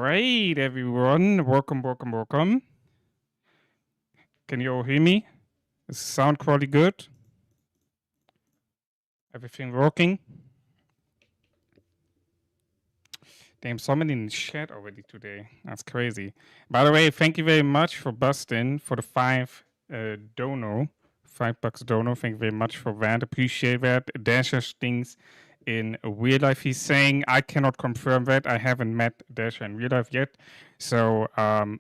right, everyone. Welcome. Can you all hear me? Is the sound quality good? Everything working? Damn, so many in the chat already today. That's crazy. By the way, thank you very much for busting for the dono. $5 dono. Thank you very much for that. Appreciate that. Dasher stings in real life. He's saying I cannot confirm that. I haven't met Dasher in real life yet. So,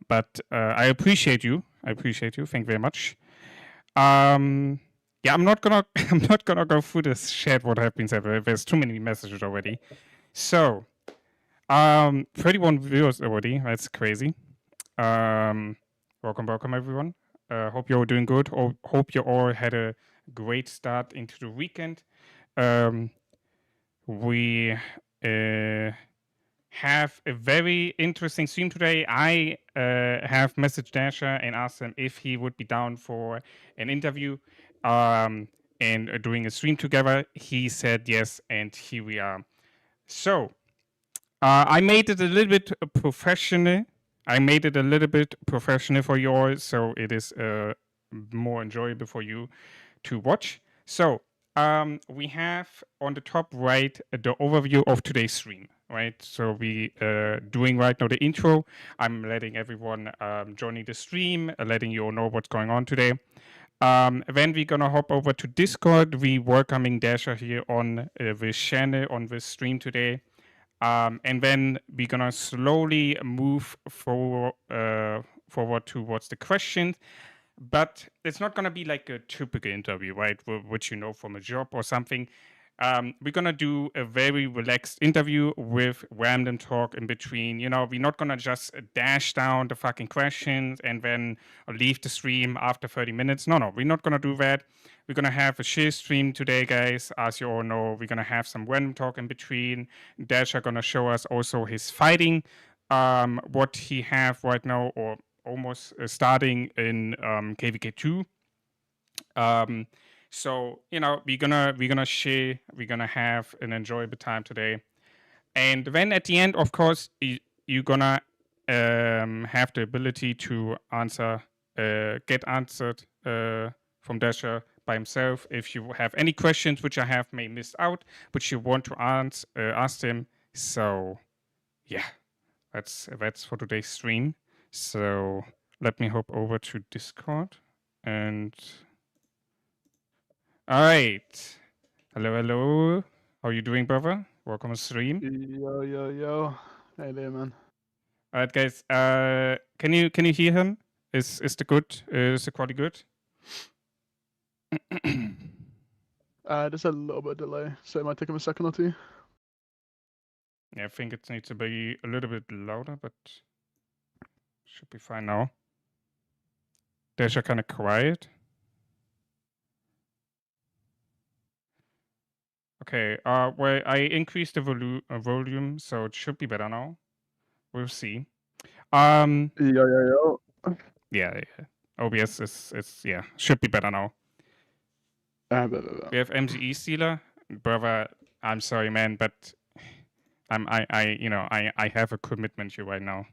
but I appreciate you. Thank you very much. Yeah, I'm not gonna go through this chat. What have been said. There's too many messages already. So, 31 viewers already. That's crazy. Welcome everyone. Hope you're all doing good. Hope you all had a great start into the weekend. We have a very interesting stream today. I have messaged Dasher and asked him if he would be down for an interview and doing a stream together. He said yes, and here we are. So I made it a little bit professional. For you all, so it is more enjoyable for you to watch. So we have on the top right the overview of today's stream, right? So we doing right now the intro. I'm letting everyone joining the stream, letting you all know what's going on today. Then we're gonna hop over to Discord. We welcoming Dasher here on this channel on this stream today. And then we're gonna slowly move forward towards the questions. But it's not gonna be like a typical interview, right? Which you know from a job or something. We're gonna do a very relaxed interview with random talk in between. You know, we're not gonna just dash down the fucking questions and then leave the stream after 30 minutes. No, we're not gonna do that. We're gonna have a chill stream today, guys. As you all know, we're gonna have some random talk in between. Dasher gonna show us also his fighting, what he have right now, or almost starting in KVK 2. So you know, we're gonna share, we're gonna have an enjoyable time today, and then at the end, of course, you're gonna have the ability to answer, get answered from Dasher by himself. If you have any questions which I have may missed out, which you want to ask him. So yeah, that's for today's stream. So let me hop over to Discord and. All right. Hello. How you doing, brother? Welcome to stream. Yo. Hey there, man. All right, guys. Can you hear him? Is the quality good? Just a little bit of delay, so it might take him a second or two. Yeah, I think it needs to be a little bit louder, but should be fine now. Dasher kind of quiet. Okay. Well, I increased the volume, so it should be better now. We'll see. Yo. Yeah. OBS is should be better now. We have MGE Stealer, brother. I'm sorry, man, but I have a commitment here right now.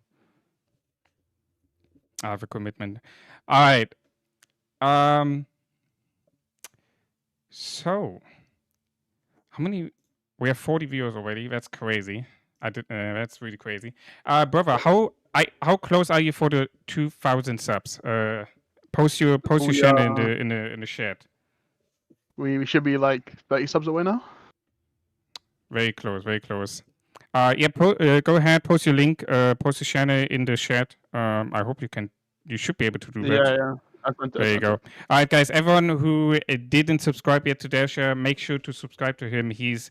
I have a commitment. All right. So how many? We have 40 viewers already. That's crazy. That's really crazy. Brother, how close are you for the 2,000 subs? Post your channel in the chat. We should be like 30 subs away now. Very close. Yeah, go ahead, post your link, post your channel in the chat. I hope you should be able to do that. Yeah. There you go. All right, guys, everyone who didn't subscribe yet to Dasher, make sure to subscribe to him. He's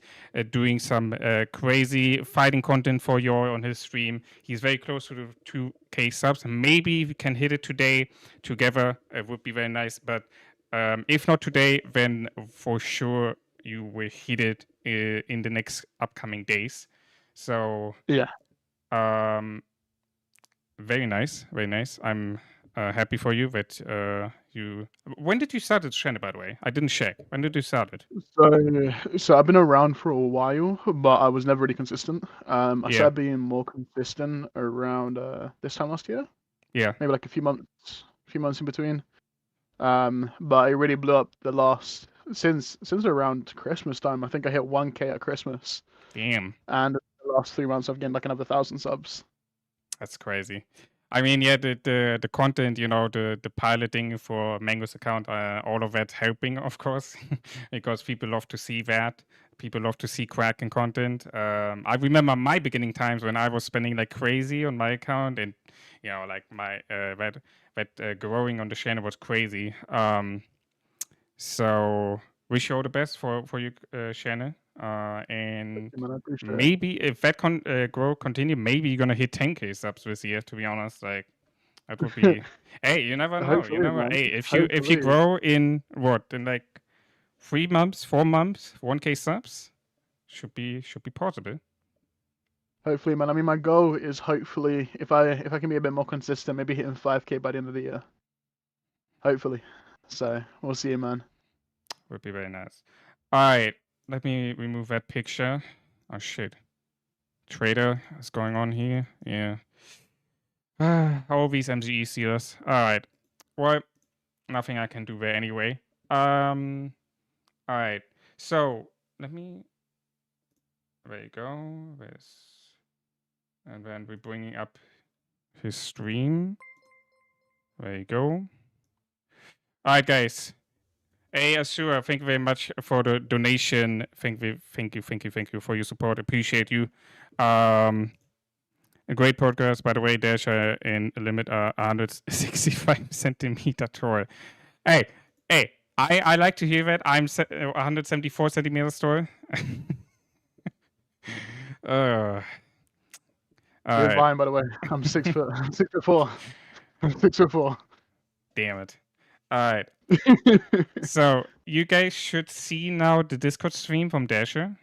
doing some crazy fighting content for you on his stream. He's very close to the 2K subs. Maybe we can hit it today together. It would be very nice. But if not today, then for sure you will hit it in the next upcoming days. So yeah, very nice. happy for you that you. When did you start this channel, by the way? I didn't check. When did you start it? So I've been around for a while, but I was never really consistent. I Yeah. started being more consistent around this time last year, Yeah. maybe like a few months in between. But it really blew up the last since around Christmas time. I think I hit 1K at Christmas, Damn. and the last 3 months I've gained like another 1,000 subs. That's crazy. I mean, yeah, the content, you know, the piloting for Mango's account, all of that helping, of course, because people love to see that. People love to see cracking content. I remember my beginning times when I was spending like crazy on my account, and you know, like my that growing on the channel was crazy. So wish you all the best for your channel. And Man, I appreciate it. maybe if that grow continue, maybe you're gonna hit 10K subs this year. To be honest, like that would be. Hey, you never know. You Hopefully, never. man. Hey, if you Hopefully. grow in what in like 3 months, 4 months, 1K subs, should be possible. Hopefully, man. I mean, my goal is hopefully if I can be a bit more consistent, maybe hitting 5K by the end of the year. Hopefully. So we'll see, man. Would be very nice. All right, let me remove that picture. Oh shit, trader is going on here. Yeah. All these MGE sealers. All right. Well, nothing I can do there anyway. All right. So let me. There you go. There's, and then we're bringing up his stream. There you go. All right, guys. Hey, Asura, thank you very much for the donation. Thank you for your support. Appreciate you. A great podcast, by the way. Dasher and Limit are 165 centimeter tall. Hey, I like to hear that. I'm 174 centimeters tall. All You're right. fine, by the way. I'm 6'4". I'm 6'4". I'm 6'4". Damn it. All right. So you guys should see now the Discord stream from Dasher.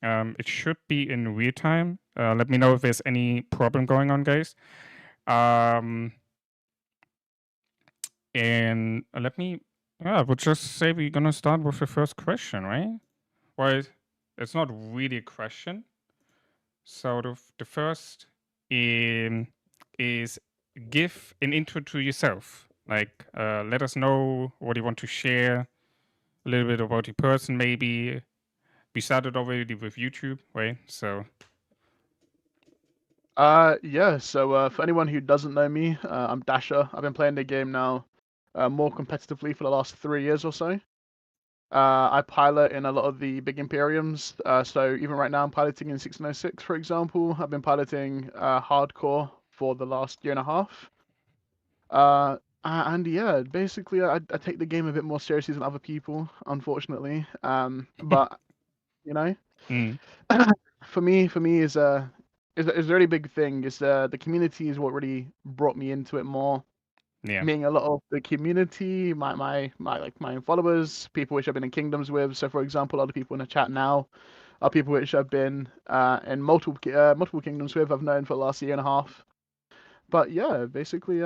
It should be in real time. Let me know if there's any problem going on, guys. And let me. Yeah, we'll just say we're gonna start with the first question, right? Well, it's not really a question. So the first is give an intro to yourself. Like, let us know what you want to share, a little bit about your person, maybe. We started already with YouTube, right? So. Yeah. So for anyone who doesn't know me, I'm Dasher. I've been playing the game now, more competitively for the last 3 years or so. I pilot in a lot of the big Imperiums. So even right now, I'm piloting in 1606, for example. I've been piloting hardcore for the last year and a half. And yeah, basically, I take the game a bit more seriously than other people, unfortunately. But you know, Mm. for me is a really big thing. Is the community is what really brought me into it more. Yeah. Meeting a lot of the community, my followers, people which I've been in kingdoms with. So, for example, a lot of people in the chat now are people which I've been in multiple kingdoms with. I've known for the last year and a half. But yeah, basically,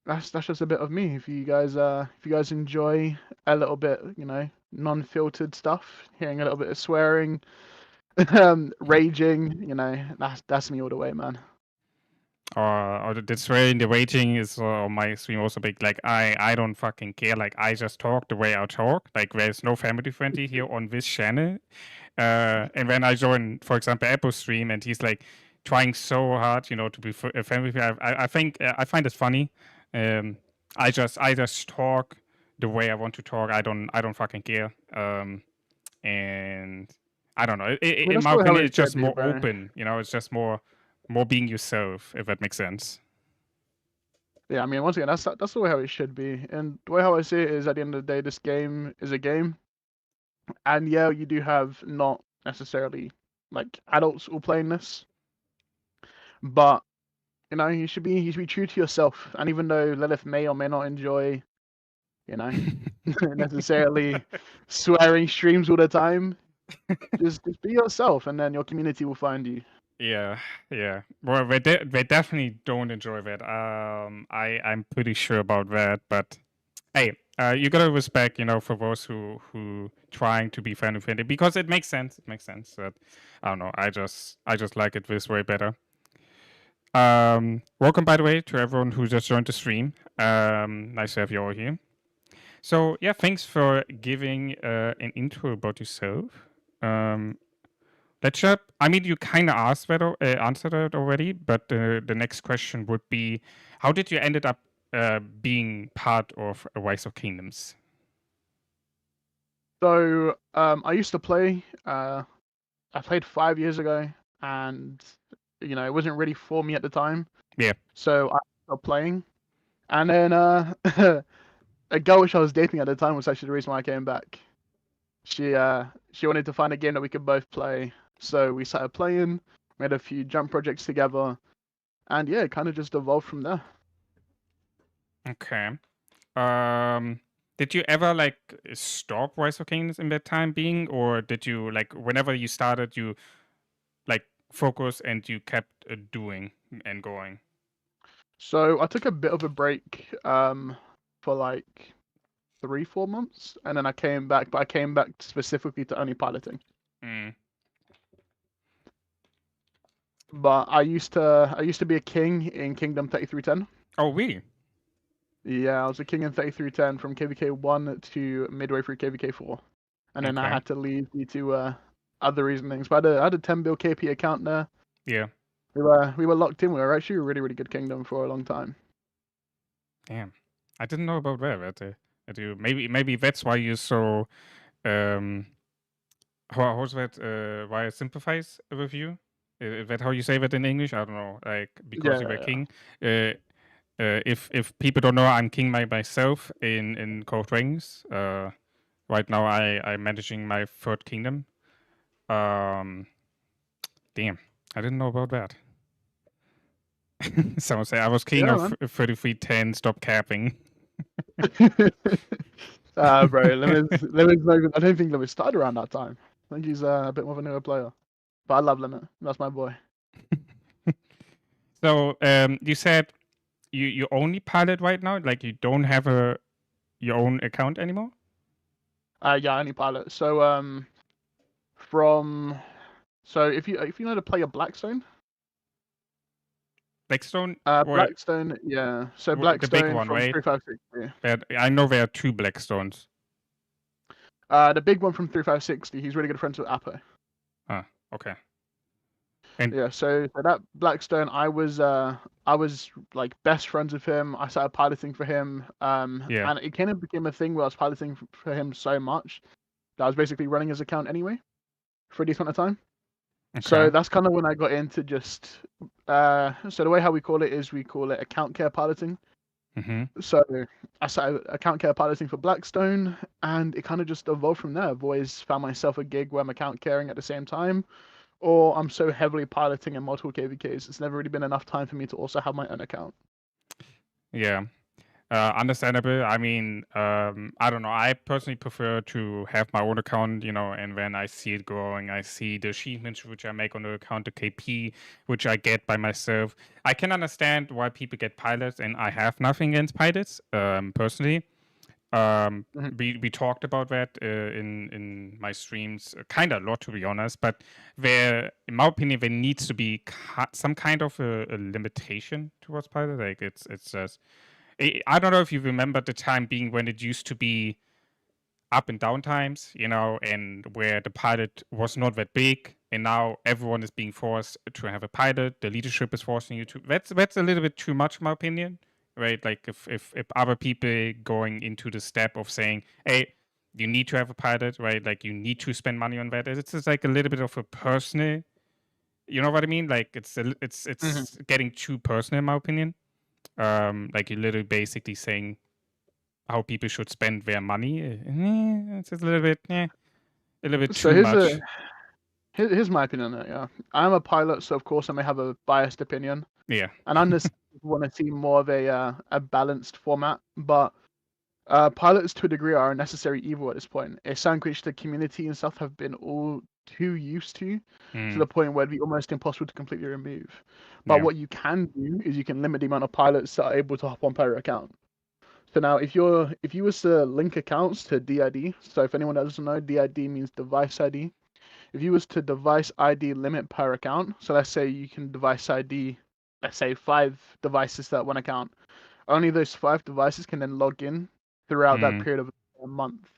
that's just a bit of me. If you guys enjoy a little bit, non-filtered stuff, hearing a little bit of swearing, raging, that's me all the way, man. Or that's where in the rating is on my stream also big. Like I don't fucking care. Like I just talk the way I talk. Like there's no family friendly here on this channel. And when I join, for example, Apple's stream, and he's like trying so hard, to be family friendly. I think I find it funny. I just talk the way I want to talk. I don't fucking care. And I don't know. I mean, In that's my probably how opinion, it it's just should be, more bro. open. It's just more being yourself, if that makes sense. Yeah, I mean, once again, that's the way how it should be. And the way how I see it is, at the end of the day, this game is a game, and yeah, you do have not necessarily like adults all playing this, but you should be true to yourself. And even though Lilith may or may not enjoy, necessarily swearing streams all the time, just be yourself, and then your community will find you. Yeah, yeah. Well, they definitely don't enjoy that. I'm pretty sure about that. But hey, you gotta respect, for those who trying to be family friendly because it makes sense. It makes sense. That I don't know. I just like it this way better. Welcome, by the way, to everyone who just joined the stream. Nice to have you all here. So yeah, thanks for giving an intro about yourself. Let's I mean, you kind of asked that, answered it already, but the next question would be, how did you ended up being part of Rise of Kingdoms? So I used to play. I played 5 years ago, and it wasn't really for me at the time. Yeah. So I stopped playing, and then a girl which I was dating at the time was actually the reason why I came back. She wanted to find a game that we could both play, so we started playing. We had a few jump projects together, and yeah, it kind of just evolved from there. Okay. Did you ever like stop Rise of Kingdoms in that time being, or did you like whenever you started, you like focus and you kept doing and going? So I took a bit of a break for like 3-4 months, and then I came back, but I came back specifically to only piloting. Mm. But I used to be a king in Kingdom 3310. Oh, really? Yeah, I was a king in 3310 from KVK 1 to midway through KVK 4, and then I Okay. had to leave due to other reasonings. But I had a 10 bill KP account there. Yeah. We were locked in. We were actually a really really good kingdom for a long time. Damn. I didn't know about that you maybe that's why you're so um how's that why I sympathize with you? Is that how you say that in English? I don't know. Like because Yeah, you were yeah. king. Uh, if people don't know, I'm king myself in Cold Rings. Right now I'm managing my third kingdom. Um, damn, I didn't know about that. Someone say I was king Yeah, of man. 3310. Stop capping. Bro, Limit's no good. I don't think Limit started around that time. I think he's a bit more of a newer player. But I love Limit. That's my boy. So you said you only pilot right now, like you don't have your own account anymore. Yeah, only pilot. So from so if you know how to play a Blackstone, Blackstone, Blackstone, yeah. So the big Blackstone one, from right? 3560. I know there are two Blackstones. The big one from 3560. He's really good friends with Apo. Ah, okay. And Yeah, so that Blackstone, I was like best friends with him. I started piloting for him, yeah, and it kind of became a thing where I was piloting for him so much that I was basically running his account anyway for a decent amount of time. okay. So that's kind of when I got into just so the way how we call it is we call it account care piloting. Mm-hmm. So I started account care piloting for Blackstone, and it kind of just evolved from there. I've always found myself a gig where I'm account caring at the same time, or I'm so heavily piloting in multiple KVKs, it's never really been enough time for me to also have my own account. Yeah. Understandable. I mean, I don't know. I personally prefer to have my own account, and when I see it growing, I see the achievements which I make on the account, the KP which I get by myself. I can understand why people get pilots, and I have nothing against pilots, personally. Mhm. We talked about that in my streams kind of a lot, to be honest. But there, in my opinion, there needs to be some kind of a limitation towards pilot. Like it's just I don't know if you remember the time being when it used to be up and down times, and where the pilot was not that big, and now everyone is being forced to have a pilot. The leadership is forcing you to. That's a little bit too much, in my opinion, right? Like if other people going into the step of saying, hey, you need to have a pilot, right? Like you need to spend money on that. It's just like a little bit of a personal. You know what I mean? Like Mhm. it's getting too personal, in my opinion. Like you're literally basically saying how people should spend their money. It's a little bit So too much. here's my opinion on it. Yeah, I'm a pilot, so of course I may have a biased opinion, Yeah, and I understand people want to see more of a balanced format, but pilots to a degree are a necessary evil at this point. It sounds which the community and stuff have been all too used to Mm. the point where it'd be almost impossible to completely remove. But Yeah. what you can do is you can limit the amount of pilots that are able to hop on per account. So now, if you was to link accounts to DID, so if anyone doesn't know, DID means device ID. If you was to device ID limit per account, so let's say you can device ID, let's say 5 devices to that one account. Only those 5 devices can then log in throughout that Mm. period of a month,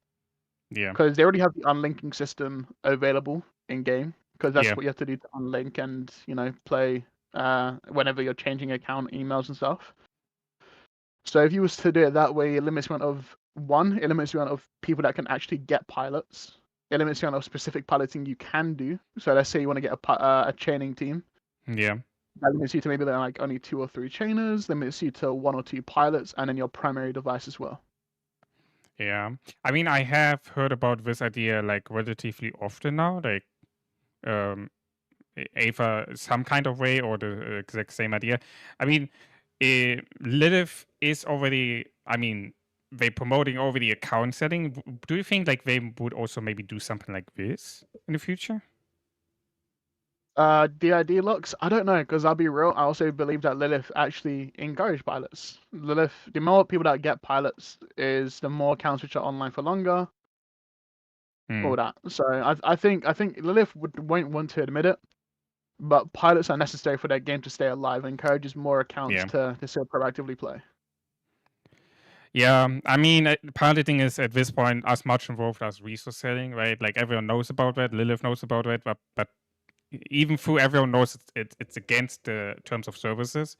Yeah. because they already have the unlinking system available in game. Because that's Yeah. what you have to do to unlink and play whenever you're changing account emails and stuff. So if you was to do it that way, it limits the amount of it limits the amount of people that can actually get pilots. It limits the amount of specific piloting you can do. So let's say you want to get a chaining team. Yeah. That limits you to maybe like only 2 or 3 chainers. Limits you to 1 or 2 pilots, and then your primary device as well. Yeah. I mean, I have heard about this idea like relatively often now, like um, either some kind of way or the exact same idea. I mean, Lilith is already, I mean, they promoting over the account setting. Do you think like they would also maybe do something like this in the future? DID locks, I don't know, because I'll be real, I also believe that Lilith actually encouraged pilots. Lilith, the more people that get pilots is the more accounts which are online for longer, all that. So I think Lilith won't want to admit it, but pilots are necessary for that game to stay alive and encourages more accounts to still proactively play. Yeah, I mean, piloting is at this point as much involved as resource selling, right? Like everyone knows about that, Lilith knows about it, but even through everyone knows it's against the terms of services.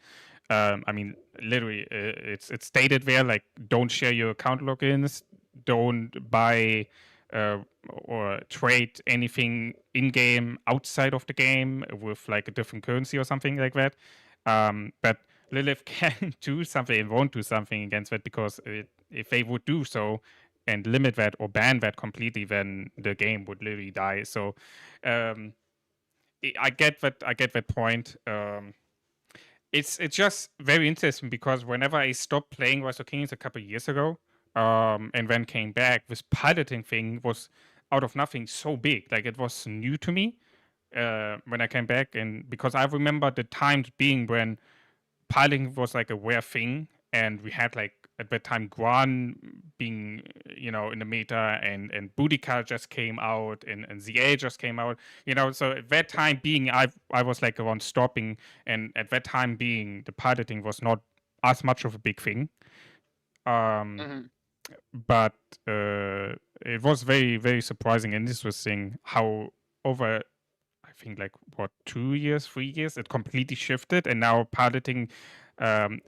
I mean, literally, it's stated there like don't share your account logins, don't buy or trade anything in game outside of the game with like a different currency or something like that. But Lilith can do something and won't do something against that because if they would do so and limit that or ban that completely, then the game would literally die. So I get that. I get that point. It's just very interesting because whenever I stopped playing Rise of Kings a couple of years ago, and then came back, this piloting thing was out of nothing so big. Like it was new to me when I came back, and because I remember the times being when piloting was like a rare thing, and we had like at that time Guan being in the meta, and Boudica just came out, and ZA just came out, so at that time being I was like around stopping, and at that time being the piloting was not as much of a big thing, but it was very very surprising and interesting how over I think like 2 years, 3 years, it completely shifted, and now piloting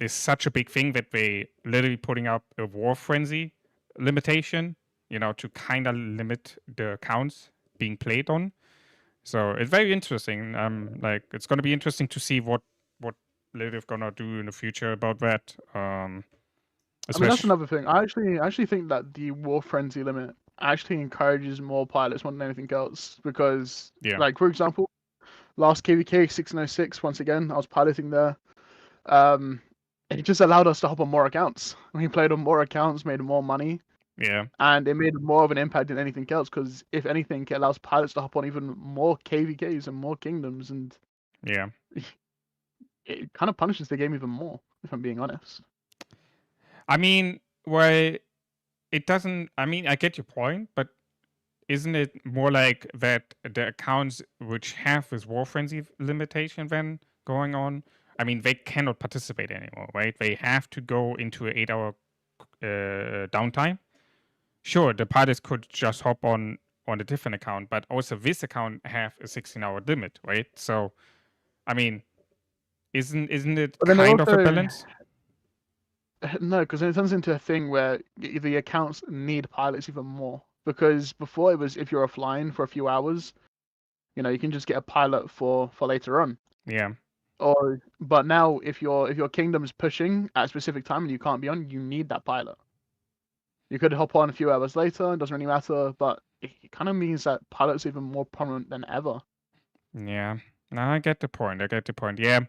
is such a big thing that they literally putting up a war frenzy limitation, to kind of limit the accounts being played on. So it's very interesting. Like it's gonna be interesting to see what Lilith gonna do in the future about that. I mean, that's Especially, another thing. I actually think that the war frenzy limit actually encourages more pilots more than anything else, because yeah, like for example, last KVK 1606, once again I was piloting there. Um, it just allowed us to hop on more accounts. We played on more accounts, made more money, yeah, and it made more of an impact than anything else. Because if anything, it allows pilots to hop on even more KVKs and more kingdoms, and yeah. it kind of punishes the game even more, if I'm being honest. I mean, well, it doesn't. I mean, I get your point, but isn't it more like that the accounts which have this war frenzy limitation then going on? I mean, they cannot participate anymore, right? They have to go into an 8-hour downtime. Sure, the pilots could just hop on a different account, but also this account have a 16-hour limit, right? So, I mean, isn't it But then it kind of a also balance? no, because then it turns into a thing where the accounts need pilots even more. Because before it was if you're offline for a few hours, you can just get a pilot for later on. Yeah, But now if your kingdom's pushing at a specific time and you can't be on, you need that pilot. You could hop on a few hours later, it doesn't really matter, but it kind of means that pilots are even more prominent than ever. yeah. No, I get the point. I get the point. Yeah,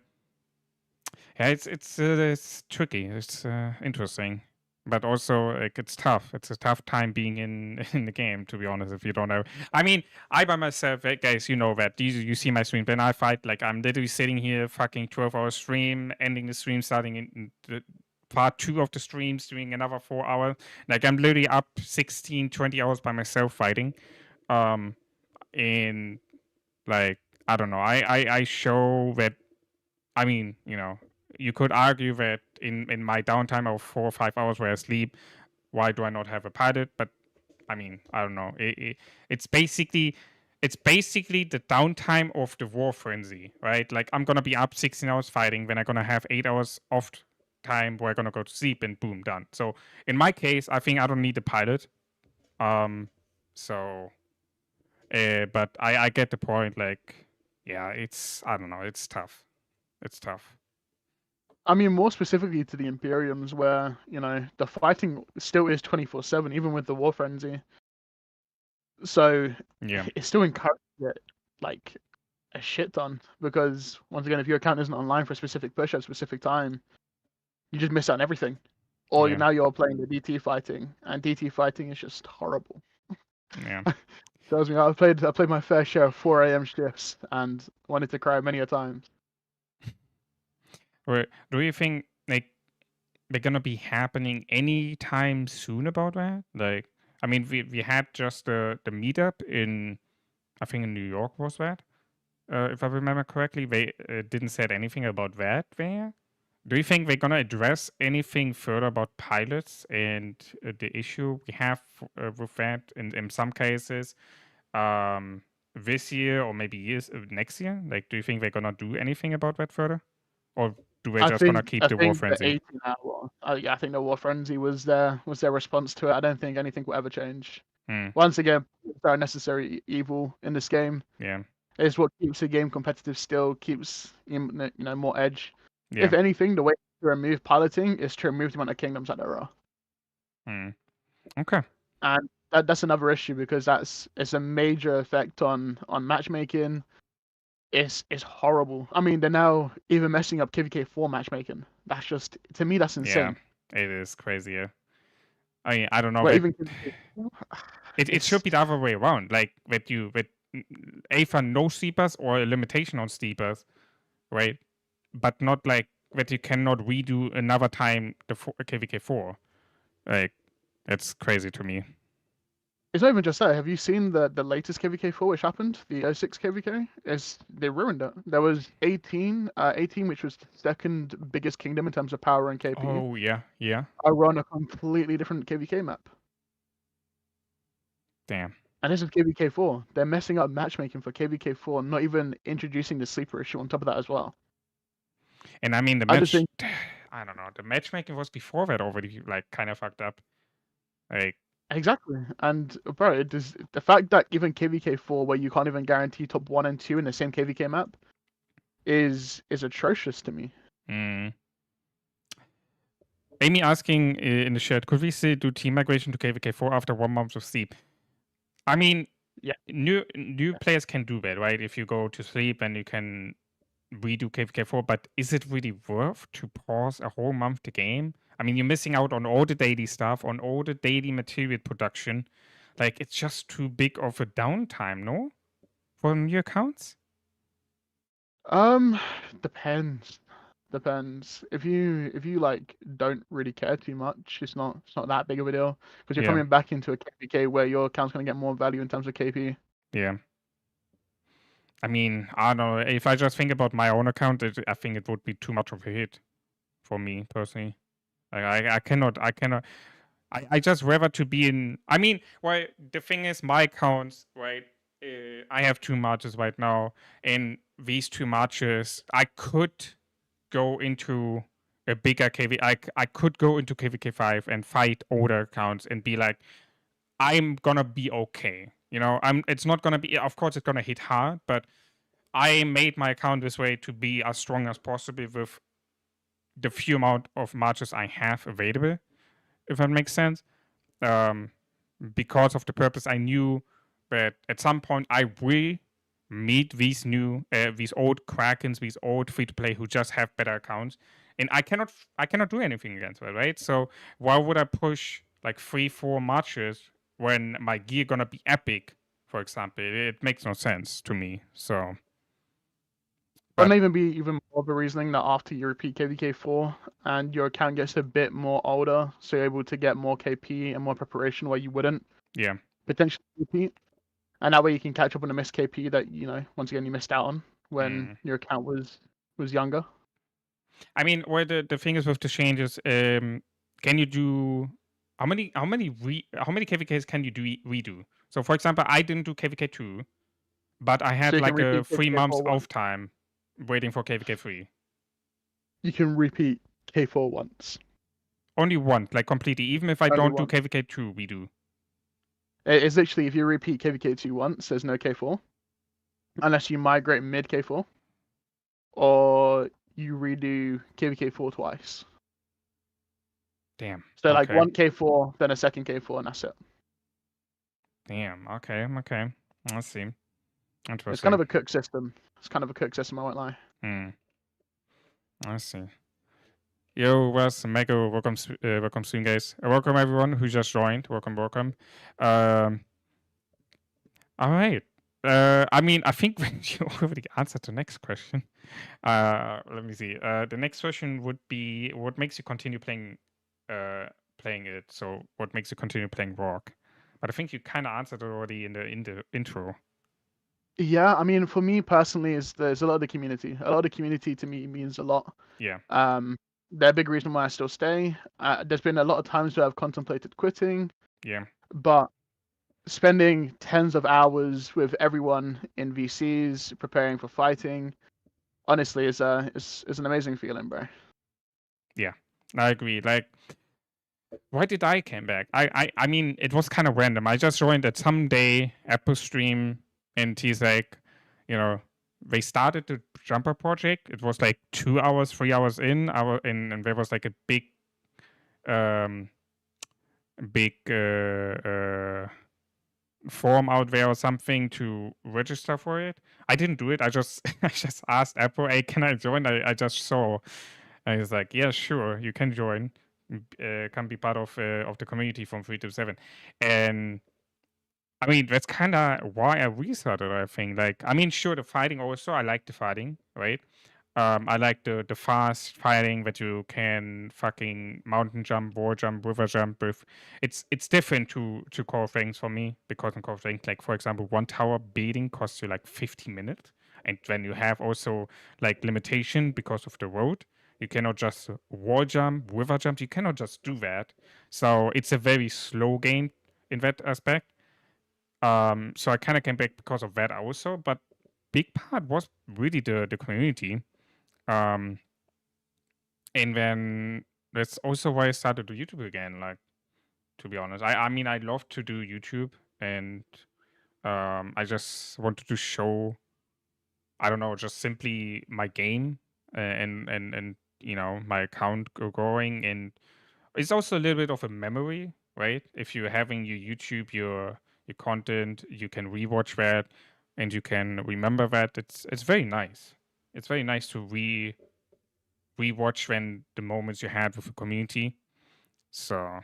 yeah. It's tricky. It's interesting. but also like it's tough. It's a tough time being in the game, to be honest. If you don't know, I mean, I by myself, guys, you know that you see my stream. When I fight, like I'm literally sitting here, fucking 12-hour stream, ending the stream, starting in the part 2 of the streams, doing another 4 hours. Like I'm literally up 16, 20 hours by myself fighting. And like I don't know, I show that. I mean, you know, you could argue that in my downtime of 4 or 5 hours where I sleep, why do I not have a pilot? But I mean, I don't know. It's basically the downtime of the war frenzy, right? Like I'm gonna be up 16 hours fighting, then I'm gonna have 8 hours off time where I'm gonna go to sleep, and boom, done. So in my case, I think I don't need a pilot. So, but I get the point. Like, yeah, I don't know. It's tough. It's tough. I mean, more specifically to the Imperiums, where the fighting still is 24/7, even with the war frenzy. So Yeah. it's still encouraged it like a shit ton, because once again, if your account isn't online for a specific push at a specific time, you just miss out on everything. Or Yeah. now you're playing the DT fighting, and DT fighting is just horrible. Yeah. Tells me I played my fair share of 4 a.m. shifts and wanted to cry many a times. Or do you think like they're gonna be happening anytime soon about that? Like, I mean, we had just the meetup in, I think in New York was that, if I remember correctly. They didn't said anything about that there. Do you think they're gonna address anything further about pilots and the issue we have with that in some cases this year or maybe next year? Like, do you think they're gonna do anything about that further, or do they just gonna keep I the war think the frenzy? 18-hour. Yeah, I think the war frenzy was their response to it. I don't think anything will ever change. Hmm. Once again, there are necessary evil in this game. Yeah. It's what keeps the game competitive still, keeps more edge. Yeah. If anything, the way to remove piloting is to remove the amount of kingdoms that there are. Hmm. Okay. And that's another issue, because it's a major effect on matchmaking. It's horrible. I mean, they're now even messing up KVK4 matchmaking. That's just, to me, that's insane. Yeah, it is crazy. Yeah. I mean, I don't know, Where but even it should be the other way around. Like with either no steepers or a limitation on steepers, right? But not like that you cannot redo another time the KVK4. Like, it's crazy to me. It's not even just that. Have you seen the latest KVK4 which happened? The 06 KVK? They ruined it. There was 18, which was the second biggest kingdom in terms of power and KP. Oh yeah, yeah. I run a completely different KVK map. Damn. And this is KVK4. They're messing up matchmaking for KVK4, not even introducing the sleeper issue on top of that as well. And I mean the I match. just think, I don't know. The matchmaking was before that already like kind of fucked up. Like, exactly. And bro, the fact that even KVK4, where you can't even guarantee top 1 and 2 in the same KVK map, is atrocious to me. Amy asking in the chat, could we still do team migration to KVK4 after 1 month of sleep? I mean, yeah, new players can do that, right? If you go to sleep and you can redo KVK4, but is it really worth to pause a whole month the game? I mean, you're missing out on all the daily stuff, on all the daily material production. Like, it's just too big of a downtime, no? For new accounts? Depends. If you like don't really care too much, it's not that big of a deal, because you're coming back into a KPK where your account's gonna get more value in terms of KP. Yeah. I mean, I don't know. If I just think about my own account, I think it would be too much of a hit for me personally. Like, I cannot. I just rather to be in. I mean, well, the thing is, my accounts, right? I have 2 matches right now, and these 2 matches, I could go into a bigger KV. I could go into KVK5 and fight older accounts and be like, I'm gonna be okay. You know, It's not gonna be. Of course, it's gonna hit hard, but I made my account this way to be as strong as possible with the few amount of matches I have available, if that makes sense. Because of the purpose, I knew that at some point I will meet these old Krakens, these old free-to-play who just have better accounts, and I cannot do anything against that, right? So why would I push like 3-4 matches when my gear gonna be epic, for example? It makes no sense to me. So, but Wouldn't even be even more of a reasoning that after you repeat KVK4 and your account gets a bit more older, so you're able to get more KP and more preparation where you wouldn't yeah, potentially repeat, and that way you can catch up on the missed KP that once again you missed out on when your account was younger. I mean, where the thing is with the changes, can you do how many KVKs can you do redo? So, for example, I didn't do KVK 2, but I So had you can like a repeat 3 KVK4 months once. off time waiting for KVK 3. You can repeat K4 once. Only one, like completely. Even if I Only don't do one. KVK 2, we do. It's literally if you repeat KVK2 once, there's no K4, unless you migrate mid K4, or you redo KVK4 twice. Damn. So like Okay. one K4, then a second K4, and that's it. Damn. Okay. Okay. Let's see. Interesting. It's kind of a cook system. I won't lie. I see. Yo, Wes, Mego, welcome soon, guys. Welcome everyone who just joined. Welcome. All right. I mean, I think you already answered the next question. Let me see. The next question would be, what makes you continue playing it? So, what makes you continue playing Rock? But I think you kind of answered it already in the intro. Yeah, I mean, for me personally, there's a lot of the community. A lot of the community to me means a lot. Yeah. They're a big reason why I still stay. There's been a lot of times where I've contemplated quitting. Yeah. But spending tens of hours with everyone in VCs preparing for fighting, honestly, is an amazing feeling, bro. Yeah, I agree. Like, why did I came back? I mean, it was kind of random. I just joined at some day Apple stream, and he's like, they started the jumper project. It was like 2 hours, 3 hours in. And there was like a um, big form out there or something to register for it. I didn't do it. I just I just asked Apple, "Hey, can I join?" I just saw, and he's like, "Yeah, sure, you can join. Can be part of the community from 3 to 7." And I mean, that's kind of why I restarted. I think, like, I mean, sure, the fighting also. I like the fighting, right? I like the fast fighting that you can fucking mountain jump, wall jump, river jump with. It's different to core things for me, because in core things, like for example, one tower beating costs you like 50 minutes, and when you have also like limitation because of the road, you cannot just wall jump, river jump. You cannot just do that. So it's a very slow game in that aspect. So I kind of came back because of that also, but big part was really the community. And then that's also why I started to YouTube again. Like, to be honest, I mean, I love to do YouTube, and I just wanted to show, I don't know, just simply my game, and my account growing, and it's also a little bit of a memory, right? If you're having your YouTube, your content, you can rewatch that, and you can remember that. It's very nice. It's very nice to rewatch when the moments you had with the community. So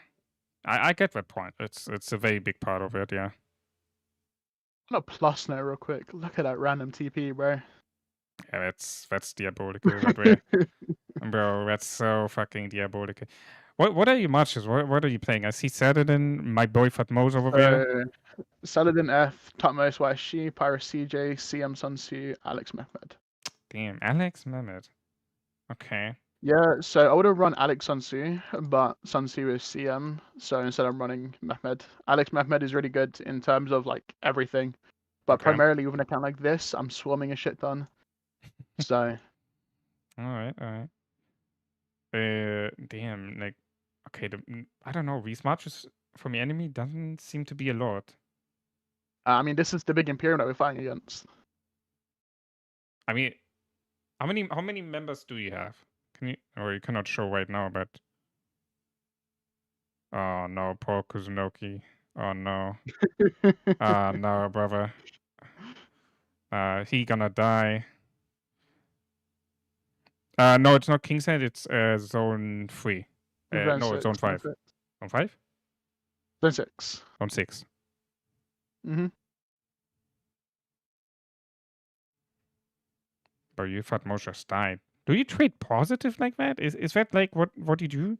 I get that point. It's a very big part of it, yeah. I'm gonna plus now real quick. Look at that random TP, bro. Yeah, that's diabolical that way. Bro, that's so fucking diabolical. What are your matches? What are you playing? I see Saturday, my boy Fatmos over there. Saladin F, Tutmos YSG, Pyrus CJ, CM Sun Tzu, Alex Mehmed. Damn, Alex Mehmet. Okay. Yeah, so I would have run Alex Sun Tzu, but Sun Tzu is CM, so instead I'm running Mehmed. Alex Mehmed is really good in terms of like everything, but Okay. primarily with an account like this, I'm swarming a shit ton. So All right. Damn, like, okay, I don't know. These matches from the enemy doesn't seem to be a lot. I mean, this is the big Imperium that we're fighting against. I mean, how many members do you have? Can you, or you cannot show right now, but oh no, poor Kuzunoki. Oh no. No, brother. He gonna die. No, it's not Kingside. It's Zone 3. Zone No, 6. Zone 5. Zone 5? Zone 6. Zone 6. Mm-hmm. But you thought most just died. Do you trade positive like that? Is that like what you do?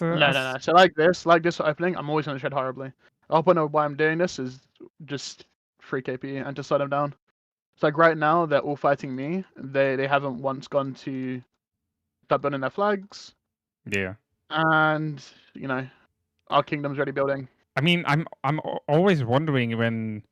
No. So like this opening, I'm always going to trade horribly. The whole point of why I'm doing this is just free KP and to slow them down. So like right now, they're all fighting me. They haven't once gone to start burning their flags. Yeah. And you know, our kingdom's already building. I mean, I'm always wondering when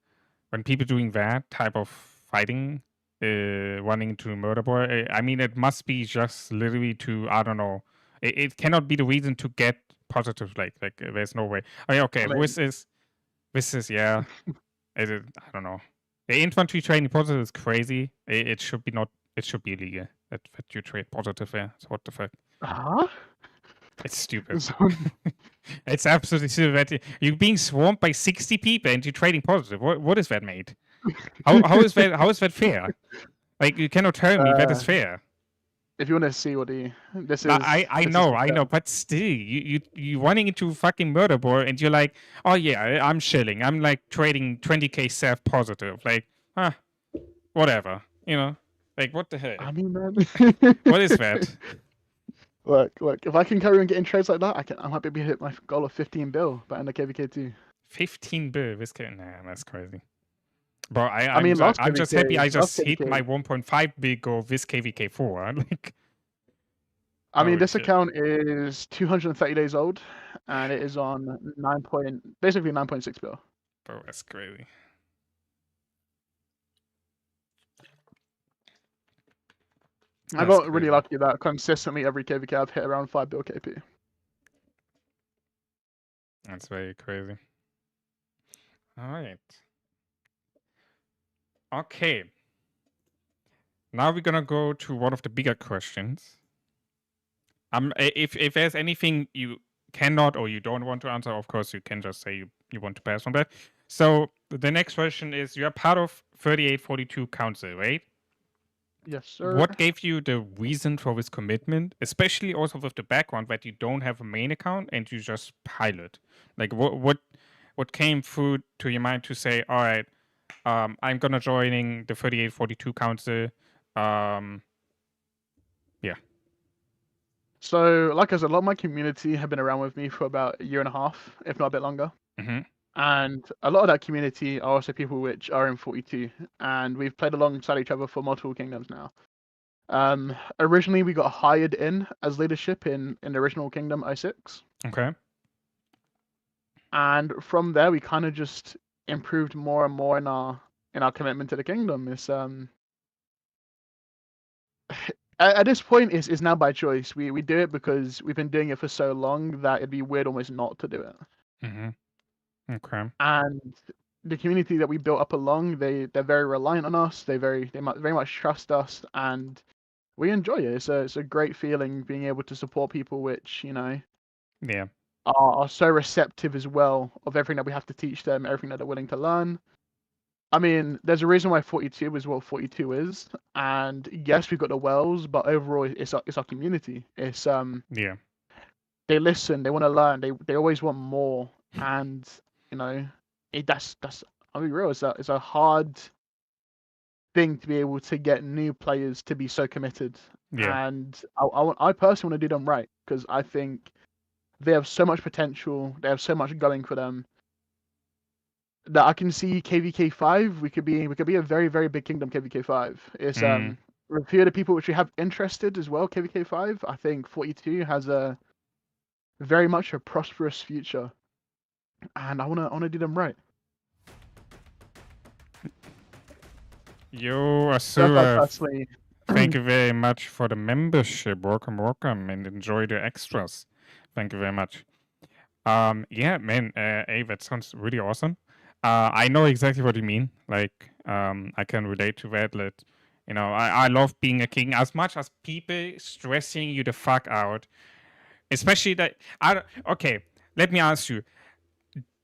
people doing that type of fighting, running into murder boy. I mean, it must be just literally to, I don't know. It cannot be the reason to get positive. Like there's no way. I mean, okay, I mean, this is yeah. I don't know. The infantry trading positive is crazy. It should be not. It should be illegal that you trade positive there. So what the fuck? huh? It's stupid. It's absolutely stupid. You're being swarmed by 60 people and you're trading positive. What is that, mate? How is that fair? Like, you cannot tell me that is fair. If you want to see what this is, I know, but still, you running into fucking murder boy and you're like, oh yeah, I'm chilling. I'm like trading 20k self positive. Like, whatever. You know, like what the hell? I mean, man. What is that? Look, if I can carry on getting trades like that, I might be able to hit my goal of 15 bill by end of KVK2. 15 bill? Nah, that's crazy. But I'm just happy I just hit my 1.5 bill goal this KVK4. Like, I mean, this account is 230 days old, and it is on basically 9.6 bill. Bro, that's crazy. I got really lucky that consistently every KVK I've hit around 5 bill KP. That's very crazy. All right. Okay. Now we're gonna go to one of the bigger questions. If there's anything you cannot or you don't want to answer, of course you can just say you want to pass on that. So the next question is: you are part of 3842 Council, right? Yes, sir. What gave you the reason for this commitment, especially also with the background that you don't have a main account and you just pilot? Like what came through to your mind to say, all right, I'm gonna joining the 3842 Council. Yeah. So, like I said, a lot of my community have been around with me for about a year and a half, if not a bit longer. Mm-hmm. And a lot of that community are also people which are in 42, and we've played alongside each other for multiple kingdoms now. Originally, we got hired in as leadership in the original Kingdom 06. Okay. And from there, we kind of just improved more and more in our commitment to the kingdom. It's at this point is now by choice. We do it because we've been doing it for so long that it'd be weird almost not to do it. Mm-hmm. Okay. And the community that we built up along, they're very reliant on us. They very much trust us, and we enjoy it. It's a great feeling being able to support people which Yeah. are so receptive as well of everything that we have to teach them, everything that they're willing to learn. I mean, there's a reason why 42 is what 42 is, and yes, we've got the wells, but overall, it's our community. It's Yeah. They listen, they want to learn, they always want more, and that's I'll be real. It's a hard thing to be able to get new players to be so committed. Yeah. And I personally want to do them right because I think they have so much potential. They have so much going for them. That I can see KVK5. We could be a very, very big kingdom. KVK5. It's with a few of the people which we have interested as well. KVK5. I think 42 has a very much a prosperous future, and I wanna do them right. Yo, Asura, thank you very much for the membership. Welcome, and enjoy the extras. Thank you very much. Yeah, man, hey, that sounds really awesome. I know exactly what you mean. Like, I can relate to that. That, I love being a king as much as people stressing you the fuck out. Especially that, okay, let me ask you.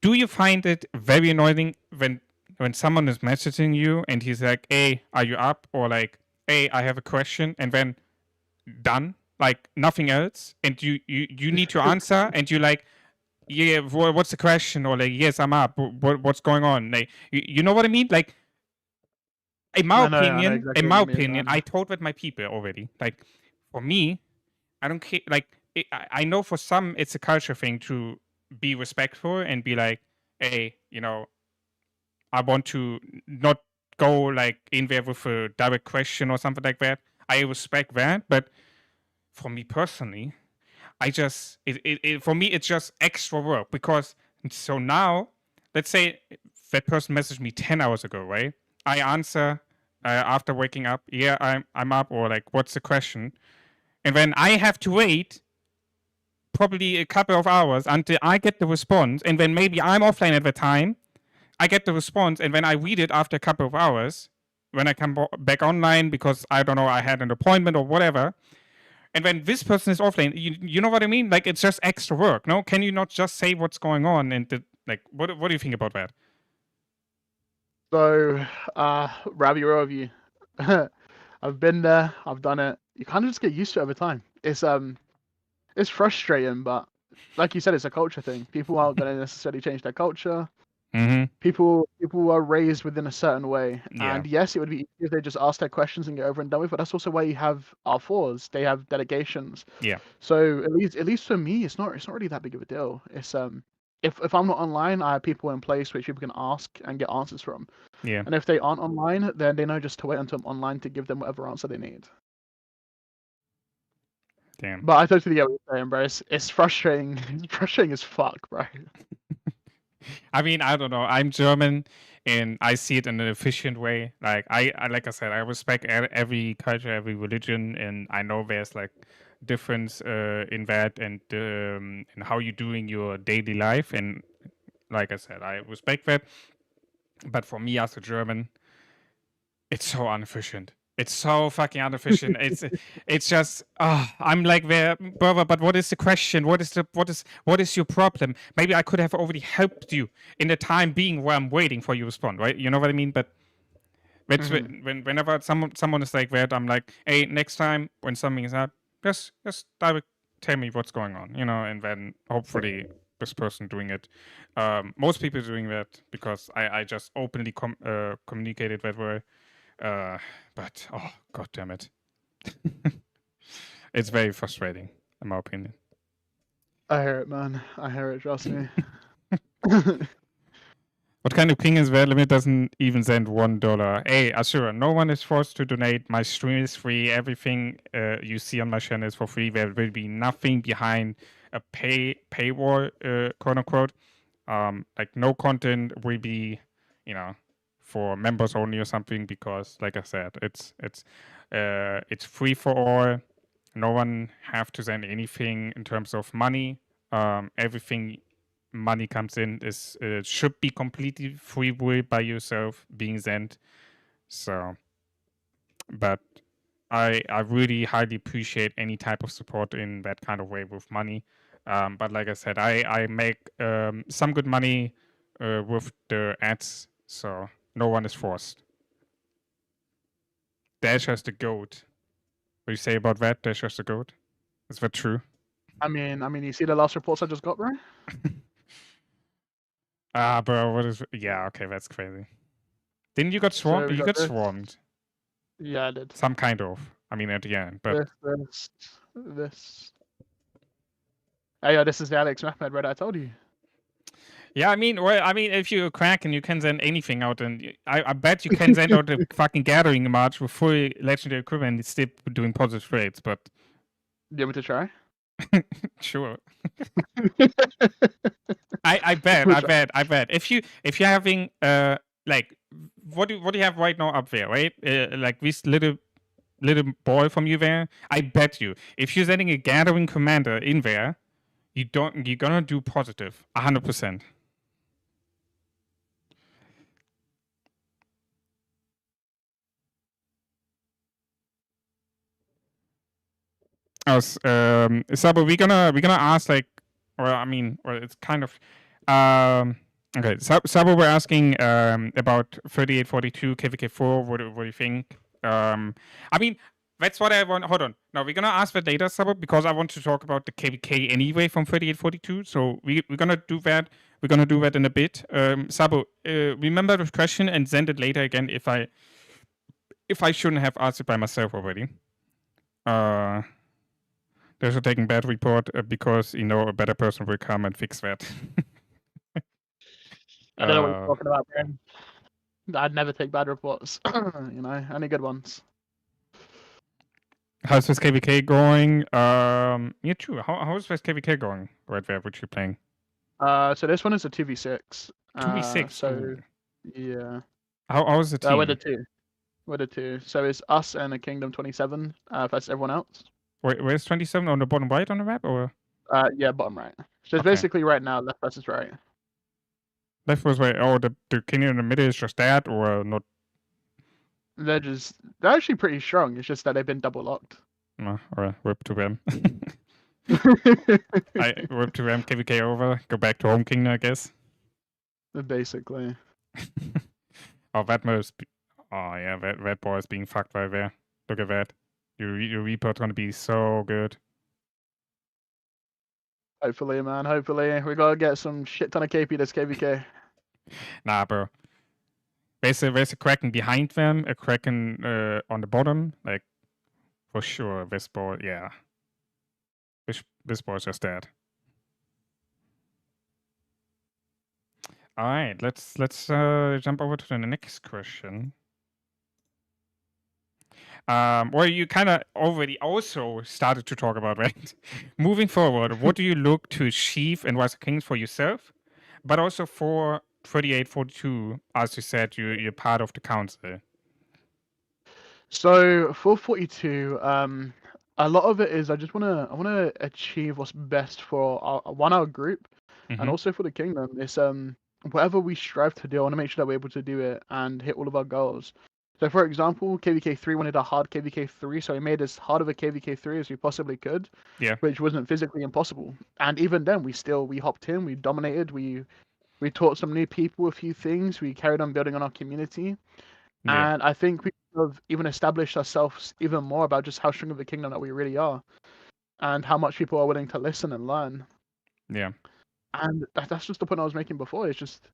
Do you find it very annoying when someone is messaging you and he's like, hey, are you up? Or like, hey, I have a question. And then done, like nothing else, and you need to answer, and you're like, yeah, what's the question, or like, yes, I'm up. What's going on? Like, you know what I mean? Like, in my I know opinion, exactly what you mean, man. I told with my people already. Like, for me, I don't care. Like, I know for some it's a culture thing to be respectful and be like, hey, I want to not go like in there with a direct question or something like that. I respect that, but for me personally, I just for me it's just extra work because so now let's say that person messaged me 10 hours ago, right? I answer after waking up, yeah, I'm up, or like, what's the question? And then I have to wait probably a couple of hours until I get the response, and then maybe I'm offline at the time. I get the response, and then I read it after a couple of hours when I come back online because I don't know, I had an appointment or whatever. And when this person is offline, you know what I mean? Like, it's just extra work. No, can you not just say what's going on? And like, what do you think about that? So, Ravi, where have you? I've been there. I've done it. You kind of just get used to it over time. It's frustrating, but like you said, it's a culture thing. People aren't going to necessarily change their culture. Mm-hmm. People are raised within a certain way, Yeah. and yes, it would be easy if they just ask their questions and get over and done with. But that's also why you have R4s. They have delegations. Yeah. So at least for me, it's not really that big of a deal. It's if I'm not online, I have people in place which people can ask and get answers from. Yeah. And if they aren't online, then they know just to wait until I'm online to give them whatever answer they need. Damn. But I totally get what you're saying, bro. It's frustrating. It's frustrating as fuck, bro. I mean, I don't know. I'm German, and I see it in an efficient way. Like like I said, I respect every culture, every religion, and I know there's like difference in that and in how you're doing your daily life. And like I said, I respect that. But for me as a German, it's so inefficient. It's so fucking inefficient. It's just I'm like, there, brother, but what is the question? What is your problem? Maybe I could have already helped you in the time being where I'm waiting for you to respond, right? You know what I mean? But whenever someone is like that, I'm like, hey, next time when something is up, just direct tell me what's going on, and then hopefully this person doing it. Most people doing that because I just openly communicated that way. But oh, god damn it. It's very frustrating, in my opinion. I hear it, man. I hear it. Trust me. What kind of king is that? Limit doesn't even send $1. Hey, Asura, no one is forced to donate. My stream is free. Everything you see on my channel is for free. There will be nothing behind a paywall, quote unquote. Like, no content will be, for members only or something, because like I said, it's free for all. No one have to send anything in terms of money. Everything money comes in is should be completely free will by yourself being sent. So, but I really highly appreciate any type of support in that kind of way with money. But like I said, I make some good money with the ads, so no one is forced. Dasher's the goat. What do you say about that? Dasher's the goat. Is that true? I mean, you see the last reports I just got, bro? Bro, what is? Yeah, okay, that's crazy. Didn't you got So swarmed? we You got got this. swarmed. Yeah, I did. Some kind of. I mean, at the end, but This. Hey, yo, this is the Alex Mehmed, bro. I told you. yeah, I mean, if you're a crack and you can send anything out, and I bet you can send out a fucking gathering march with full legendary equipment and it's still doing positive rates, but Do you want me to try? sure. I bet. If you're having like what do you have right now up there, right? Like this little boy from you there, I bet you if you're sending a gathering commander in there, you're gonna do positive 100%. Sabo, we're gonna ask, like, it's kind of okay. Sabo, we're asking about 3842 KVK4. What do you think? I mean, That's what I want. Hold on. No, we're gonna ask that later, Sabo, because I want to talk about the KVK anyway from 3842. So we're gonna do that. We're gonna do that in a bit. Sabo, remember the question and send it later again if I shouldn't have asked it by myself already. There's a taking bad report because a better person will come and fix that. I don't know what you're talking about, man. I'd never take bad reports. Only good ones. How's this KVK going? Yeah, true. How's this KVK going right there, which you're playing? So this one is a 2v6. 2v6. So, yeah. How's the team? We're the two. So it's us and a Kingdom 27 versus everyone else. Where's 27 on the bottom right on the map, or? Yeah, bottom right. So it's basically right now left versus right. Left was where the Kingdom in the middle is just that, or not? They're actually pretty strong. It's just that they've been double locked. Or whip to them. I whip to them, KVK over, go back to home Kingdom, I guess. Basically. That must be. Oh yeah, that boy is being fucked right there. Look at that. Your report's gonna be so good. Hopefully, man. Hopefully, we gotta get some shit ton of KP this KVK. Nah, bro. There's a Kraken behind them, a Kraken on the bottom, like for sure. This boy, yeah. This boy's just dead. All right, let's jump over to the next question. Well, you kind of already also started to talk about, right? Moving forward, what do you look to achieve in Rise of Kings for yourself, but also for 3842? As you said, you're part of the council. So for 42, a lot of it is I wanna achieve what's best for our group, and also for the kingdom. It's whatever we strive to do, I want to make sure that we're able to do it and hit all of our goals. So for example, KVK3 wanted a hard KVK3, so we made as hard of a KVK3 as we possibly could. Yeah. Which wasn't physically impossible. And even then we hopped in, we dominated, we taught some new people a few things, we carried on building on our community. Yeah. And I think we have even established ourselves even more about just how strong of a kingdom that we really are, and how much people are willing to listen and learn. Yeah. And that's just the point I was making before. It's just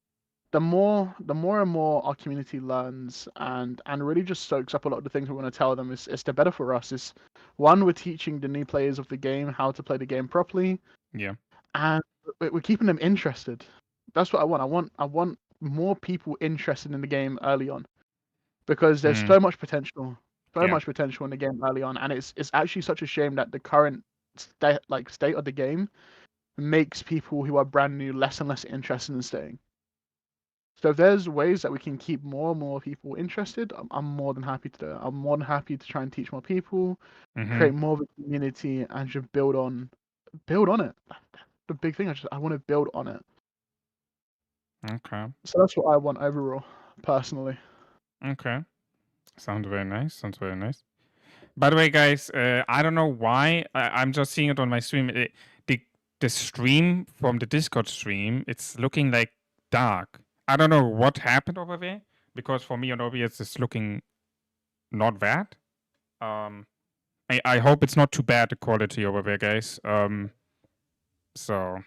the more and more our community learns and really just soaks up a lot of the things we want to tell them, is the better for us. Is one, we're teaching the new players of the game how to play the game properly. Yeah. And we're keeping them interested. That's what I want. I want more people interested in the game early on, because there's so much potential, much potential in the game early on, and it's actually such a shame that the current state of the game makes people who are brand new less and less interested in staying. So if there's ways that we can keep more and more people interested, I'm more than happy to do it. I'm more than happy to try and teach more people, create more of a community, and just build on it. The big thing, I want to build on it. Okay. So that's what I want overall, personally. Okay. Sounds very nice. By the way, guys, I don't know why. I'm just seeing it on my stream. The stream from the Discord stream, it's looking like dark. I don't know what happened over there, because for me on OBS it's looking not bad. I hope it's not too bad, the quality over there, guys. So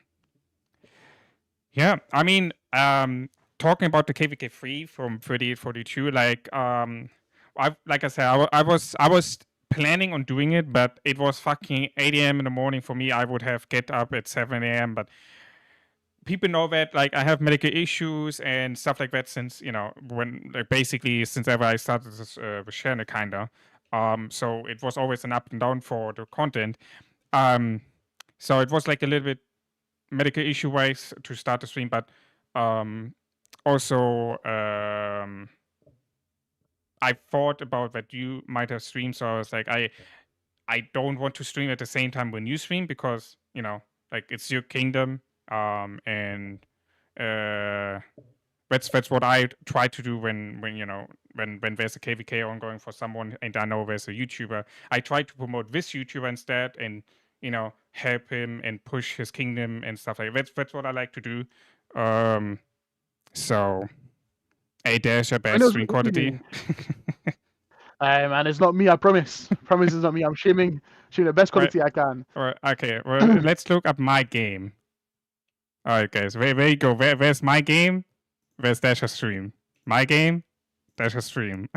yeah, I mean, talking about the KVK3 from 3842, like I said, I was planning on doing it, but it was fucking 8 a.m. in the morning for me. I would have get up at 7 a.m. But people know that like I have medical issues and stuff like that since basically since ever I started this with Shanna kinda. So it was always an up and down for the content. So it was like a little bit medical issue wise to start the stream, but also I thought about that you might have streamed, so I was like, I don't want to stream at the same time when you stream, because like it's your kingdom, and that's what I try to do when there's a KVK ongoing for someone and I know there's a YouTuber. I try to promote this YouTuber instead, and help him and push his kingdom and stuff like that. That's what I like to do. So, a DASHER bad stream quality. Hey man, it's not me. I promise. Promise it's not me. I'm shooting the best Right. quality I can. Okay. Well, let's look up my game. All right, guys. Where you go? Where's my game? Where's Dasher stream? My game, Dasher stream.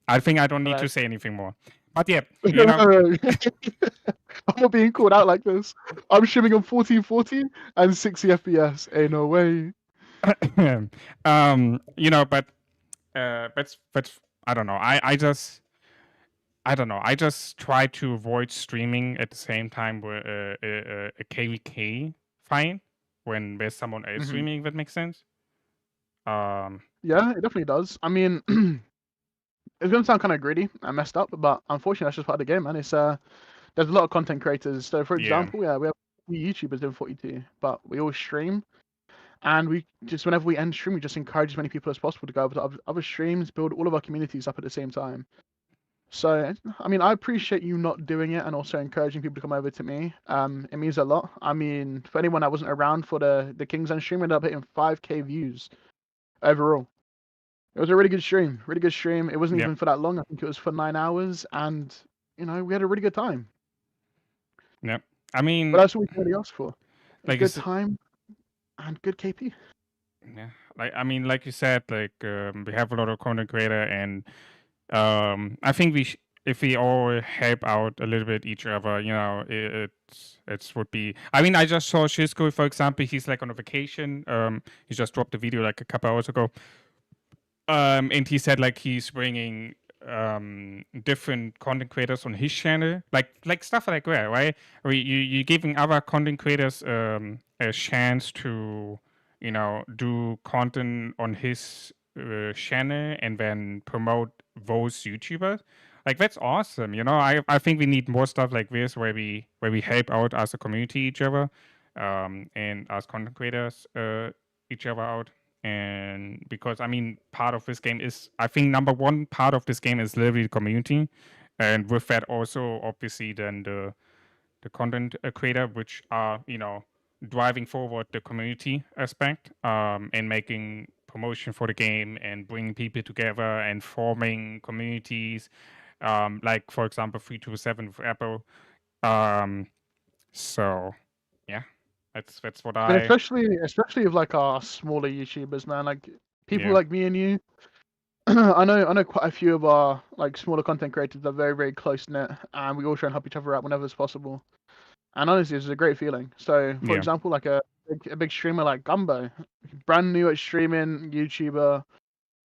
I think I don't need to say anything more. But yeah, you know. I'm not being called out like this. I'm streaming on 1440 and 60 FPS. Ain't no way. You know, but I don't know. I don't know. I just try to avoid streaming at the same time with a KVK fine when there's someone else streaming. If that makes sense. Yeah, it definitely does. I mean, it's gonna sound kind of greedy and messed up, but unfortunately, that's just part of the game, man. It's there's a lot of content creators. So, for example, we have YouTubers doing 42, but we all stream, and we just whenever we end stream, we just encourage as many people as possible to go over to other streams, build all of our communities up at the same time. So, I mean, I appreciate you not doing it and also encouraging people to come over to me. It means a lot. I mean, for anyone that wasn't around for the King's End stream, we ended up hitting 5K views overall. It was a really good stream. Really good stream. It wasn't even for that long. I think it was for 9 hours, and we had a really good time. Yep. I mean, but that's what we can really ask for. Like good time and good KP. Yeah. Like you said, like we have a lot of content creator, and I think if we all help out a little bit each other, it would be. I mean, I just saw Shisko, for example. He's like on a vacation. He just dropped a video like a couple hours ago. And he said like he's bringing different content creators on his channel, like stuff like that, right? You're giving other content creators a chance to do content on his channel and then promote those YouTubers. Like that's awesome. I think we need more stuff like this where we help out as a community each other, and as content creators each other out. And because part of this game is, I think number one part of this game is literally the community, and with that also obviously then the content creator, which are driving forward the community aspect, and making promotion for the game and bringing people together and forming communities, like for example 327 with Apple. So yeah, that's what And especially of like our smaller YouTubers, man. Like people like me and you. I know quite a few of our like smaller content creators are very, very close knit, and we all try and help each other out whenever it's possible. And honestly, it's a great feeling. So, for example, like a big streamer like Gumbo, brand new at streaming, YouTuber,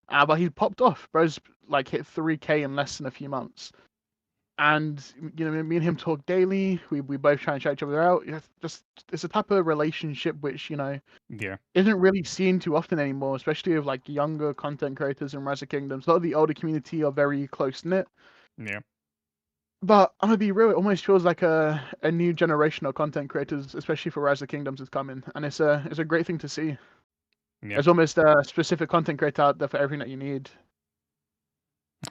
but he popped off. Bro's like hit 3K in less than a few months. And me and him talk daily. We both try and shout each other out. It's a type of relationship which isn't really seen too often anymore, especially with like younger content creators in Rise of Kingdoms. A lot of the older community are very close knit. Yeah. But I'm gonna be real. It almost feels like a new generation of content creators, especially for Rise of Kingdoms, is coming, and it's a great thing to see. Yeah. There's almost a specific content creator out there for everything that you need.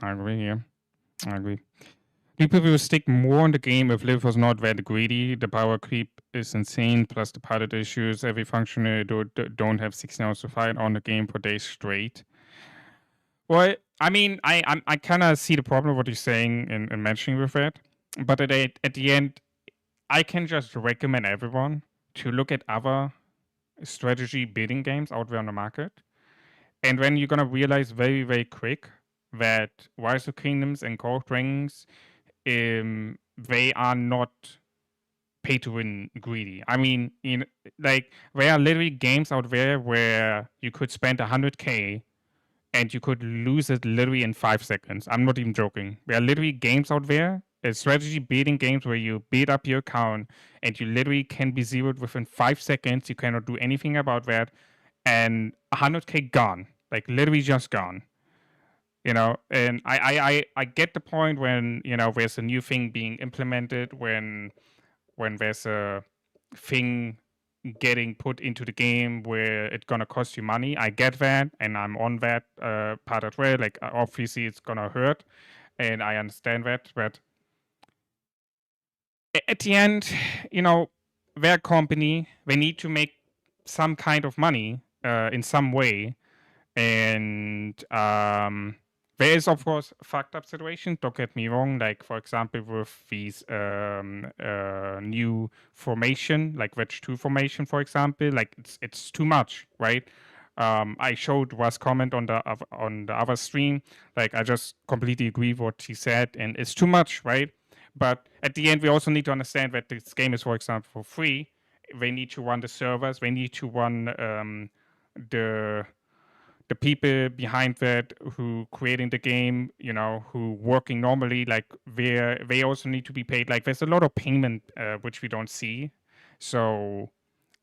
I agree. Yeah, I agree. People will stick more on the game if Liv was not that greedy. The power creep is insane, plus the pilot issues. Every functioner don't have 16 hours to fight on the game per day straight. Well, I kind of see the problem of what you're saying and mentioning with that. But at the end, I can just recommend everyone to look at other strategy building games out there on the market. And then you're going to realize very, very quick that Rise of Kingdoms and Call of Dragons, they are not pay to win greedy. There are literally games out there where you could spend 100K and you could lose it literally in 5 seconds. I'm not even joking. There are literally games out there, strategy building games where you build up your account and you literally can be zeroed within 5 seconds. You cannot do anything about that. And 100K gone. Like literally just gone. And I get the point when, there's a new thing being implemented, when there's a thing getting put into the game where it's gonna cost you money. I get that, and I'm on that part as well. Like obviously it's gonna hurt, and I understand that, but at the end, their company, they need to make some kind of money in some way, and There is, of course, fucked up situations. Don't get me wrong. Like, for example, with these new formation, like Wedge 2 formation, for example, like it's too much, right? I showed was comment on the other stream. Like, I just completely agree with what he said, and it's too much, right? But at the end, we also need to understand that this game is, for example, for free. They need to run the servers. They need to run the people behind that who creating the game, who working normally, like they also need to be paid. Like there's a lot of payment which we don't see. So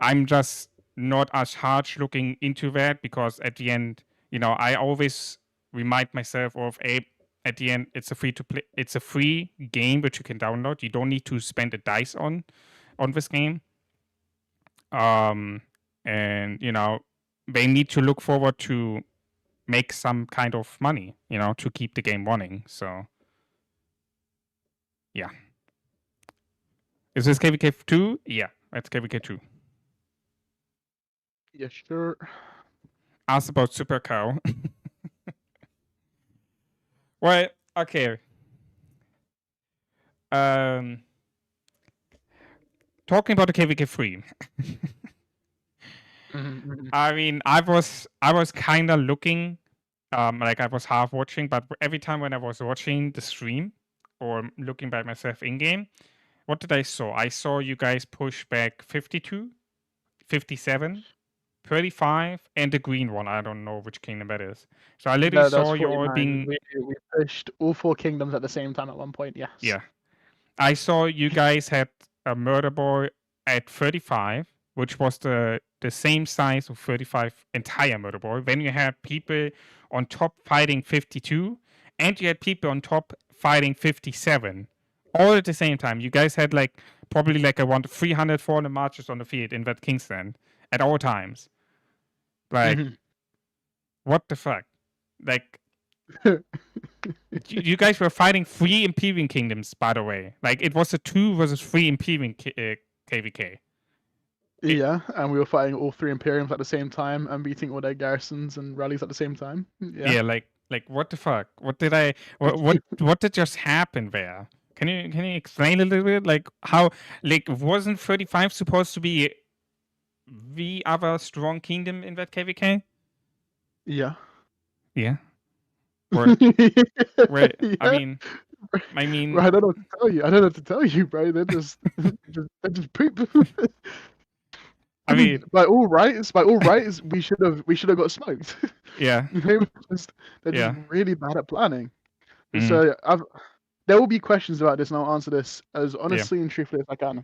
I'm just not as harsh looking into that because at the end, I always remind myself of at the end it's a free game which you can download. You don't need to spend a dice on this game. And they need to look forward to make some kind of money, to keep the game running. So, yeah. Is this KVK 2? Yeah, that's KVK 2. Yeah, sure. Ask about Super Cow. Well, okay. Talking about the KVK 3. I mean, I was kind of looking, like I was half watching, but every time when I was watching the stream or looking by myself in game, what did I saw? I saw you guys push back 52, 57, 35, and the green one. I don't know which kingdom that is. So I literally No, that was saw you all 49. being. We pushed all 4 kingdoms at the same time at one point. Yes. Yeah. I saw you guys had a murder boy at 35, which was the same size of 35 entire murder boy. Then you had people on top fighting 52, and you had people on top fighting 57, all at the same time. You guys had like probably like around 300, 400 marchers on the field in that Kingstand at all times. Like, what the fuck? Like, you guys were fighting 3 Imperial Kingdoms, by the way. Like, it was a 2 versus 3 Imperial KVK. Yeah, and we were fighting all 3 Imperiums at the same time and beating all their garrisons and rallies at the same time. Yeah, like what the fuck? What did what did just happen there? Can you explain a little bit? Like how wasn't 35 supposed to be the other strong kingdom in that KVK? Yeah. Yeah. Or, where, Yeah. I mean, Bro, I don't know what to tell you. I don't know what to tell you, bro. They're just poop. I mean, by all rights, we should have got smoked. yeah, they're just yeah. really bad at planning. So there will be questions about this, and I'll answer this as honestly and truthfully as I can.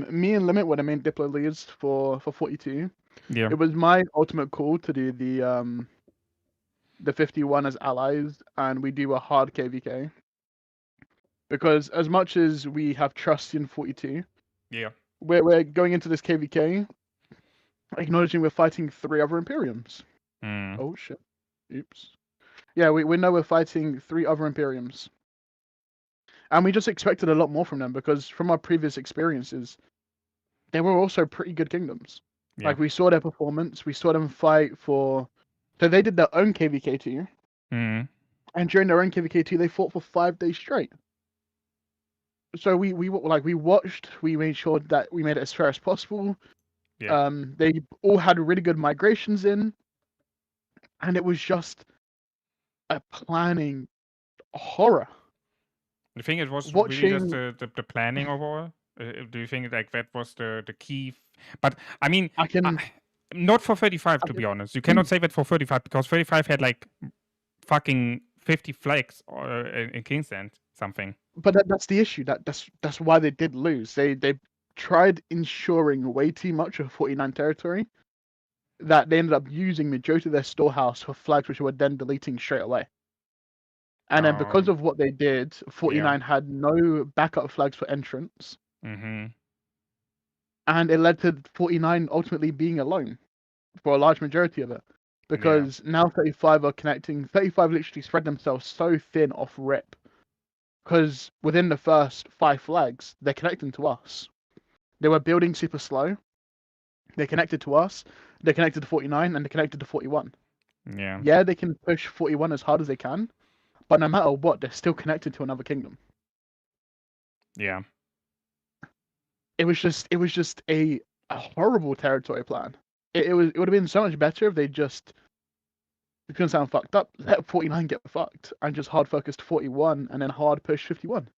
Me and Limit were the main Diplo leads for 42. Yeah. It was my ultimate call to do the 51 as allies, and we do a hard KVK. Because as much as we have trust in 42, yeah, we're going into this KVK acknowledging we're fighting 3 other Imperiums. Oh shit. Oops. Yeah, we know we're fighting 3 other Imperiums. And we just expected a lot more from them because from our previous experiences, they were also pretty good kingdoms. Yeah. Like we saw their performance, we saw them fight for. So they did their own KVK2, and during their own KVK2, they fought for 5 days straight. So we watched, we made sure that we made it as fair as possible. Yeah. They all had really good migrations in, and it was just a planning horror. You think it was really just the planning overall? Do you think like that was the key? But I mean, not for 35 to be honest. You cannot say that for 35 because 35 had like fucking 50 flags in Kingstand something. But that's the issue. That's why they did lose. They tried ensuring way too much of 49 territory that they ended up using majority of their storehouse for flags, which were then deleting straight away. And then because of what they did, 49 had no backup flags for entrance. And it led to 49 ultimately being alone for a large majority of it. Because now 35 are connecting. 35 literally spread themselves so thin off rip. Because within the first 5 flags, they're connecting to us. They were building super slow. They connected to us. They connected to 49, and they connected to 41. Yeah. Yeah, they can push 41 as hard as they can, but no matter what, they're still connected to another kingdom. Yeah. It was just a horrible territory plan. It would have been so much better if they just, it's gonna sound fucked up, let 49 get fucked and just hard focused 41 and then hard push 51.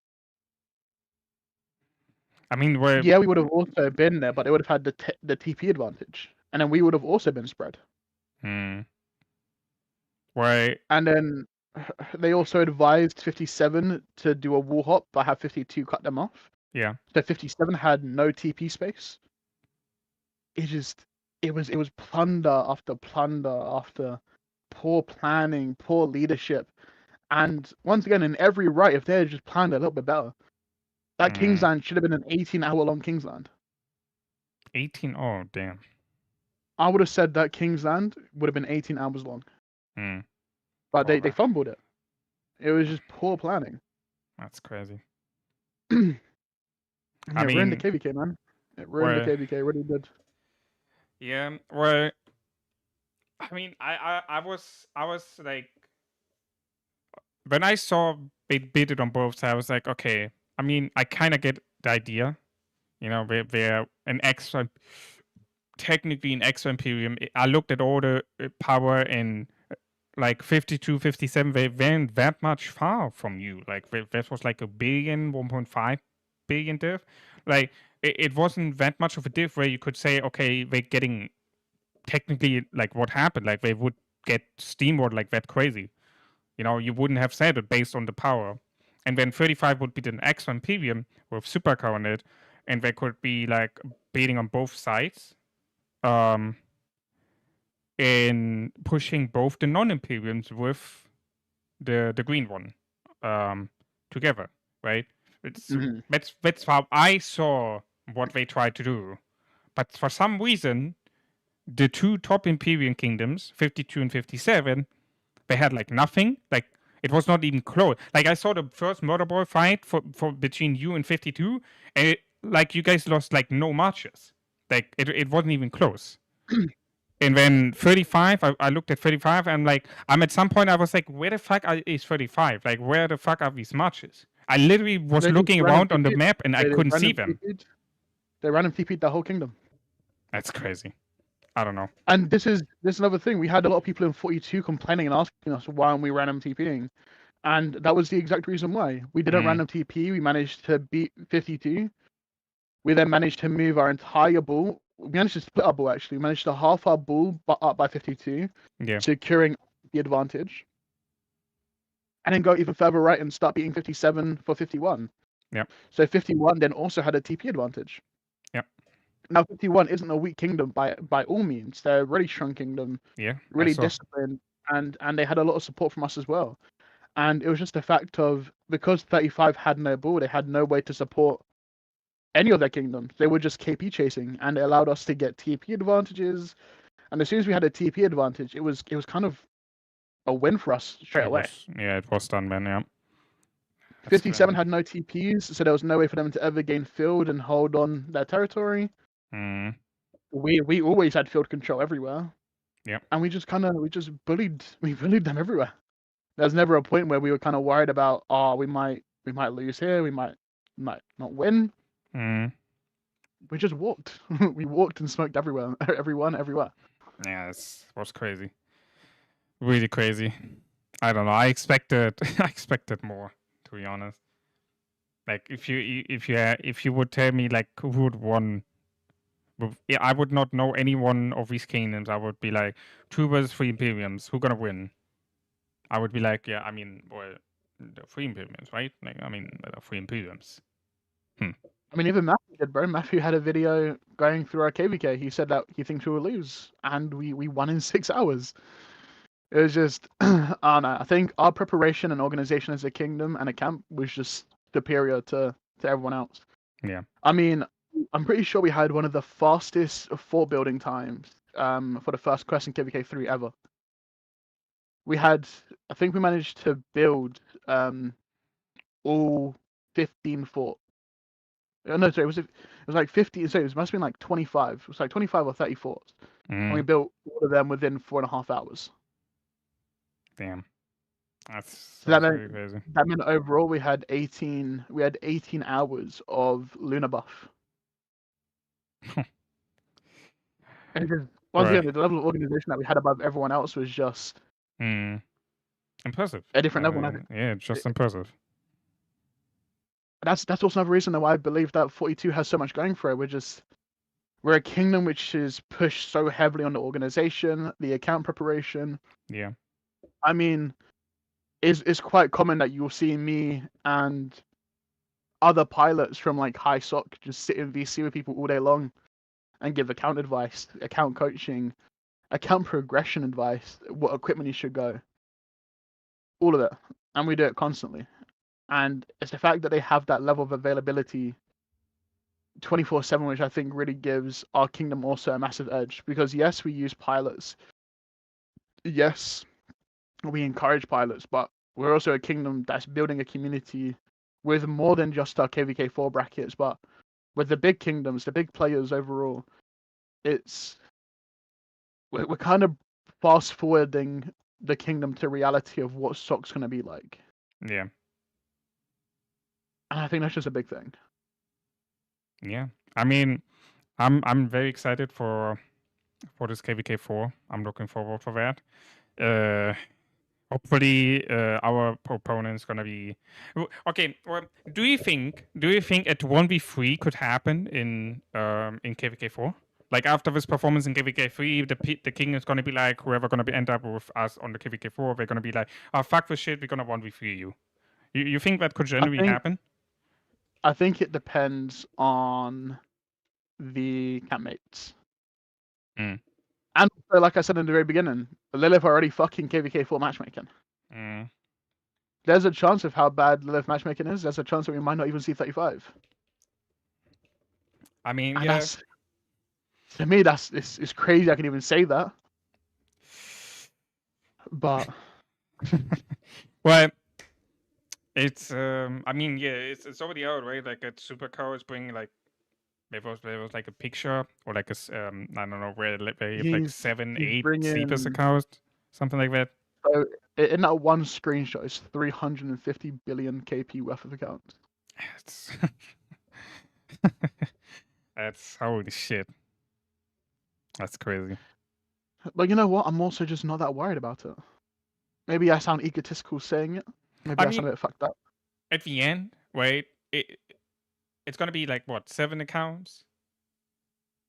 I mean, we're Yeah, we would have also been there, but they would have had the TP advantage, and then we would have also been spread. hmm. Why? And then they also advised 57 to do a wall hop, but have 52 cut them off. Yeah. So 57 had no TP space. It was plunder after plunder after poor planning, poor leadership, and once again, in every right, if they had just planned a little bit better, that Mm. Kingsland should have been an 18-hour long Kingsland. 18. Oh, damn. I would have said that Kingsland would have been 18 hours long, Mm. but Oh, they fumbled it. It was just poor planning. that's crazy. And I it ruined the mean, KVK, man. It ruined the well, KVK, it really did. yeah. Well, I mean, I was like, when I saw they bid it on both sides, I was like, okay. I mean, I kind of get the idea. You know, they're an extra, technically an extra Imperium. I looked at all the power in like 52, 57. They weren't that much far from you. Like, that was like a billion, 1.5 billion diff. Like, it wasn't that much of a diff where you could say, okay, they're getting technically like what happened. Like, they would get steamrolled like that crazy. You know, you wouldn't have said it based on the power. And then 35 would be the extra Imperium with supercar on it, and they could be like beating on both sides, in pushing both the non-Imperiums with the green one, together, right? That's how I saw what they tried to do. But for some reason, the two top Imperial kingdoms, 52 and 57, they had like nothing. Like, it was not even close. Like, I saw the first murderball fight for between you and 52, and like, you guys lost like no marches. Like, it wasn't even close. And then 35, I looked at 35, and like, at some point I was like, where the fuck is 35? Like, where the fuck are these marches? I literally was They just looking random around on the TP'd. map and I They couldn't see random them. TP'd. They random TP'd the whole kingdom. That's crazy. I don't know. And this is another thing. We had a lot of people in 42 complaining and asking us why aren't we random TPing, and that was the exact reason why. We didn't random TP. We managed to beat 52. We then managed to move our entire ball. We managed to split our ball actually. We managed to half our ball up by 52, Yeah. securing the advantage. And then go even further right and start beating 57 for 51. Yep. So 51 then also had a TP advantage. Yep. Now 51 isn't a weak kingdom by all means. They're a really strong kingdom. Yeah. Really disciplined, and they had a lot of support from us as well. And it was just a fact of, because 35 had no ball, they had no way to support any of their kingdoms. They were just KP chasing, and it allowed us to get TP advantages. And as soon as we had a TP advantage, it was kind of a win for us straight away. It was done, man. Yeah. 57 had no TPs, so there was no way for them to ever gain field and hold on their territory. We always had field control everywhere. Yeah. And we just bullied them everywhere. There's never a point where we were kind of worried about, we might lose here, we might not win. We just walked. We walked and smoked everywhere, everyone, everywhere. Yeah, it was crazy. Really crazy. I don't know. I expected more, to be honest. Like, if you would tell me like who would won, I would not know any one of these kingdoms. I would be like, 2 versus 3 Imperiums. Who gonna win? I would be like, yeah, I mean, well, the 3 Imperiums, right? Like, I mean, the 3 Imperiums. I mean, even Matthew did, bro. Matthew had a video going through our KVK. He said that he thinks we will lose, and we won in 6 hours. It was just, I don't know. I think our preparation and organization as a kingdom and a camp was just superior to everyone else. Yeah. I mean, I'm pretty sure we had one of the fastest fort building times for the first quest in KVK 3 ever. I think we managed to build all 15 fort. No, sorry, it was like 50. So it must have been like 25. It was like 25 or 30 forts, and we built all of them within 4.5 hours. Damn. That's So that really meant crazy. overall we had 18 hours of lunar buff. And just, once Right. again, the level of organization that we had above everyone else was just Impressive. a different level. And I think Yeah, just impressive. that's also another reason why I believe that 42 has so much going for it. We're a kingdom which is pushed so heavily on the organization, the account preparation. Yeah. I mean, it's quite common that you'll see me and other pilots from like high SOC just sit in VC with people all day long and give account advice, account coaching, account progression advice, what equipment you should go, all of it, and we do it constantly. And it's the fact that they have that level of availability 24/7, which I think really gives our kingdom also a massive edge. Because yes, we use pilots, yes, we encourage pilots, but we're also a kingdom that's building a community with more than just our KVK4 brackets, but with the big kingdoms, the big players overall. We're kind of fast forwarding the kingdom to reality of what SOC's going to be like. Yeah. And I think that's just a big thing. Yeah. I mean, I'm very excited for this KVK4. I'm looking forward for that. Hopefully, our opponent's gonna be okay. Well, do you think a 1v3 could happen in KVK4? Like after this performance in KVK3, the king is gonna be like, whoever gonna end up with us on the KVK4, they're gonna be like, oh fuck this shit, we're gonna 1v3 you. You think that could generally happen? I think it depends on the campmates. Mm. And so, like I said in the very beginning, Lilith already fucking KVK4 matchmaking. Mm. There's a chance of how bad Lilith matchmaking is. There's a chance that we might not even see 35. I mean, And yeah. To me, it's crazy. I can even say that. But well, it's I mean, yeah, it's already out, right? Like at Supercar is bringing like there was like a picture or like a I don't know where they have like 7, 8 sleepers accounts, something like that. So in that one screenshot, it's 350 billion KP worth of accounts. That's holy shit. That's crazy. But you know what? I'm also just not that worried about it. Maybe I sound egotistical saying it. Maybe I sound a bit fucked up. At the end, right? It's gonna be like what, 7 accounts,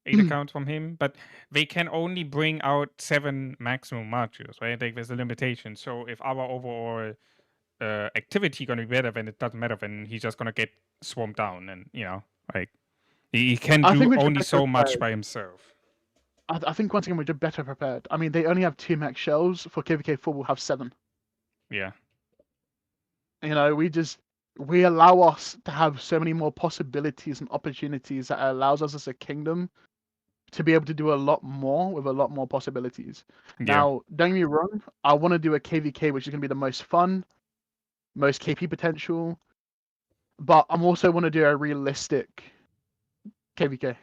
8 accounts from him, but they can only bring out 7 maximum modules, right? Like there's a limitation. So if our overall activity gonna be better, then it doesn't matter. Then he's just gonna get swarmed down, and like he can do only so much by himself. I think once again we're just better prepared. I mean, they only have 2 max shells. For KVK4, we'll have 7. Yeah. We allow us to have so many more possibilities and opportunities that allows us as a kingdom to be able to do a lot more with a lot more possibilities. Yeah. Now, don't get me wrong, I want to do a KVK, which is going to be the most fun, most KP potential, but I'm also want to do a realistic KVK.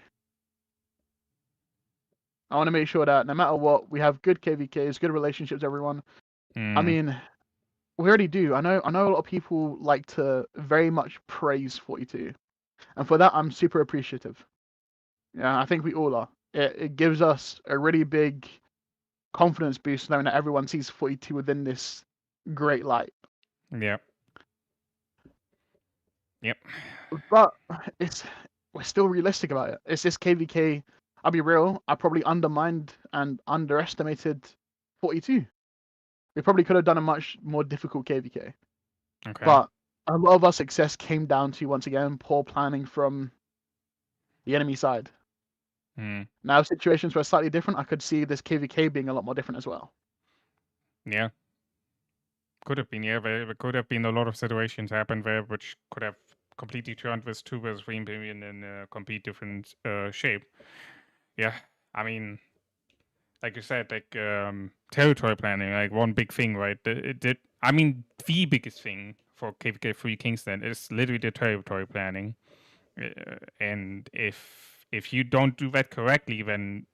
I want to make sure that no matter what, we have good KVKs, good relationships with everyone. I mean, we already do. I know a lot of people like to very much praise 42. And for that, I'm super appreciative. Yeah, I think we all are. It gives us a really big confidence boost knowing that everyone sees 42 within this great light. Yeah. Yep. But we're still realistic about it. It's this KVK. I'll be real. I probably undermined and underestimated 42. We probably could have done a much more difficult KVK. Okay. But a lot of our success came down to, once again, poor planning from the enemy side. Now, situations were slightly different. I could see this KVK being a lot more different as well. Yeah. Could have been, yeah. There could have been a lot of situations happen there which could have completely turned this 2 versus 3 Imperium in a complete different shape. Yeah. I mean, like you said, like territory planning, like one big thing, right? The biggest thing for KVK3 Kingston is literally the territory planning. And if you don't do that correctly, then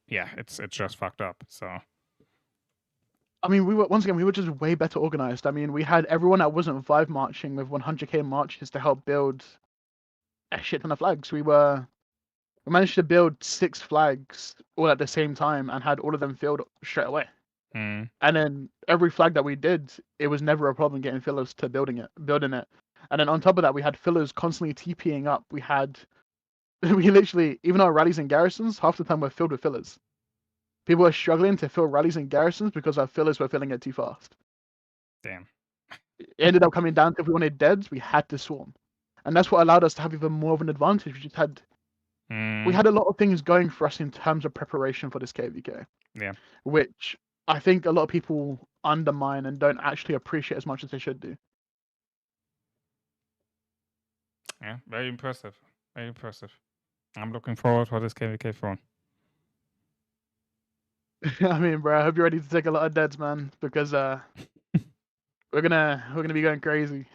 yeah, it's just fucked up. So I mean, we were just way better organized. I mean, we had everyone that wasn't Vive marching with 100k marches to help build a shit ton of flags. We managed to build 6 flags all at the same time and had all of them filled straight away. Mm. And then every flag that we did, it was never a problem getting fillers to building it. And then on top of that, we had fillers constantly TPing up. We literally, even our rallies and garrisons, half the time were filled with fillers. People were struggling to fill rallies and garrisons because our fillers were filling it too fast. Damn. It ended up coming down to if we wanted deads, we had to swarm. And that's what allowed us to have even more of an advantage. We had a lot of things going for us in terms of preparation for this KVK. Yeah. Which I think a lot of people undermine and don't actually appreciate as much as they should do. Yeah, very impressive. Very impressive. I'm looking forward for this KVK phone. I mean, bro, I hope you're ready to take a lot of deads, man, because we're gonna be going crazy.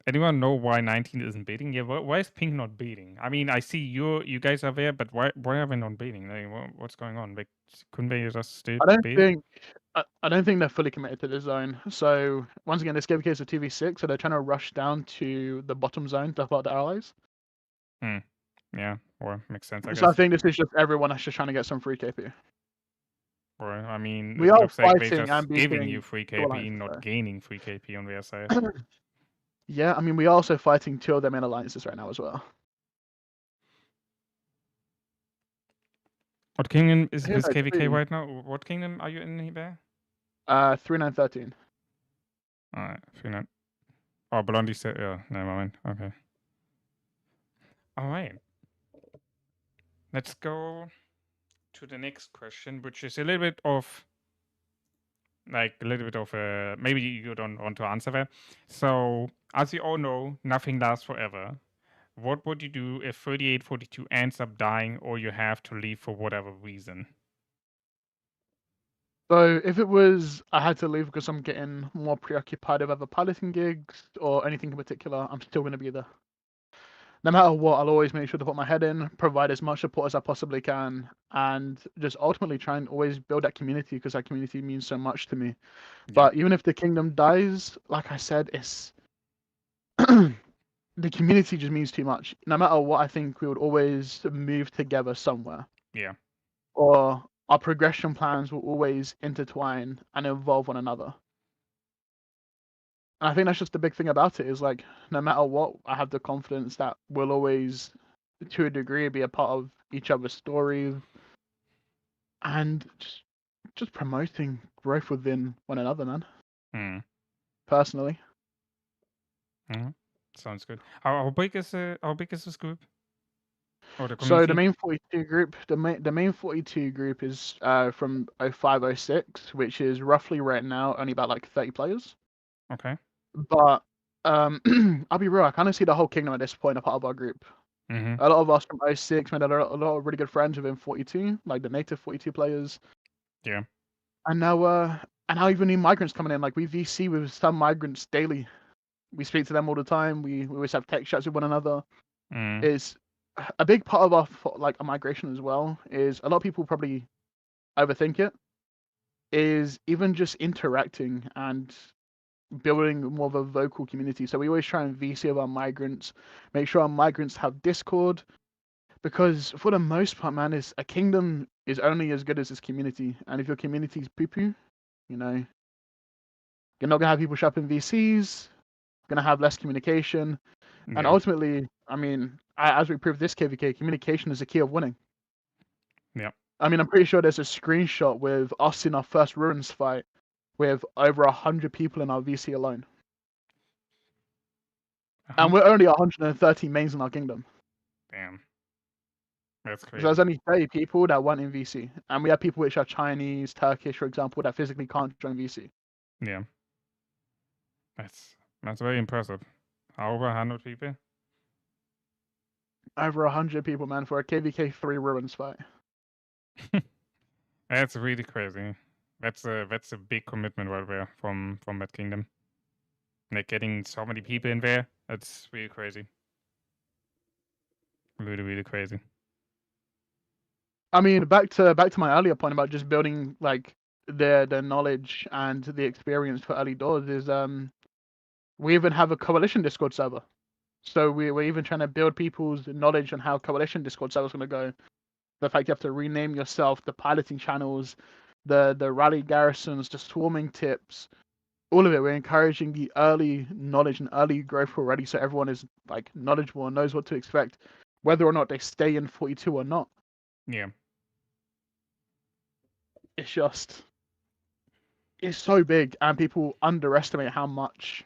Anyone know why 19 isn't beating? Yeah, why is Pink not beating? I mean, I see you guys are there, but why are they not beating? Like, what's going on? Like, couldn't they just still beat? I don't think they're fully committed to this zone. So once again, this KVK is a 2v6, so they're trying to rush down to the bottom zone to help out the allies. Yeah, or makes sense, I So I guess. think this is just everyone that's just trying to get some free KP. Or I mean, We it are looks like they're fighting and just giving beating you free two KP, alliances, not though. gaining free KP on their side. Yeah, I mean, we are also fighting 2 of them in alliances right now as well. What kingdom is Yeah, this no, KVK 2. right now? What kingdom are you in there? 3913. Alright, 39. Oh, Blondie said, yeah, never mind. Okay. Alright. Let's go to the next question, which is a little bit of maybe you don't want to answer that. So, as you all know, nothing lasts forever. What would you do if 3842 ends up dying or you have to leave for whatever reason? So if it was I had to leave because I'm getting more preoccupied with other piloting gigs or anything in particular, I'm still going to be there. No matter what, I'll always make sure to put my head in, provide as much support as I possibly can, and just ultimately try and always build that community because that community means so much to me. Yeah. But even if the kingdom dies, like I said, it's the community just means too much. No matter what, I think we would always move together somewhere. Yeah. Or our progression plans will always intertwine and involve one another. And I think that's just the big thing about it is like, no matter what, I have the confidence that we'll always, to a degree, be a part of each other's stories and just promoting growth within one another, man. Personally. Sounds good. How big is this group? Or the So the community? main 42 group, the main 42 group is from 0506, which is roughly right now only about like 30 players. Okay. But I'll be real, I kind of see the whole kingdom at this point a part of our group. Mm-hmm. A lot of us from 06 made a lot of really good friends within 42, like the native 42 players. Yeah. And now even new migrants coming in. Like we VC with some migrants daily. We speak to them all the time. We always have tech chats with one another. Is a big part of our migration as well. Is a lot of people probably overthink it. Is even just interacting and building more of a vocal community. So we always try and VC with our migrants, make sure our migrants have Discord, because for the most part, man, is a kingdom is only as good as its community. And if your community's poo-poo, you know, you're not gonna have people shopping VCs, gonna have less communication, and ultimately, I mean, as we proved this KVK, communication is the key of winning. Yeah. I mean, I'm pretty sure there's a screenshot with us in our first Ruins fight with over 100 people in our VC alone. And we're only 130 mains in our kingdom. Damn. That's crazy. So there's only 30 people that weren't in VC. And we have people which are Chinese, Turkish, for example, that physically can't join VC. Yeah. That's very impressive. Over 100 people? Over 100 people, man, for a KVK 3 Ruins fight. That's really crazy. That's a big commitment right there from that kingdom. Like getting so many people in there, that's really crazy. Really, really crazy. I mean, back to my earlier point about just building like their knowledge and the experience for early doors is we even have a coalition Discord server. So we're even trying to build people's knowledge on how coalition Discord server is going to go. The fact you have to rename yourself, the piloting channels, the rally garrisons, the swarming tips, all of it. We're encouraging the early knowledge and early growth already, so everyone is like knowledgeable and knows what to expect, whether or not they stay in 42 or not. Yeah. It's just, it's so big, and people underestimate how much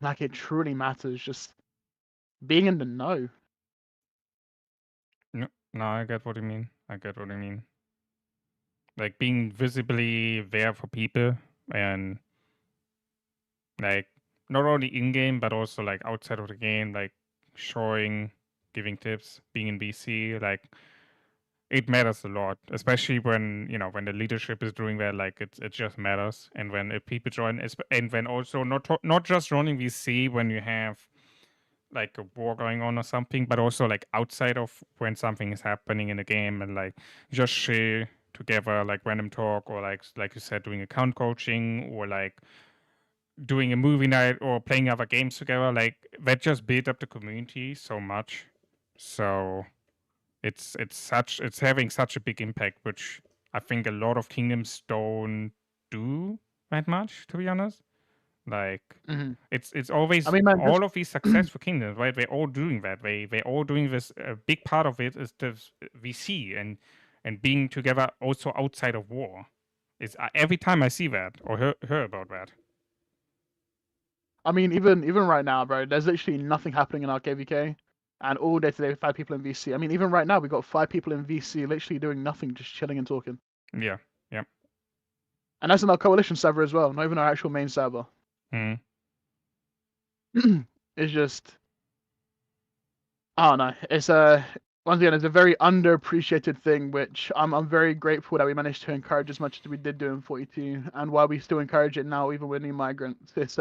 like it truly matters. Just being in the know. No, I get what you mean. Like being visibly there for people and like not only in game but also like outside of the game, like showing, giving tips, being in BC, like it matters a lot, especially when when the leadership is doing that. Like it just matters, and when people join, and when also not just joining VC when you have like a war going on or something, but also like outside of when something is happening in the game, and like just share together, like random talk, or like you said, doing account coaching, or like doing a movie night or playing other games together. Like that just built up the community so much. So it's having such a big impact, which I think a lot of kingdoms don't do that much, to be honest. Like Mm-hmm. it's always I mean, man, all of these successful kingdoms, right? They're all doing that. They're all doing this. A big part of it is the VC and being together also outside of war. It's every time I see that or hear about that. I mean, even right now, bro, there's literally nothing happening in our KVK, and all day today, 5 people in VC. I mean, even right now, we got 5 people in VC, literally doing nothing, just chilling and talking. Yeah, yeah. And that's in our coalition server as well, not even our actual main server. Mm. It's just, I don't know. It's once again, it's a very underappreciated thing, which I'm very grateful that we managed to encourage as much as we did do in 42, and why we still encourage it now, even with new migrants. It's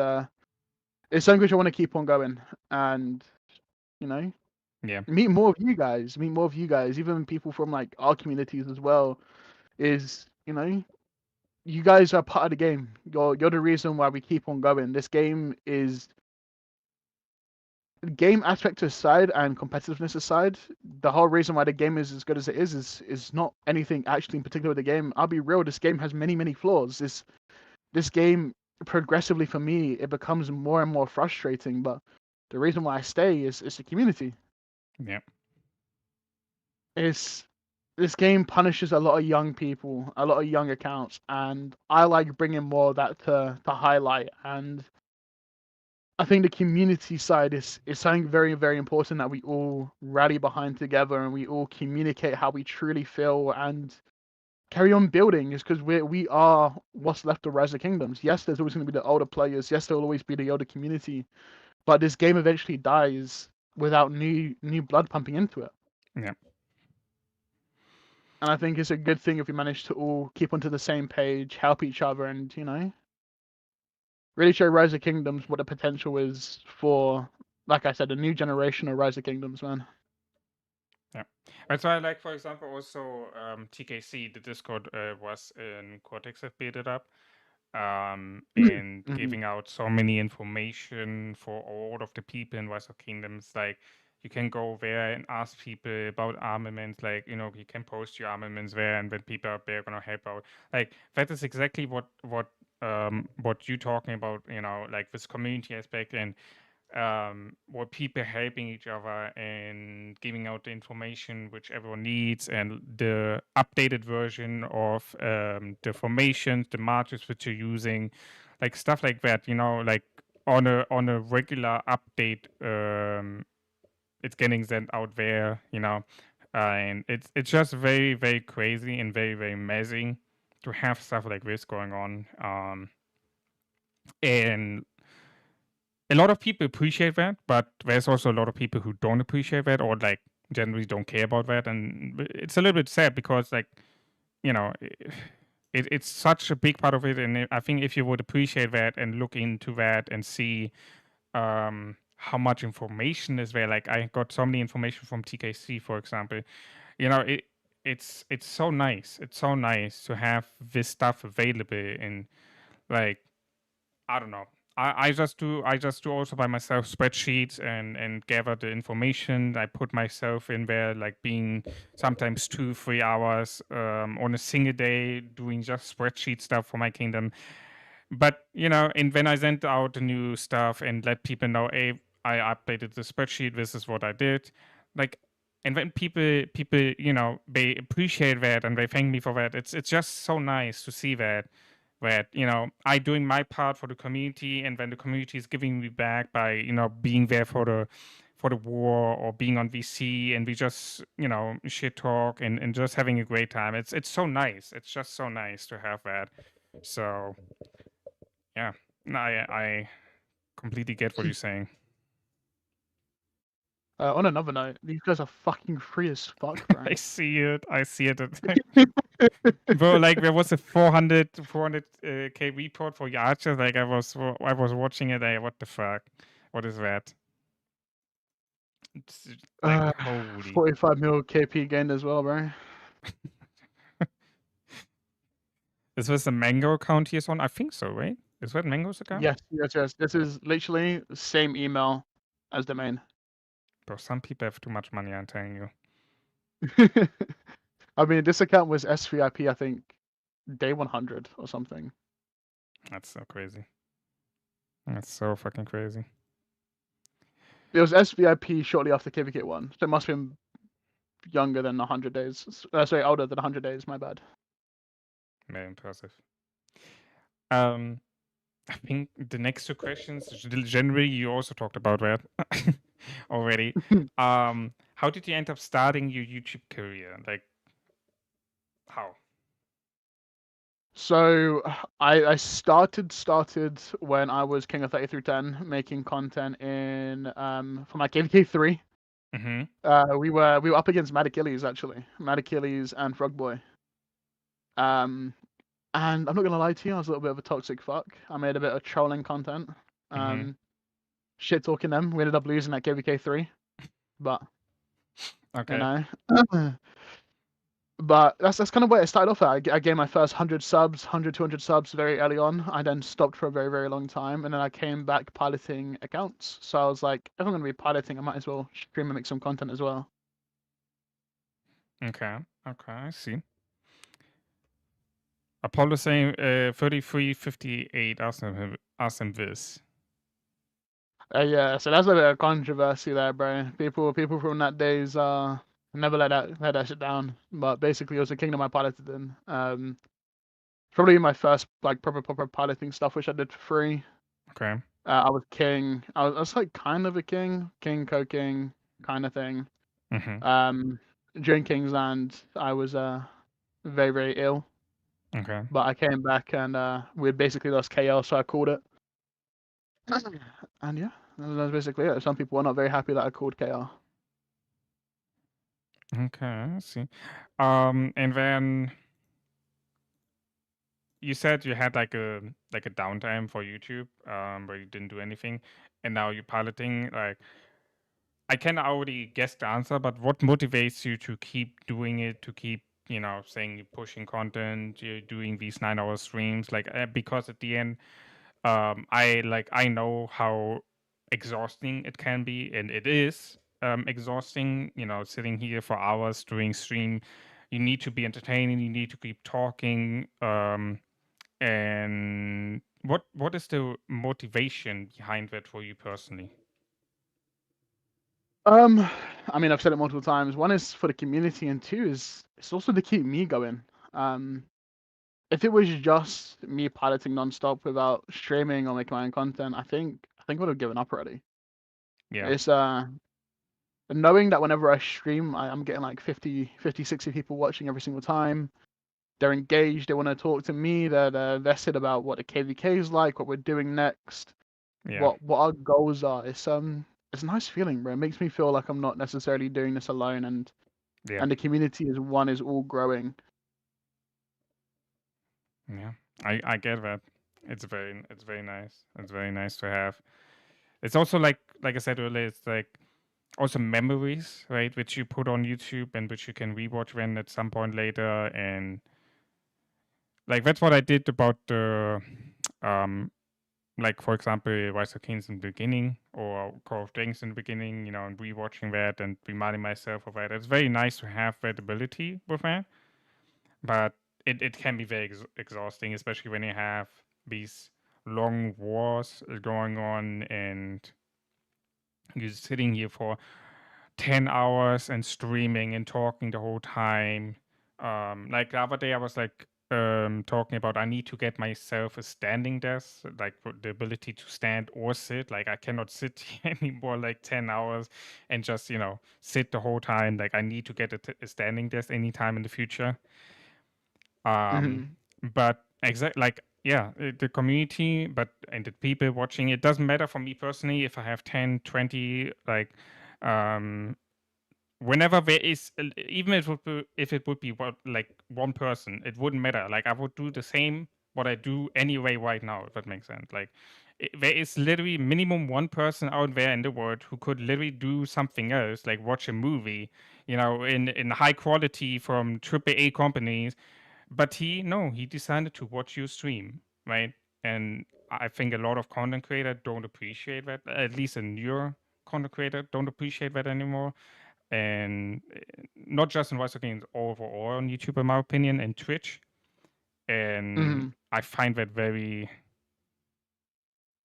something which I want to keep on going, and Yeah. meet more of you guys, even people from like our communities as well. Is you guys are part of the game. You're the reason why we keep on going. This game is game aspect aside and competitiveness aside, the whole reason why the game is as good as it is not anything actually in particular with the game. I'll be real, this game has many flaws. This game progressively for me it becomes more and more frustrating, but the reason why I stay is the community. Yeah. This game punishes a lot of young people, a lot of young accounts, and I like bringing more of that to highlight. And I think the community side is something very important that we all rally behind together, and we all communicate how we truly feel and carry on building. Is because we are what's left of Rise of Kingdoms. Yes, there's always going to be the older players. Yes, there'll always be the older community, but this game eventually dies without new blood pumping into it. Yeah. And I think it's a good thing if we manage to all keep onto the same page, help each other, and really show Rise of Kingdoms what the potential is for, like I said, a new generation of Rise of Kingdoms, man. Yeah. That's why I like, for example, also TKC, the Discord was in Cortex have built it up. And giving out so many information for all of the people in Rise of Kingdoms. Like you can go there and ask people about armaments. Like you can post your armaments there, and when people are there, gonna help out. Like that is exactly what you're talking about. Like this community aspect and what people helping each other and giving out the information which everyone needs, and the updated version of the formations, the marches which you're using, like stuff like that. Like on a regular update, it's getting sent out there. And it's just very crazy and very amazing to have stuff like this going on. And a lot of people appreciate that, but there's also a lot of people who don't appreciate that, or like generally don't care about that, and it's a little bit sad because you know it's such a big part of it. And I think if you would appreciate that and look into that and see how much information is there, like I got so many information from TKC, for example, you know it it's so nice. It's so nice to have this stuff available in, like, I don't know. I just do also by myself spreadsheets and gather the information. I put myself in there, like being sometimes 2-3 hours on a single day doing just spreadsheet stuff for my kingdom. But and when I sent out the new stuff and let people know, hey, I updated the spreadsheet. This is what I did. Like, and when people they appreciate that and they thank me for that. It's just so nice to see that I doing my part for the community, and when the community is giving me back by being there for the war or being on VC, and we just shit talk and just having a great time. It's so nice. It's just so nice to have that. So yeah, no, I completely get what you're saying. On another note, these guys are fucking free as fuck, bro. I see it. I see it. Bro, like there was a 400K report for Archer. Like I was watching it. What the fuck? What is that? It's like holy. 45 mil KP gained as well, bro. Is this the Mango account he's on? I think so, right? Is that Mango's account? Yes. This is literally the same email as the main. Bro, some people have too much money, I'm telling you. I mean, this account was SVIP, I think, day 100 or something. That's so crazy. That's so fucking crazy. It was SVIP shortly after KVK 1, so it must have been younger than 100 days. Sorry, older than 100 days, my bad. Very impressive. I think the next two questions, generally, you also talked about that already. How did you end up starting your YouTube career? Like, how? So I started when I was King of 30 through 10, making content in for my KVK 3. Mm-hmm. We were up against Mad Achilles actually, Mad Achilles and Frogboy. And I'm not gonna lie to you, I was a little bit of a toxic fuck. I made a bit of trolling content, shit talking them. We ended up losing that KVK 3, but Okay. But that's kind of where it started off at. I gained my first 100 subs, 100, 200 subs very early on. I then stopped for a very, very long time, and then I came back piloting accounts. So I was like, if I'm going to be piloting, I might as well stream and make some content as well. Okay, I see. Apollo saying 3358 asked him this. Yeah, so that's a bit of controversy there, bro. People from that days never let that shit down. But basically, it was a kingdom I piloted in. Probably my first like proper piloting stuff, which I did for free. Okay. I was king. I was like kind of a king, co-king kind of thing. Mm-hmm. During King's Land, I was very, very ill. Okay. But I came back and we basically lost KL, so I called it. And yeah, that's basically it. Some people are not very happy that I called KL. Okay, I see. And then you said you had like a downtime for YouTube, where you didn't do anything, and now you're piloting. Like, I can already guess the answer, but what motivates you to keep doing it? To keep saying you're pushing content, you're doing these 9-hour streams, like because at the end, I know how exhausting it can be, and it is exhausting. Sitting here for hours doing stream, you need to be entertaining. You need to keep talking. And what is the motivation behind that for you personally? I mean, I've said it multiple times. One is for the community, and two is it's also to keep me going. If it was just me piloting nonstop without streaming or making my own content, I think I would have given up already. Yeah. It's knowing that whenever I stream, I'm getting like 50, 60 people watching every single time. They're engaged. They want to talk to me. They're vested about what the KVK is like, what we're doing next, Yeah. what our goals are. It's a nice feeling, bro. It makes me feel like I'm not necessarily doing this alone, and Yeah. the community is all growing. Yeah. I get that. It's very nice. It's very nice to have. It's also like I said earlier, it's like also memories, right, which you put on YouTube and which you can rewatch when at some point later. And like that's what I did about the like for example Rise of Kings in the beginning or Call of Dragons in the beginning, and rewatching that and reminding myself of that. It's very nice to have that ability with that, but it can be very exhausting, especially when you have these long wars going on and you're sitting here for 10 hours and streaming and talking the whole time. Like the other day, I was like talking about I need to get myself a standing desk, like the ability to stand or sit. Like I cannot sit anymore like 10 hours and just, sit the whole time. Like I need to get a standing desk anytime in the future. Mm-hmm. But like yeah, the community, and the people watching, it doesn't matter for me personally if I have 10, 20, like um whenever there is, even if it would be like one person, it wouldn't matter. Like I would do the same what I do anyway right now, if that makes sense. Like there is literally minimum one person out there in the world who could literally do something else, like watch a movie, in high quality from AAA companies, but he decided to watch your stream, right? And I think a lot of content creators don't appreciate that, at least a newer content creator don't appreciate that anymore. And not just in Western Games, overall on YouTube, in my opinion, and Twitch. And Mm-hmm. I find that very,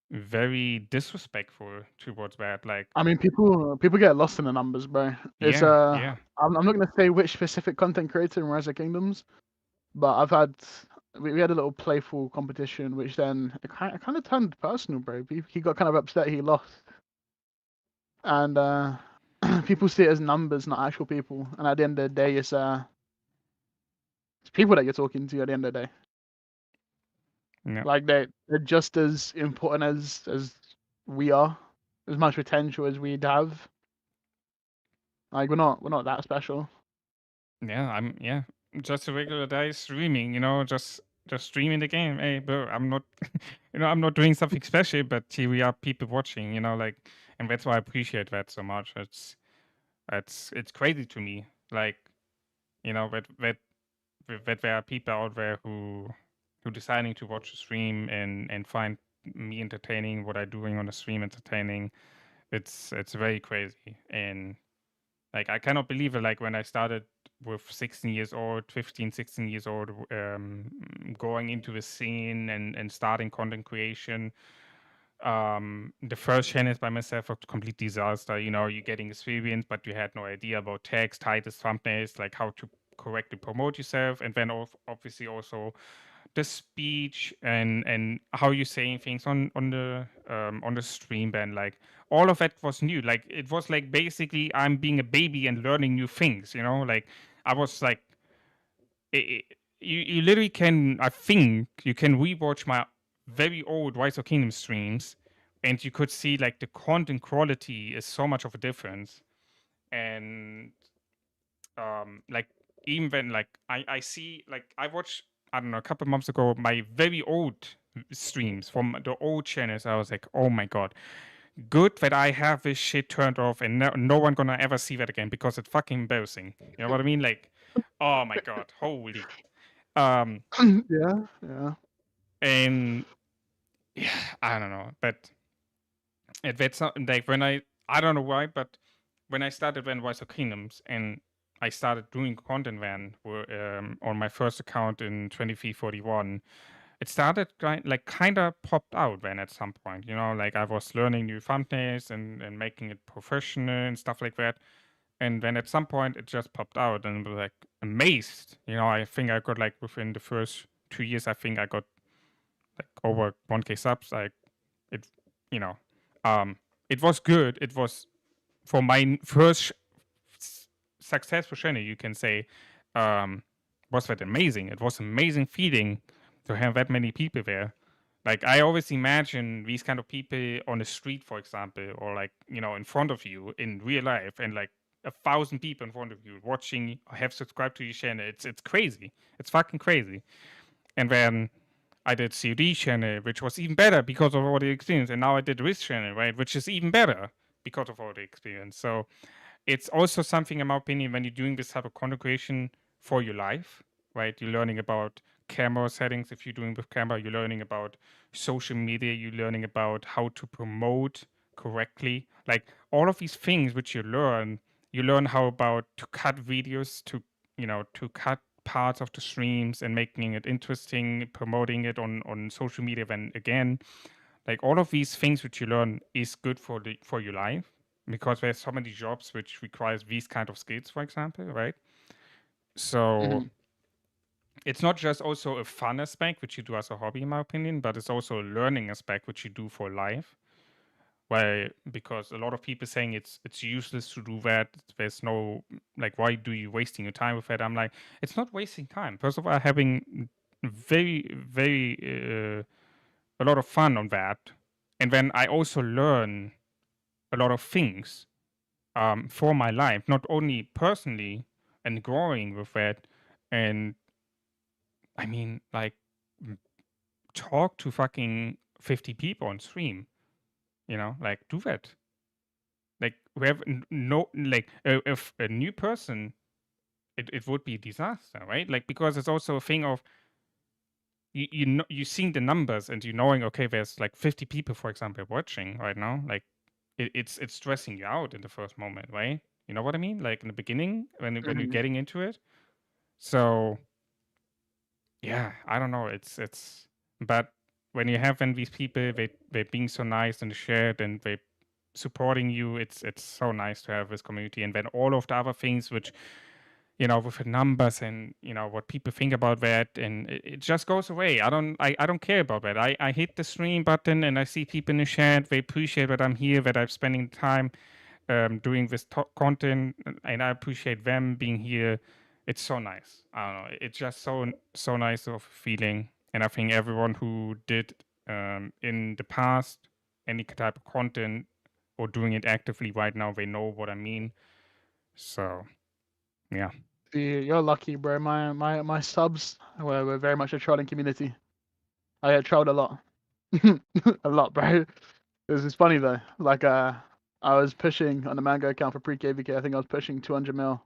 very disrespectful towards that. Like, I mean, people get lost in the numbers, bro. It's yeah, yeah, I'm not gonna say which specific content creator in Rise of Kingdoms, but we had a little playful competition, which then it kind of turned personal, bro. He got kind of upset he lost, and people see it as numbers, not actual people. And at the end of the day, it's people that you're talking to. At the end of the day, yeah, like they're just as important as we are, as much potential as we'd have. Like we're not that special. yeah. Yeah, just a regular guy streaming. Just streaming the game. Hey, bro, I'm not, I'm not doing something special, but here we are, people watching. Like, and that's why I appreciate that so much. It's crazy to me. Like, that there are people out there who deciding to watch the stream and find me entertaining, what I'm doing on the stream entertaining. It's very crazy. And like I cannot believe it. Like when I started with 16 years old, 15, 16 years old, going into the scene and starting content creation. The first channel is by myself a complete disaster. You're getting experience, but you had no idea about text, titles, thumbnails, like how to correctly promote yourself, and then obviously also the speech and how you're saying things on the stream. And like all of that was new. Like it was like basically I'm being a baby and learning new things. Like I was like you literally can, I think you can rewatch my very old Rise of Kingdom streams, and you could see like the content quality is so much of a difference. And like even when like I see, like I watched, I don't know, a couple months ago my very old streams from the old channels. I was like, oh my god, good that I have this shit turned off and no one gonna ever see that again because it's fucking embarrassing. You know what I mean? Like, oh my god, holy. Um, Yeah, yeah. and yeah, I don't know, but that's not like when I don't know why, but when I started when Rise of Kingdoms and I started doing content then on my first account in 2341, it started kind of popped out then at some point. Like I was learning new thumbnails and making it professional and stuff like that. And then at some point it just popped out and was like amazed. I think I got like within the first 2 years, I think I got like over 1K subs. Like it, you know, um, it was good. It was for my first successful channel. You can say, was that amazing? It was amazing feeling to have that many people there. Like I always imagine these kind of people on the street, for example, or like in front of you in real life, and like 1,000 people in front of you watching, have subscribed to your channel. It's crazy. It's fucking crazy. And then I did COD channel, which was even better because of all the experience. And now I did Risk channel, right, which is even better. because of all the experience. So it's also something, in my opinion, when you're doing this type of content creation for your life, right? You're learning about camera settings. If you're doing with camera, you're learning about social media. You're learning about how to promote correctly. Like all of these things which you learn how about to cut videos, to cut parts of the streams and making it interesting, promoting it on social media. Then again, like all of these things which you learn is good for your life, because there's so many jobs which requires these kind of skills, for example, right? So it's not just also a fun aspect which you do as a hobby, in my opinion, but it's also a learning aspect which you do for life. Why? Because a lot of people saying it's useless to do that. There's no, like, why do you wasting your time with that? I'm like, it's not wasting time. First of all, having very a lot of fun on that, and then I also learn a lot of things for my life, not only personally and growing with that. And I mean, like, talk to fucking 50 people on stream, like, do that. Like, we have no, like, if a new person, it would be a disaster, right? Like, because it's also a thing of, you seeing the numbers and you knowing, okay, there's like 50 people, for example, watching right now. Like, it's stressing you out in the first moment, right? You know what I mean? Like in the beginning, when you're getting into it. So yeah, I don't know. But when you have then these people, they being so nice and shared and they supporting you, it's so nice to have this community. And then all of the other things which, with the numbers and what people think about that, and it just goes away. I don't care about that. I hit the stream button and I see people in the chat. They appreciate that I'm here, that I'm spending time doing this content, and I appreciate them being here. It's so nice. I don't know. It's just so nice of feeling, and I think everyone who did in the past any type of content or doing it actively right now, they know what I mean. So yeah. You're lucky, bro. My subs were very much a trolling community. I get trolled a lot, a lot, bro. It's funny though. Like I was pushing on the Mango account for pre-KVK. I think I was pushing 200 mil,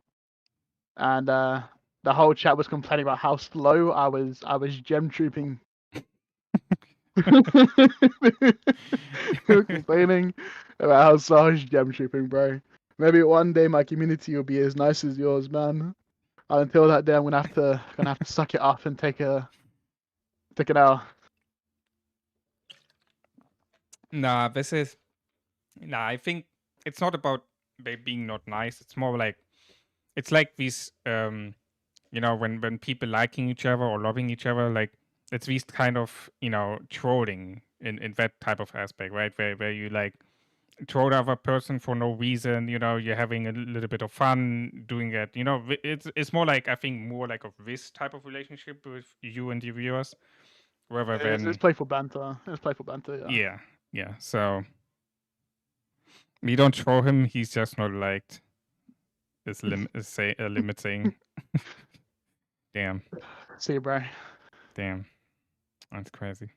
and the whole chat was complaining about how slow I was gem trooping. They were complaining about how slow I was gem trooping, bro. Maybe one day my community will be as nice as yours, man. Until that day, I'm gonna have to suck it off and take it out. Nah, I think it's not about they being not nice. It's more like, it's like these when people liking each other or loving each other, like, it's these kind of trolling in that type of aspect, right? Where you like troll the other person for no reason. You're having a little bit of fun doing that. It's more like, I think, more like of this type of relationship with you and the viewers, rather It's than playful banter. It's playful banter. Yeah. yeah. So we don't troll him. He's just not liked. Is a limit saying. Damn. See you, bro. Damn. That's crazy.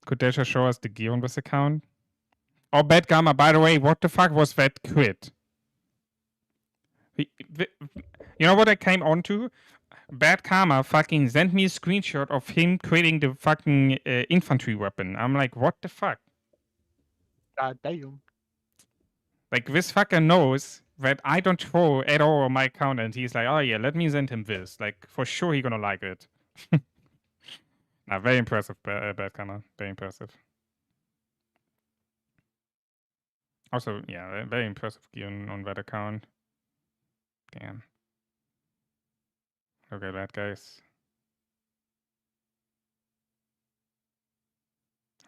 Could Dasher show us the gear on this account? Oh, Bad Gamma, by the way, what the fuck was that crit? You know what I came onto? Bad Karma fucking sent me a screenshot of him quitting the fucking infantry weapon. I'm like, what the fuck? God damn. Like, this fucker knows that I don't troll at all on my account, and he's like, oh yeah, let me send him this. Like, for sure he gonna like it. Nah, very impressive, Bad Karma. Very impressive. Also, yeah, very impressive gear on that account. Damn. Look at that, guys.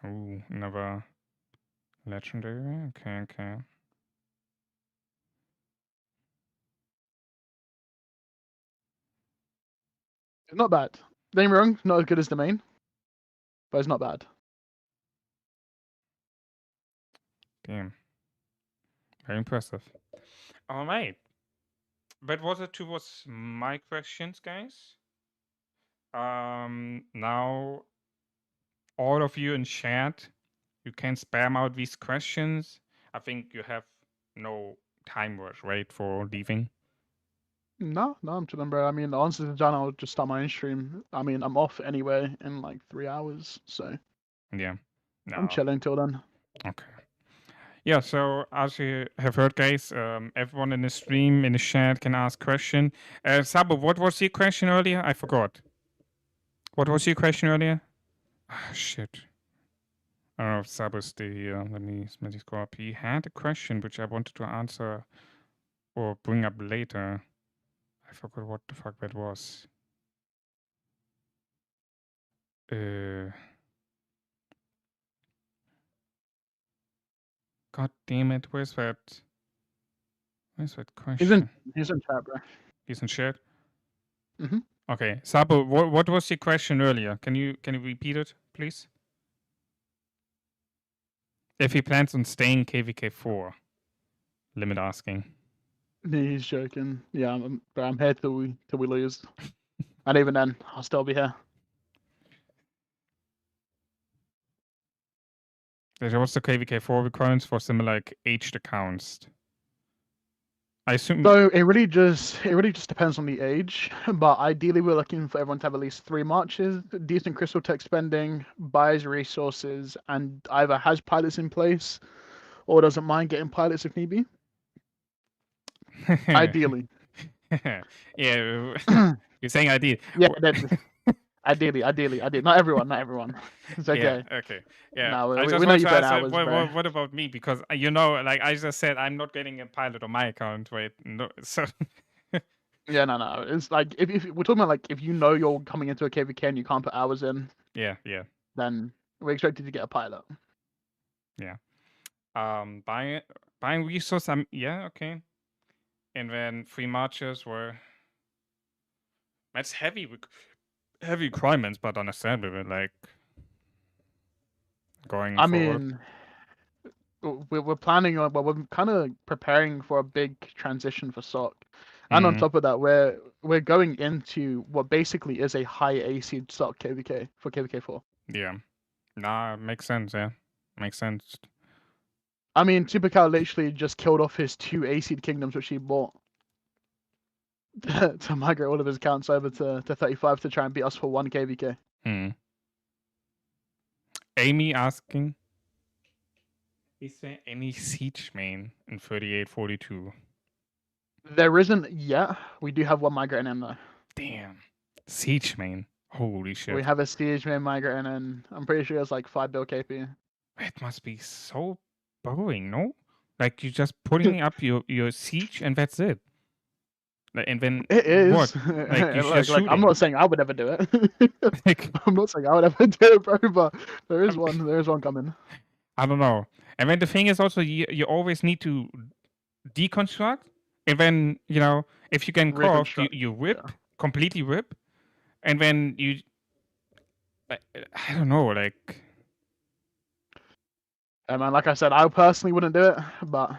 Ooh, another legendary. Okay. It's not bad. Don't get me wrong. Not as good as the main, but it's not bad. Damn. Very impressive. All right. That was it towards my questions, guys. Now all of you in chat, you can spam out these questions. I think you have no time rush, right, for leaving. No, I'm chilling, bro. I mean, the answers are done. I'll just start my own stream. I mean, I'm off anyway in like 3 hours, so Yeah. I'm No. chilling till then. Okay. Yeah, so as you have heard, guys, everyone in the stream, in the chat can ask question. Sabo, what was your question earlier? I forgot. What was your question earlier? Ah, shit. I don't know if Sabo's still here. Let me scroll up. He had a question which I wanted to answer or bring up later. I forgot what the fuck that was. God damn it, where's that question? He's in chat, bro. He's in chat? Mm-hmm. Okay. Sabo, what was your question earlier? Can you repeat it, please? If he plans on staying KVK4. Limit asking. He's joking. Yeah, I'm here till we lose. And even then, I'll still be here. There's also KVK4 requirements for similar like aged accounts. I assume. So it really just depends on the age, but ideally we're looking for everyone to have at least 3 marches, decent crystal tech spending, buys resources, and either has pilots in place or doesn't mind getting pilots if need be. Ideally. Yeah, you're saying ideal. Yeah, ideally. Not everyone. It's okay. Yeah, okay. Yeah. No, I just we know want you to burn ask, hours, bro. what about me? Because like I just said, I'm not getting a pilot on my account, right? No, so. Yeah, no. It's like if we're talking about like if you know you're coming into a KVK and you can't put hours in. Yeah. Then we're expected to get a pilot. Yeah. Buying resource. Yeah, okay. And then 3 marches were. That's heavy requirements, but understandable. Like going I forward. mean, we're planning on, but we're kind of preparing for a big transition for SOC. And on top of that, we're going into what basically is a high AC SOC KVK for KVK4. Yeah. Nah, makes sense. Yeah, makes sense. I mean, Supercal literally just killed off his 2 AC kingdoms which he bought to migrate all of his accounts over to 35 to try and beat us for 1 KVK. Amy asking, is there any siege main in 3842? There isn't yet. We do have one migrating in though. Damn. Siege main. Holy shit. We have a siege main migrating in. I'm pretty sure it's like 5 bill KP. It must be so boring, no? Like you're just putting up your siege and that's it. And then it is. What? Like you just like I'm not saying I would ever do it. Like, I'm not saying I would ever do it, bro. But there is one. There is one coming. I don't know. And then the thing is also you always need to deconstruct. And then if you can call off, you rip, completely rip, and then you. I don't know, like. Man, like I said, I personally wouldn't do it, but.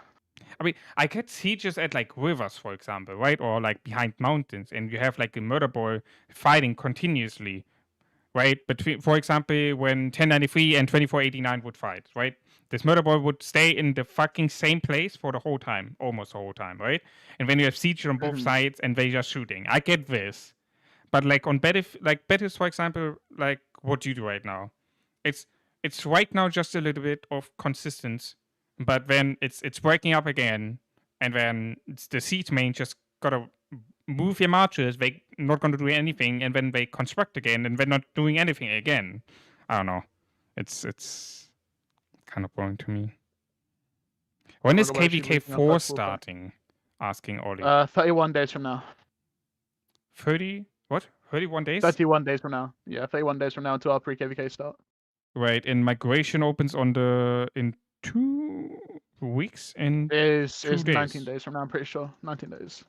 I mean, I get sieges at like rivers, for example, right, or like behind mountains, and you have like a murder boy fighting continuously, right? Between, for example, when 1093 and 2489 would fight, right? This murder boy would stay in the fucking same place for the whole time, almost the whole time, right? And when you have siege on both sides and they're just shooting, I get this, but like on battles, for example, like what you do right now, it's right now just a little bit of consistency, but then it's breaking up again, and then the siege main just gotta move your marches. They not gonna do anything, and then they construct again, and they're not doing anything again. I don't know. It's kind of boring to me. When is KVK4 starting? Asking Ollie. 31 days from now. 30? What? 31 days? 31 days from now. Yeah, 31 days from now until our pre-KVK start. Right, and migration opens in 2 weeks and Is 2 days. 19 days from now, I'm pretty sure. 19 days.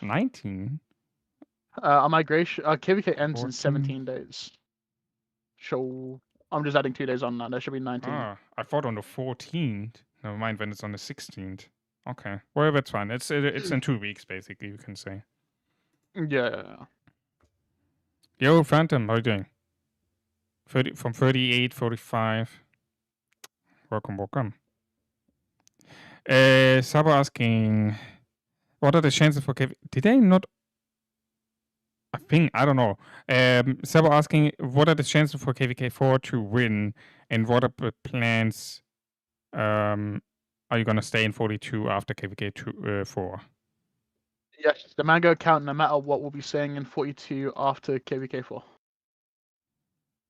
19? Our migration, KVK ends 14? in 17 days. So I'm just adding 2 days on that. That should be 19. Ah, I thought on the 14th. Never mind, when it's on the 16th. Okay, well that's fine. It's in 2 weeks basically, you can say. Yeah. Yo, Phantom, how you doing? From 38, 45. Welcome. Sabo asking, what are the chances for KV? Did I not? I think, I don't know. Sabo asking, what are the chances for KVK4 to win, and what are the plans? Are you going to stay in 42 after KVK4? Yes, the Mango account, no matter what, will be staying in 42 after KVK4.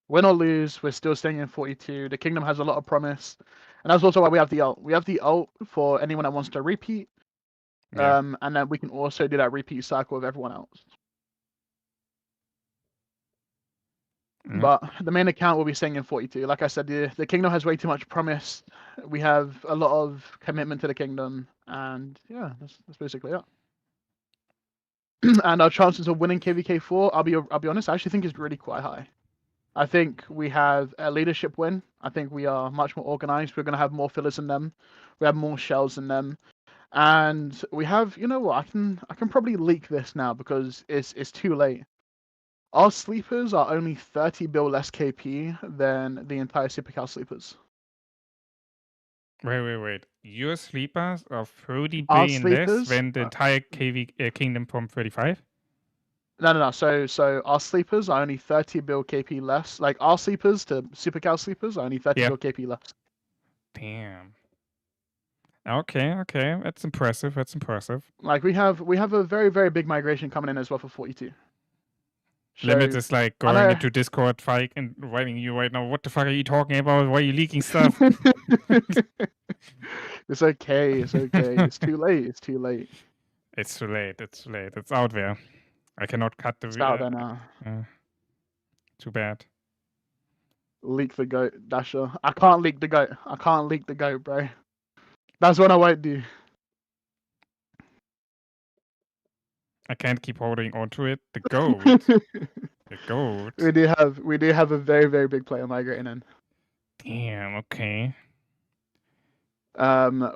Win or lose, we're still staying in 42. The Kingdom has a lot of promise. And that's also why we have the ult. We have the ult for anyone that wants to repeat. Yeah. And then we can also do that repeat cycle with everyone else. But the main account will be staying in 42. Like I said, the Kingdom has way too much promise. We have a lot of commitment to the Kingdom. And yeah, that's basically it. And our chances of winning KVK4, I'll be honest, I actually think is really quite high. I think we have a leadership win. I think we are much more organized. We're going to have more fillers in them. We have more shells in them. And we have, you know what, I can probably leak this now because it's too late. Our sleepers are only 30 bill less KP than the entire Supercal sleepers. Wait. Your sleepers are 30 Our billion less sleepers, than the entire Kingdom from 35? no. So our sleepers are only 30 bill KP less. Like our sleepers to Supercal sleepers are only 30 bill KP less. Damn. Okay. That's impressive. Like we have a very, very big migration coming in as well for 42. So, Limit is like going into Discord fight and writing you right now. What the fuck are you talking about? Why are you leaking stuff? It's okay. It's too late. It's too late. It's out there. I cannot cut the video. It's out there now. Too bad. Leak the goat, Dasher. I can't leak the goat, bro. That's what I won't do. I can't keep holding on to it. The goat. The goat. We do have a very, very big player migrating in. Damn, okay.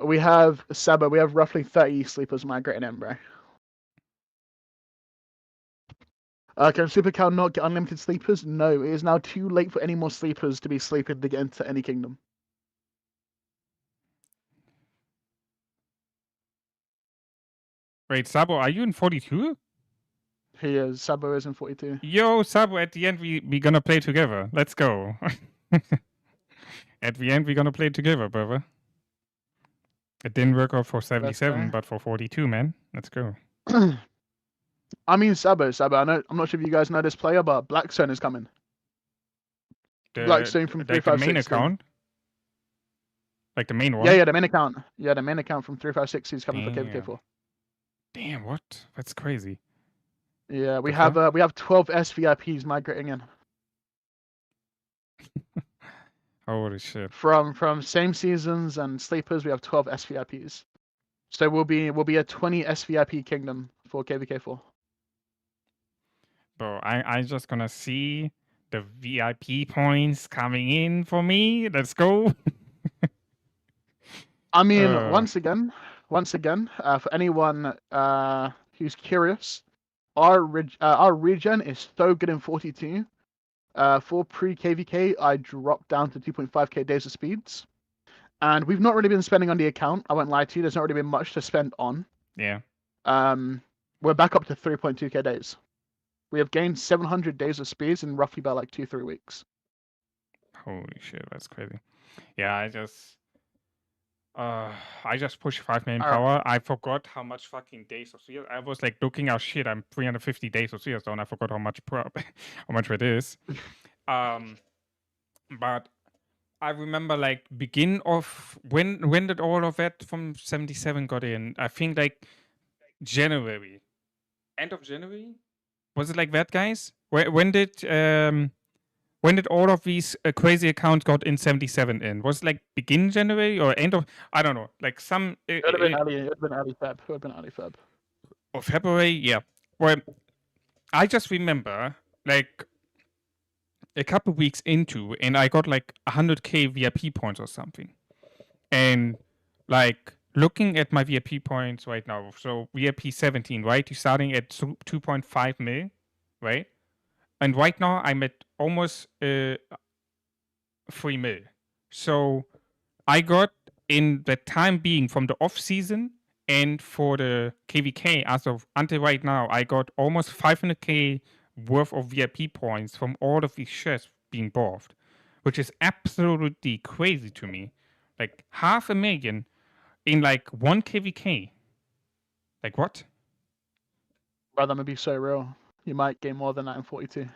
We have Saba, we have roughly 30 sleepers migrating in, bro. Can Supercal not get unlimited sleepers? No, it is now too late for any more sleepers to be sleeping to get into any kingdom. Wait, Sabo, are you in 42? He is. Sabo is in 42. Yo, Sabo, at the end we gonna play together. Let's go. At the end we're gonna play together, brother. It didn't work out for 77, but for 42, man. Let's go. I mean, Sabo. I'm not sure if you guys know this player, but Blackstone is coming. Blackstone from 356. Like the main account? Like the main one? Yeah, the main account. Yeah, the main account from 356 is coming for KVK4. Damn, what? That's crazy. Yeah, we have 12 SVIPs migrating in. Holy shit. From same seasons and sleepers, we have 12 SVIPs. So we'll be a 20 SVIP kingdom for KVK4. Bro, I just gonna see the VIP points coming in for me. Let's go. I mean, once again, for anyone who's curious, our regen is so good in 42. For pre-KVK, I dropped down to 2.5k days of speeds. And we've not really been spending on the account. I won't lie to you. There's not really been much to spend on. Yeah. We're back up to 3.2k days. We have gained 700 days of speeds in roughly about like 2-3 weeks. Holy shit, that's crazy. Yeah, I just pushed 5 million power. I forgot how much fucking days of Spheres. I was like looking out shit. I'm 350 days of Spheres down. I forgot how much it is. But I remember like begin of when did all of that from 77 got in? I think like January. End of January? Was it like that, guys? When did all of these crazy accounts got in 77 in? Was it like begin January or end of, I don't know, like some... It would have been early Feb. Or February, yeah. Well, I just remember like a couple weeks into, and I got like 100k VIP points or something. And like looking at my VIP points right now, so VIP 17, right? You're starting at 2.5 mil, right? And right now I'm at almost 3 mil. So I got in the time being from the off season and for the KVK as of until right now, I got almost 500k worth of VIP points from all of these shares being bought, which is absolutely crazy to me. Like 500,000 in like one KVK. Like what? Brother, I'm gonna be so real. You might gain more than that in 42.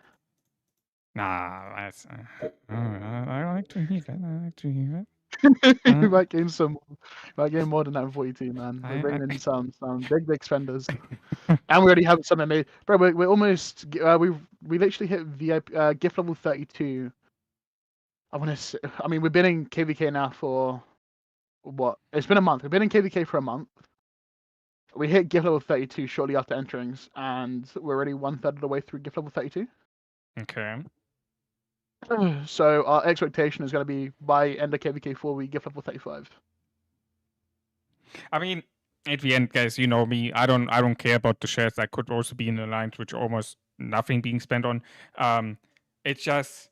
Nah, that's. I like to hear that. I like to hear it. You might gain some. You might gain more than that in 42, man. We're bringing in some big spenders, and we already have some made. Bro, we're almost. We literally hit VIP gift level 32. I want to. Say, I mean, we've been in KVK now for what? It's been a month. We've been in KVK for a month. We hit gift level 32 shortly after enterings, and we're already 1/3 of the way through gift level 32. Okay. So our expectation is going to be by end of KVK4 we gift level 35. I mean, at the end, guys, you know me. I don't care about the shares. I could also be in a line which almost nothing being spent on. It's just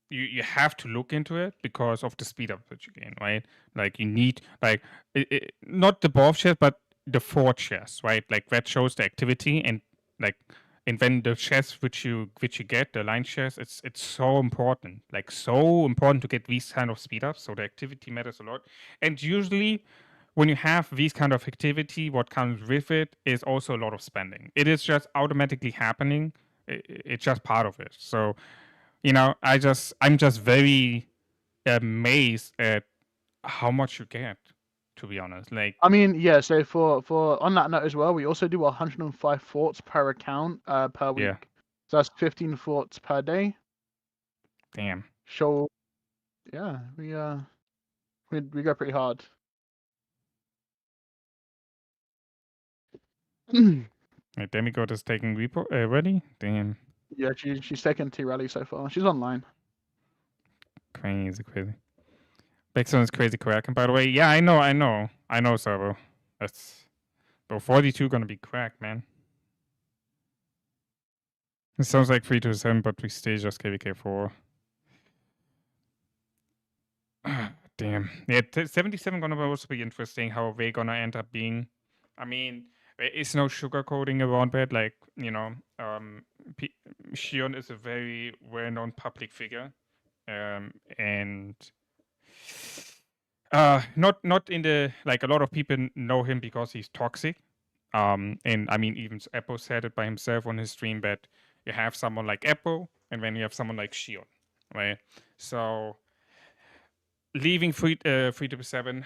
you have to look into it because of the speed up that you gain, right? Like you need like not the both shares, but the forward shares, right? Like that shows the activity and like and then the shares which you get, the line shares, it's so important, like so important to get these kind of speed ups. So the activity matters a lot, and usually when you have these kind of activity, what comes with it is also a lot of spending. It is just automatically happening. It's just part of it. So, you know, I'm just very amazed at how much you get. To be honest, like I mean, yeah. So for on that note as well, we also do 105 thoughts per account per week. yeah, So that's 15 thoughts per day. damn. So yeah, we go pretty hard. Wait, Demigod is taking repo ready. Damn, Yeah, she's taken 2 rallies so far. She's online. crazy, crazy. Backstone is crazy crack. And by the way, yeah, I know, Servo. That's but 42 gonna be crack, man. It sounds like 327, but we stay just KVK4. Damn. Yeah, 77 gonna also be interesting how they gonna end up being. I mean, there is no sugarcoating around that. Like, you know, Shion is a very well-known public figure. And not in the like a lot of people know him because he's toxic. And I mean even Eppo said it by himself on his stream that you have someone like Eppo and then you have someone like Shion, right? So leaving 377,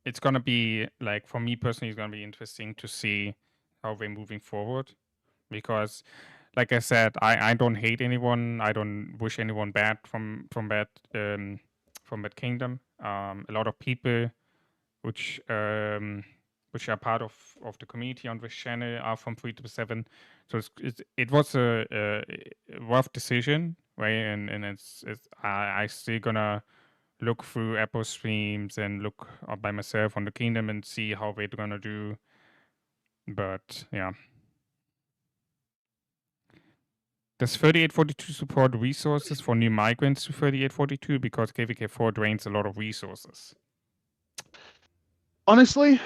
it's gonna be like for me personally, it's gonna be interesting to see how they're moving forward because like I said, I don't hate anyone. I don't wish anyone bad from that kingdom. A lot of people which are part of the community on this channel are from 327. So it was a rough decision, right? And it's I still gonna look through Apple streams and look by myself on the kingdom and see how they're gonna do. But yeah. Does 3842 support resources for new migrants to 3842 because KVK4 drains a lot of resources? Honestly,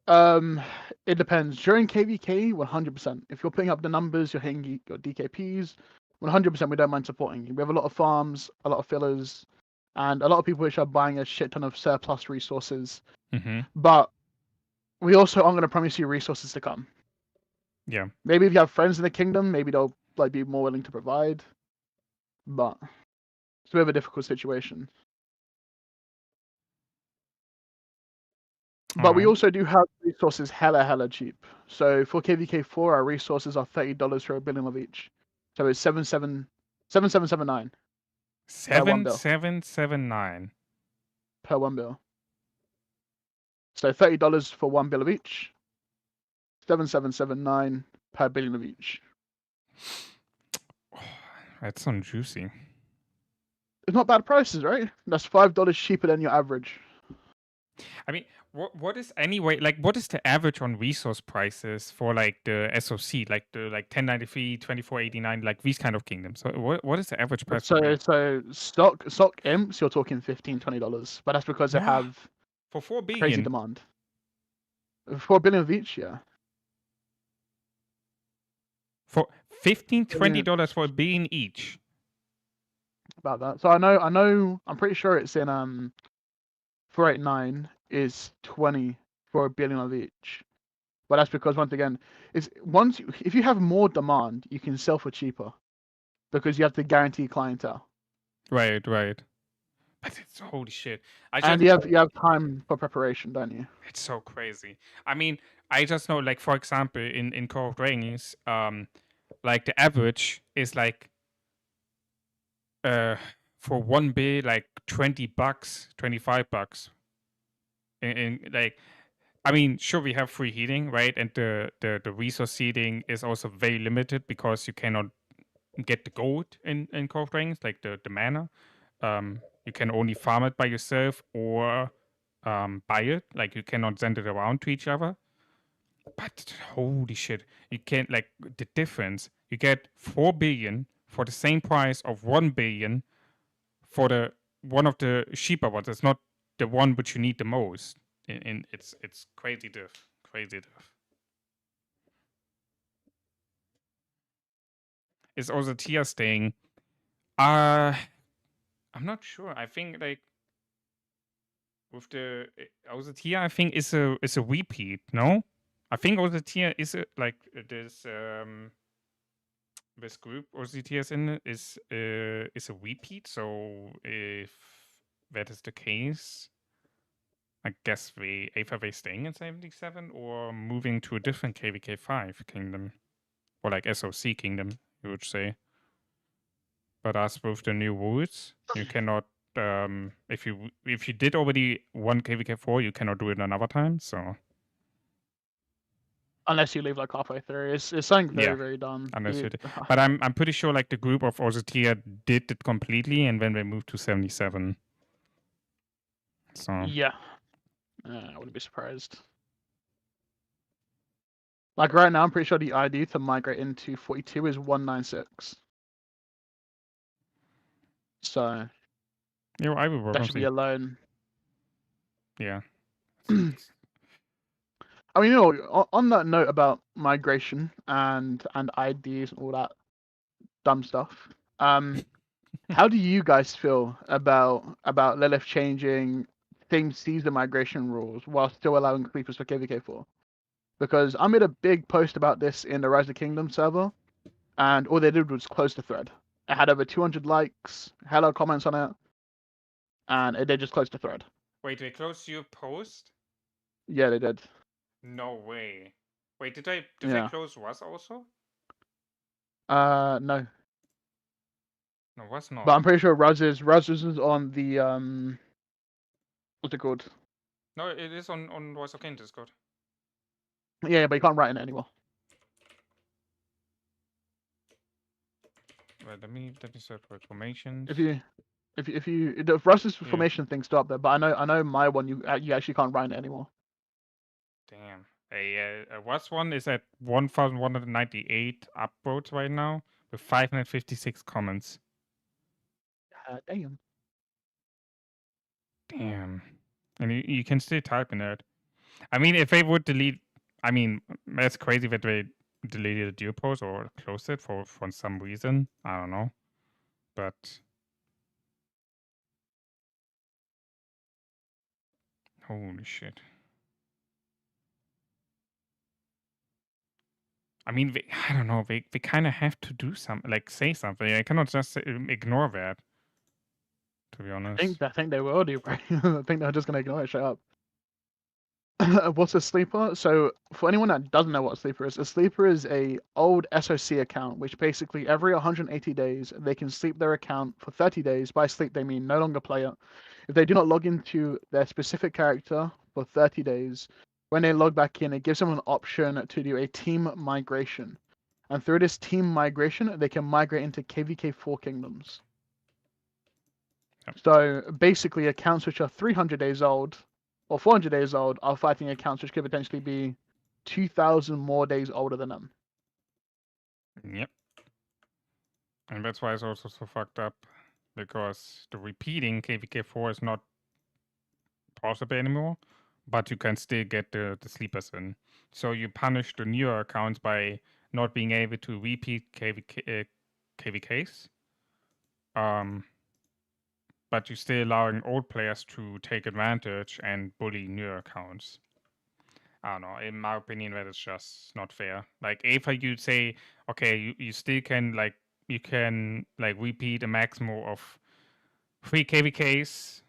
it depends. During KVK, 100%. If you're putting up the numbers, you're hitting your DKPs, 100% we don't mind supporting you. We have a lot of farms, a lot of fillers, and a lot of people which are buying a shit ton of surplus resources. Mm-hmm. But we also aren't going to promise you resources to come. Yeah. Maybe if you have friends in the kingdom, maybe they'll like be more willing to provide. But it's a bit of a difficult situation. But we also do have resources hella cheap. So for KVK4, our resources are $30 for a billion of each. So it's 7779 per 1 bill. 7779 Per 1 bill. So $30 for 1 bill of each. 7779 per billion of each. That's some juicy. It's not bad prices, right? That's $5 cheaper than your average. I mean, what is anyway like what is the average on resource prices for like the SOC, like the 1093, 2489, like these kind of kingdoms? So what is the average price per raid? So stock imps, you're talking $15-20, but that's because they What? have For 4 crazy billion? demand. 4 billion of each, yeah. For $15, Billion $20 for a billion each? about that. So I know. I'm pretty sure it's in 489 is 20 for a billion of each. But that's because once again, if you have more demand, you can sell for cheaper because you have to guarantee clientele. Right. But it's holy shit. And you have time for preparation, don't you? It's so crazy. I mean, I just know, like, for example, in Core of Dragons, like the average is like for one bill like $20, $25. In like, I mean, sure we have free heating, right? And the resource seeding is also very limited because you cannot get the gold in Core of Dragons, like the mana. You can only farm it by yourself or buy it. Like you cannot send it around to each other. But holy shit, you can't like the difference. You get 4 billion for the same price of 1 billion for the one of the cheaper ones. It's not the one which you need the most. In it's crazy diff. Crazy diff. Is also Tia staying? I'm not sure. I think like with the Tia, I think is a repeat. No, I think Tia is a, like this group Tia is in is a repeat. So if that is the case, I guess we either they staying in 77 or moving to a different KVK 5 kingdom or like SOC kingdom, you would say. But as with the new rules, you cannot if you did already one KVK 4, you cannot do it another time. So Unless you leave like halfway through, it's something very yeah, very dumb. unless you did. But I'm pretty sure like the group of Tia did it completely, and then they moved to 77. So yeah, I wouldn't be surprised. Like right now, I'm pretty sure the ID to migrate into 42 is 196. So yeah, I will work that on should be it. alone. Yeah. I mean, on that note about migration and IDs and all that dumb stuff, how do you guys feel about Lilith changing same season migration rules while still allowing creepers for KVK4? Because I made a big post about this in the Rise of Kingdom server, and all they did was close the thread. It had over 200 likes, hello comments on it, and they just closed the thread. Wait, they closed your post? Yeah, they did. No way. Wait, did they Yeah. close was also? No. No, was But not. I'm pretty sure Raz is on the what's it called? No, it is on Voice of King Discord. Yeah, but you can't write in it anymore. Wait, let me search for information. If you the Raz's formation thing's still up there, but I know my one you actually can't write in it anymore. Damn. A was one is at 1,198 upvotes right now with 556 comments. Damn. Damn. And you can still type in it. I mean, if they would delete, I mean, that's crazy that they deleted the dual post or closed it for some reason. I don't know. But holy shit. I mean, I don't know. They kind of have to do something, like say something. I cannot just ignore that. To be honest. I think they will do, bro. I think they're just gonna ignore it. Shut up. What's a sleeper? So for anyone that doesn't know what a sleeper is a old SOC account, which basically every 180 days they can sleep their account for 30 days. By sleep they mean no longer play it. If they do not log into their specific character for 30 days, when they log back in, it gives them an option to do a team migration. And through this team migration, they can migrate into KVK4 kingdoms. Yep. So basically accounts which are 300 days old or 400 days old are fighting accounts which could potentially be 2,000 more days older than them. Yep. And that's why it's also so fucked up, because the repeating KVK4 is not possible anymore, but you can still get the sleepers in. So you punish the newer accounts by not being able to repeat KVKs. But you're still allowing old players to take advantage and bully newer accounts. I don't know. In my opinion, that is just not fair. Like, if you'd say, okay, you still can, like, you can, like, repeat a maximum of 3 KVKs,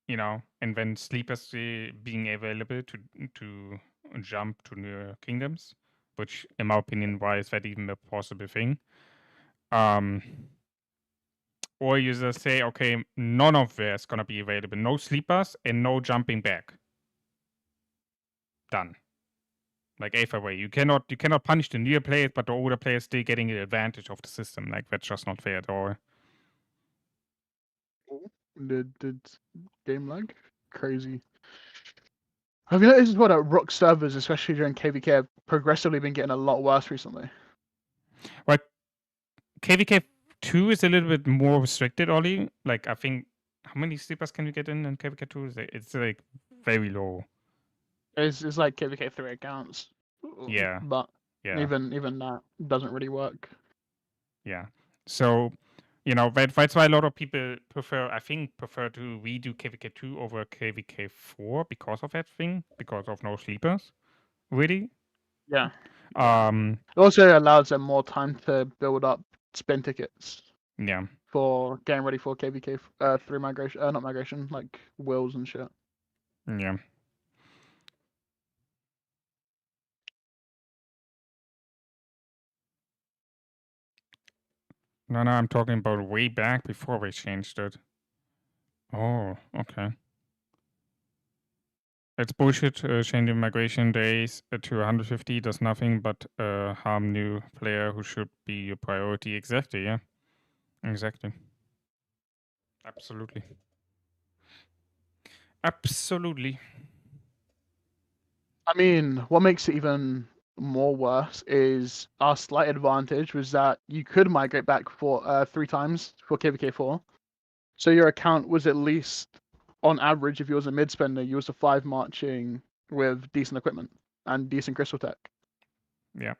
you know, and then sleepers being available to jump to new kingdoms, which, in my opinion, why is that even a possible thing? Or you just say, okay, none of this is gonna be available. No sleepers and no jumping back. Done. Like either way, you cannot punish the newer players, but the older players still getting the advantage of the system. Like, that's just not fair at all. Did game lag? Crazy. Have you noticed what Rook servers, especially during KVK, have progressively been getting a lot worse recently? But KVK 2 is a little bit more restricted, Ollie. Like, I think, how many sleepers can you get in KVK 2? It's like very low. It's like KVK 3 accounts. Yeah. But Yeah. even that doesn't really work. Yeah. So, you know, that's why a lot of people prefer to redo KVK 2 over KVK 4 because of that thing, because of no sleepers. Really? Yeah. It also allows them more time to build up spin tickets. Yeah. For getting ready for KVK 3 migration, not migration, like wills and shit. Yeah. No, I'm talking about way back before we changed it. Oh, okay. It's bullshit. Changing migration days to 150 does nothing but harm new player who should be your priority. Exactly, yeah. Exactly. Absolutely. Absolutely. I mean, what makes it even more worse is our slight advantage was that you could migrate back for 3 times for KVK4. So your account was at least, on average, if you was a mid spender, you was a 5 marching with decent equipment and decent crystal tech. Yeah.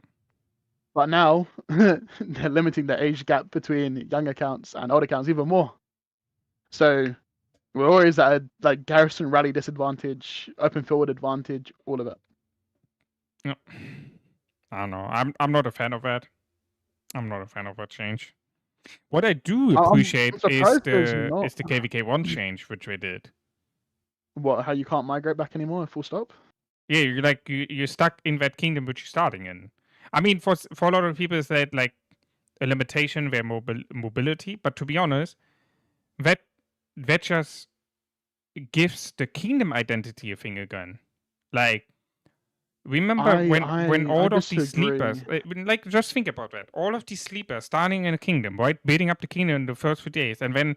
But now they're limiting the age gap between young accounts and old accounts even more. So we're always at a like garrison rally disadvantage, open field advantage, all of it. No. I don't know. I'm not a fan of that. I'm not a fan of that change. What I do appreciate I'm surprised there's is not. the KVK1 change, which we did. What? How you can't migrate back anymore? Full stop. Yeah, you're stuck in that kingdom which you're starting in. I mean, for a lot of people, it's that like a limitation their mobility. But to be honest, that just gives the kingdom identity a thing again. Like, remember when all of these sleepers, like, just think about that. All of these sleepers starting in a kingdom, right, building up the kingdom in the first few days, and then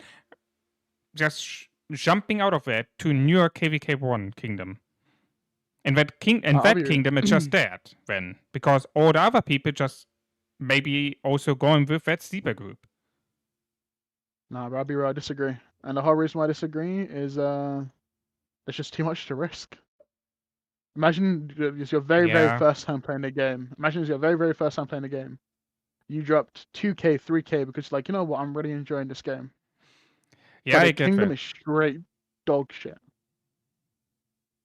just jumping out of that to newer KVK1 kingdom. And that kingdom is just dead then, because all the other people just maybe also going with that sleeper group. Nah, Robbie, I disagree. And the whole reason why I disagree is it's just too much to risk. Imagine it's your very first time playing the game. Imagine it's your very first time playing the game. You dropped 2K, 3K because like, you know what, I'm really enjoying this game. Yeah, but I the get kingdom that. is straight dog shit.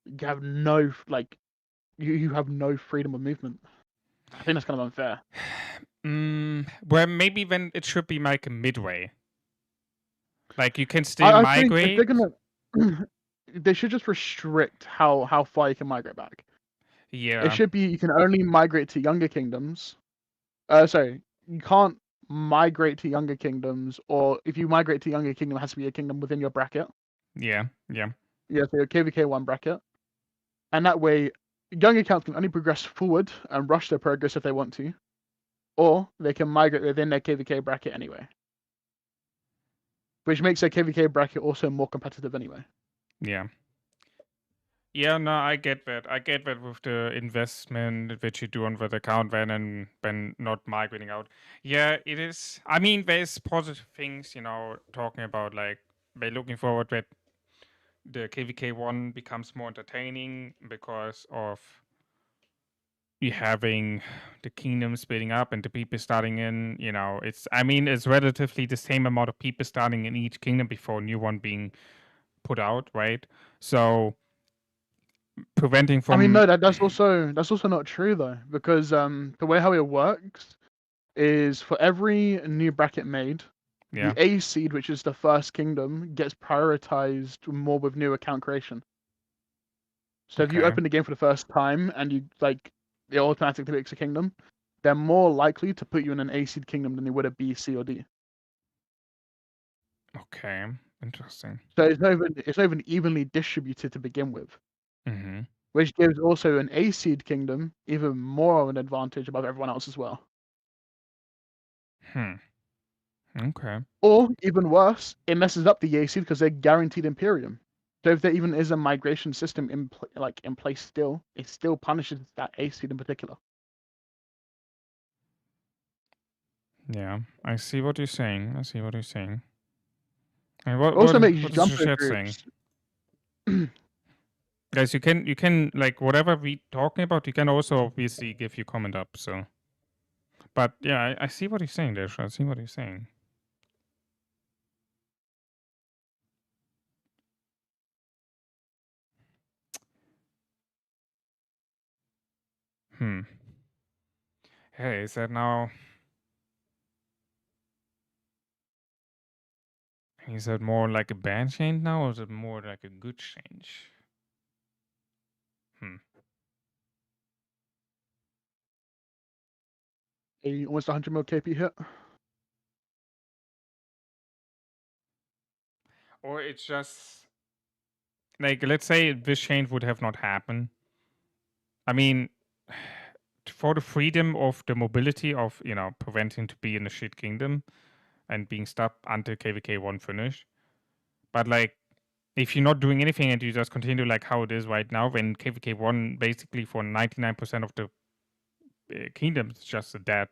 You have no you have no freedom of movement. I think that's kind of unfair. Well, maybe then it should be like a midway. Like, you can still migrate. Think if they're gonna, they should just restrict how far you can migrate back. Yeah. It should be you can only migrate to younger kingdoms. Sorry, you can't migrate to younger kingdoms, or if you migrate to younger kingdom, it has to be a kingdom within your bracket. Yeah. Yeah, so your KVK1 bracket, and that way, younger accounts can only progress forward and rush their progress if they want to, or they can migrate within their KVK bracket anyway, which makes their KVK bracket also more competitive anyway. Yeah. Yeah, no, I get that. I get that with the investment which you do on that account when not migrating out. Yeah, it is. I mean, there's positive things, talking about like they're looking forward that the KVK1 becomes more entertaining because of you having the kingdom splitting up and the people starting in, it's relatively the same amount of people starting in each kingdom before a new one being put out, right? So preventing I mean, from no, that's also not true though, because the way how it works is for every new bracket made, the yeah. A seed, which is the first kingdom, gets prioritized more with new account creation. So if you Okay. open the game for the first time and it automatically picks a kingdom, they're more likely to put you in an A seed kingdom than they would a B, C, or D. Okay. Interesting. So it's not even evenly distributed to begin with, Mm-hmm. which gives also an A seed kingdom even more of an advantage above everyone else as well. Okay. Or even worse, it messes up the A seed because they're guaranteed Imperium. So if there even is a migration system in place still, it still punishes that A seed in particular. Yeah. I see what you're saying. And It also makes what is the jumper chat saying? groups. Guys, you can like whatever we talking about, you can also obviously give your comment up, so but yeah, I see what he's saying there. I see what he's saying. Hey, is that now? Is that more like a bad change now, or is it more like a good change? Almost 100 mil KP hit. Or it's just like, let's say this change would have not happened. I mean, for the freedom of the mobility of preventing to be in the shit kingdom and being stuck until KVK1 finished. But like, if you're not doing anything and you just continue like how it is right now, when KVK1 basically for 99% of the kingdom is just a dead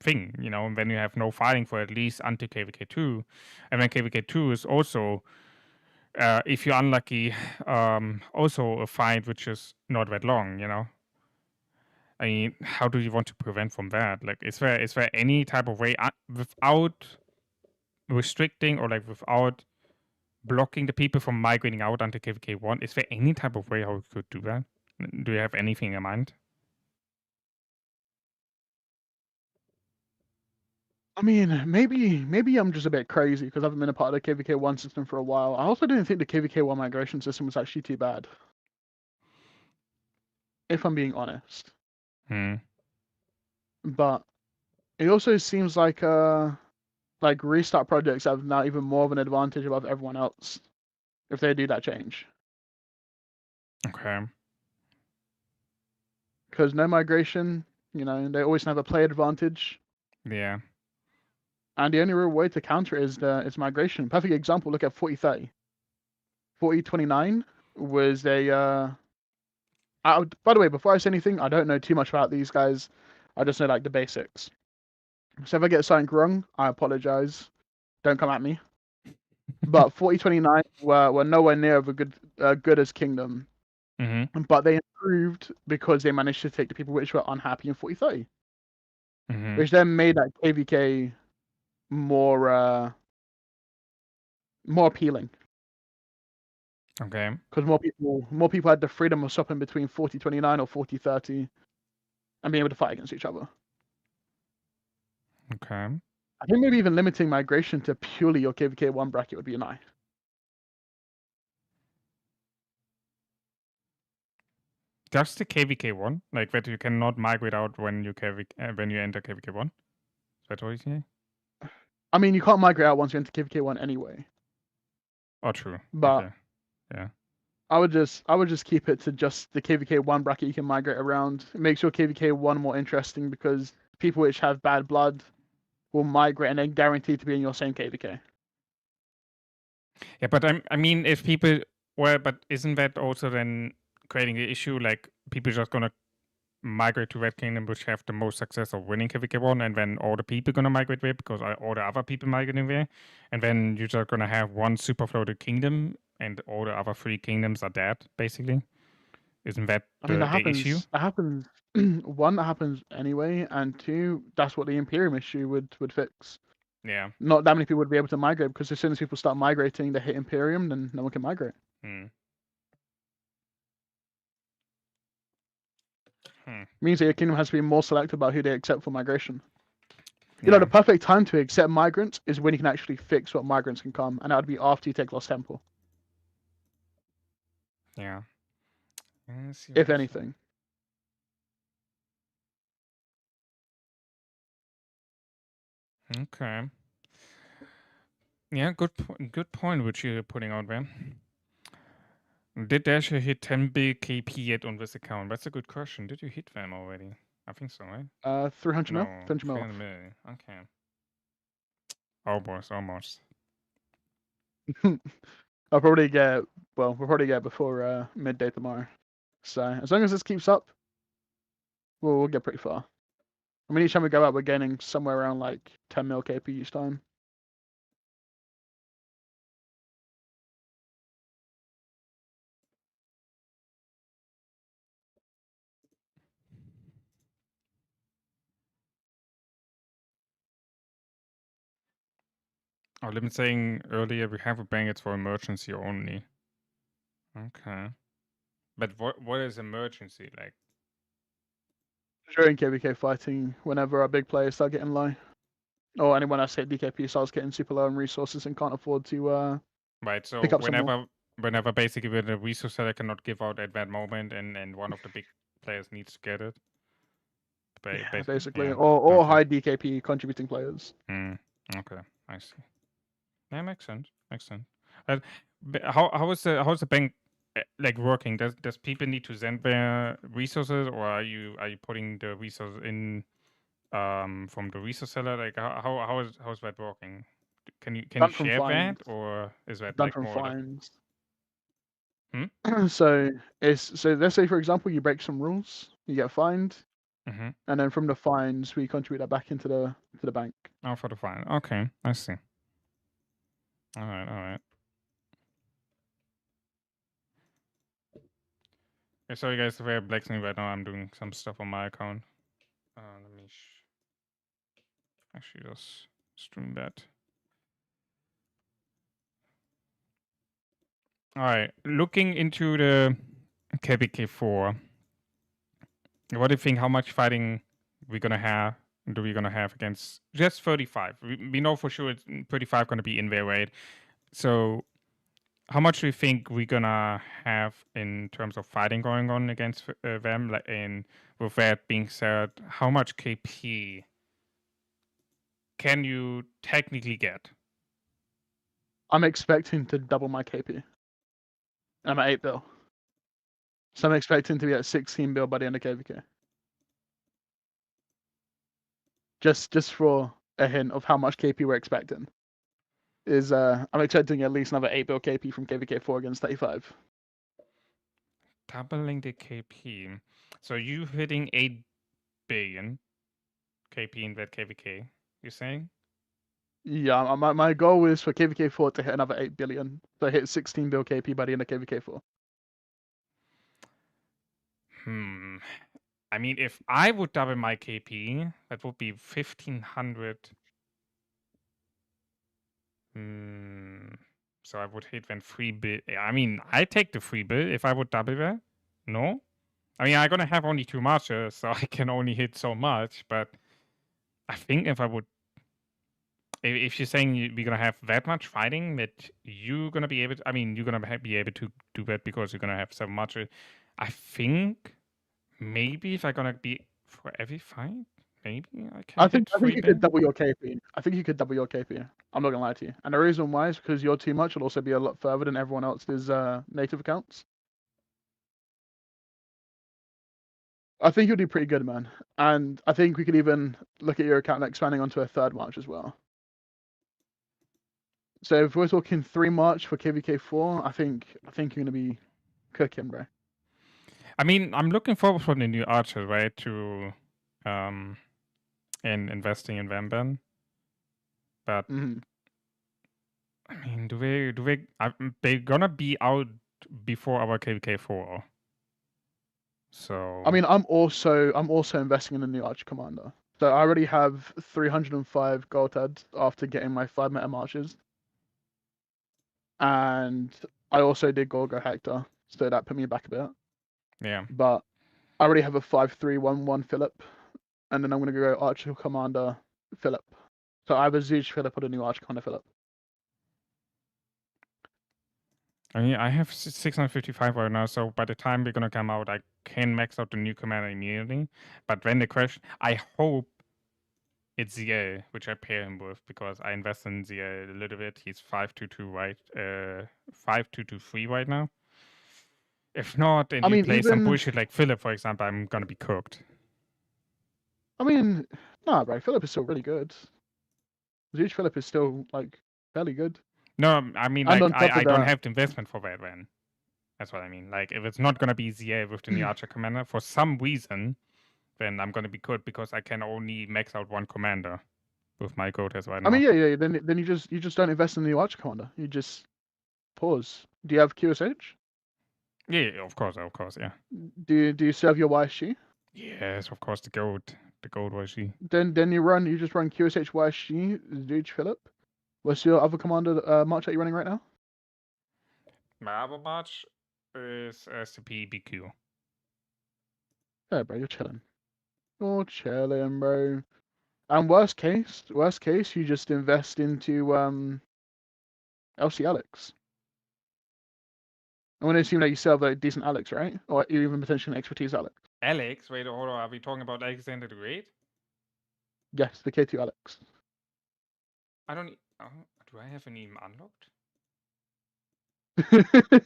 thing, and then you have no fighting for at least until KVK2, and then KVK2 is also, if you're unlucky, also a fight which is not that long. I mean, how do you want to prevent from that? Like, is there any type of way without restricting or like without blocking the people from migrating out onto KVK1? Is there any type of way how we could do that? Do you have anything in mind? I mean, maybe I'm just a bit crazy because I haven't been a part of the KVK1 system for a while. I also didn't think the KVK1 migration system was actually too bad, if I'm being honest. But it also seems like restart projects have now even more of an advantage above everyone else if they do that change. Okay. Because no migration, they always have a play advantage. Yeah. And the only real way to counter it is migration. Perfect example, look at 4030. 4029 was a by the way, before I say anything, I don't know too much about these guys. I just know like the basics. So if I get something wrong, I apologize. Don't come at me. But 4029 were nowhere near of a good as Kingdom. Mm-hmm. But they improved because they managed to take the people which were unhappy in 4030. Mm-hmm. Which then made that KVK more appealing. Okay. Because more people had the freedom of swapping between 4029 or 4030 and being able to fight against each other. Okay. I think maybe even limiting migration to purely your KVK1 bracket would be nice. Just the KVK1, like that you cannot migrate out when you when you enter KVK1. Is that what you say? I mean, you can't migrate out once you enter KVK1 anyway. Oh, true. But Okay. Yeah. I would just keep it to just the KVK1 bracket you can migrate around. It makes your KVK1 more interesting because people which have bad blood will migrate and they're guaranteed to be in your same KVK. Yeah, but I mean, if people, well, but isn't that also then creating the issue like people just gonna migrate to that kingdom which have the most success of winning KVK1, and then all the people gonna migrate there because all the other people migrating there, and then you're just gonna have one super floated kingdom and all the other 3 kingdoms are dead, basically. Isn't that I mean, the issue? that happens. One, that happens anyway, and two, that's what the Imperium issue would fix. Yeah. Not that many people would be able to migrate because as soon as people start migrating, they hit Imperium, then no one can migrate. Hmm. Means that your kingdom has to be more selective about who they accept for migration. Yeah. You know, the perfect time to accept migrants is when you can actually fix what migrants can come, and that would be after you take Lost Temple, Yeah. Let's see if what anything. Okay. Yeah, good point which you're putting out there. Did Dasher hit 10 big KP yet on this account? That's a good question. Did you hit them already? I think so, right? 300 mil? No, 300 mil. 300 million. Okay. Almost. We'll probably get before midday tomorrow. So as long as this keeps up, we'll get pretty far. I mean, each time we go out, we're gaining somewhere around like 10 mil KP each time. Oh, I've been saying earlier we have a bank, it's for emergency only. Okay. But what is emergency like? During KVK fighting, whenever our big players start getting low, or anyone else hit DKP starts getting super low in resources and can't afford to Right, so pick up some more. whenever basically the resource seller cannot give out at that moment and one of the big players needs to get it. Yeah, basically, yeah. or Okay. high DKP contributing players. Okay, I see. Yeah, makes sense. How's the bank like working? Does people need to send their resources, or are you putting the resources in from the resource seller? Like how's that working? Can you Done from share that, fines. or is that Done like from more like fines. Hmm? So let's say for example you break some rules, you get fined, Mm-hmm. and then from the fines we contribute that back into the bank. Oh, for the fine. Okay, I see. All right. Okay, sorry guys, if I have black screen right now, I'm doing some stuff on my account. Let me actually just stream that. All right, looking into the KBK4, what do you think? How much fighting we're gonna have? Do we gonna have against just 35? We know for sure it's 35 gonna be in their raid. So, how much do you think we're gonna have in terms of fighting going on against them? Like, and with that being said, how much KP can you technically get? I'm expecting to double my KP. I'm at 8 bill. So I'm expecting to be at 16 bill by the end of KVK. Just for a hint of how much KP we're expecting. I'm expecting at least another 8 bill KP from KVK4 against 35. Doubling the KP. So you hitting 8 billion KP in that KVK, you're saying? Yeah, my goal is for KVK4 to hit another 8 billion. So hit 16 bill KP by the end of KVK4. I mean, if I would double my KP, that would be 1500. So I would hit then 3 bill. I mean, I take the 3 bill if I would double that. No? I mean, I'm gonna have only 2 marchers, so I can only hit so much, but I think if I would. If you're saying we're gonna have that much fighting, that you're gonna be able to, I mean, you're gonna be able to do that because you're gonna have so much. I think maybe if I'm gonna be for every fight, maybe I can hit I think 3 you bill. could double your KP. I think you could double your KP. I'm not gonna lie to you. And the reason why is because your too much will also be a lot further than everyone else's native accounts. I think you'll do pretty good, man. And I think we could even look at your account expanding onto a third March as well. So if we're talking 3 March for KVK4, I think you're gonna be cooking, bro. I mean, I'm looking forward for the new archer, right? To in investing in Vamban. But Mhm. I mean, they're gonna be out before our KVK4. So I mean, I'm also investing in the new Archer Commander. So I already have 305 gold ads after getting my 5 meta marches, and I also did Gorgo Hector, so that put me back a bit. yeah. But I already have a 5-3-1-1 Philip, and then I'm gonna go Archer Commander Philip. So I have a Zeus Philip or the new Archer Commander Philip. I mean, I have 655 right now, so by the time we're gonna come out, I can max out the new commander immediately. But then the question, I hope it's ZL, which I pair him with, because I invest in ZL a little bit. He's 522 right, 5223 right now. If not, and I you mean, play some even bullshit like Philip, for example, I'm gonna be cooked. nah, bro, Philip is still really good. Zeus Philip is still like fairly good. No, I mean, And like, on top I of don't that, have the investment for that then. That's what I mean. Like, if it's not gonna be ZL with the new Archer commander, for some reason, then I'm gonna be good because I can only max out one commander with my code as right I now. mean, yeah. Then you just don't invest in the new Archer Commander. You just pause. Do you have QSH? Yeah, of course, yeah. Do you serve your YSG? Yes, of course, the gold was she. Then you just run QSH YSG Zeus Philip. What's your other commander march that you're running right now? My other match is SCP BQ. Yeah, bro, you're chilling. You're chilling, bro. And worst case, you just invest into LC Alex. I'm gonna assume that you serve a decent Alex, right? Or even potentially an expertise Alex. Alex, wait, hold on, are we talking about Alexander the Great? Yes, the K2 Alex. I don't. Do I have any unlocked?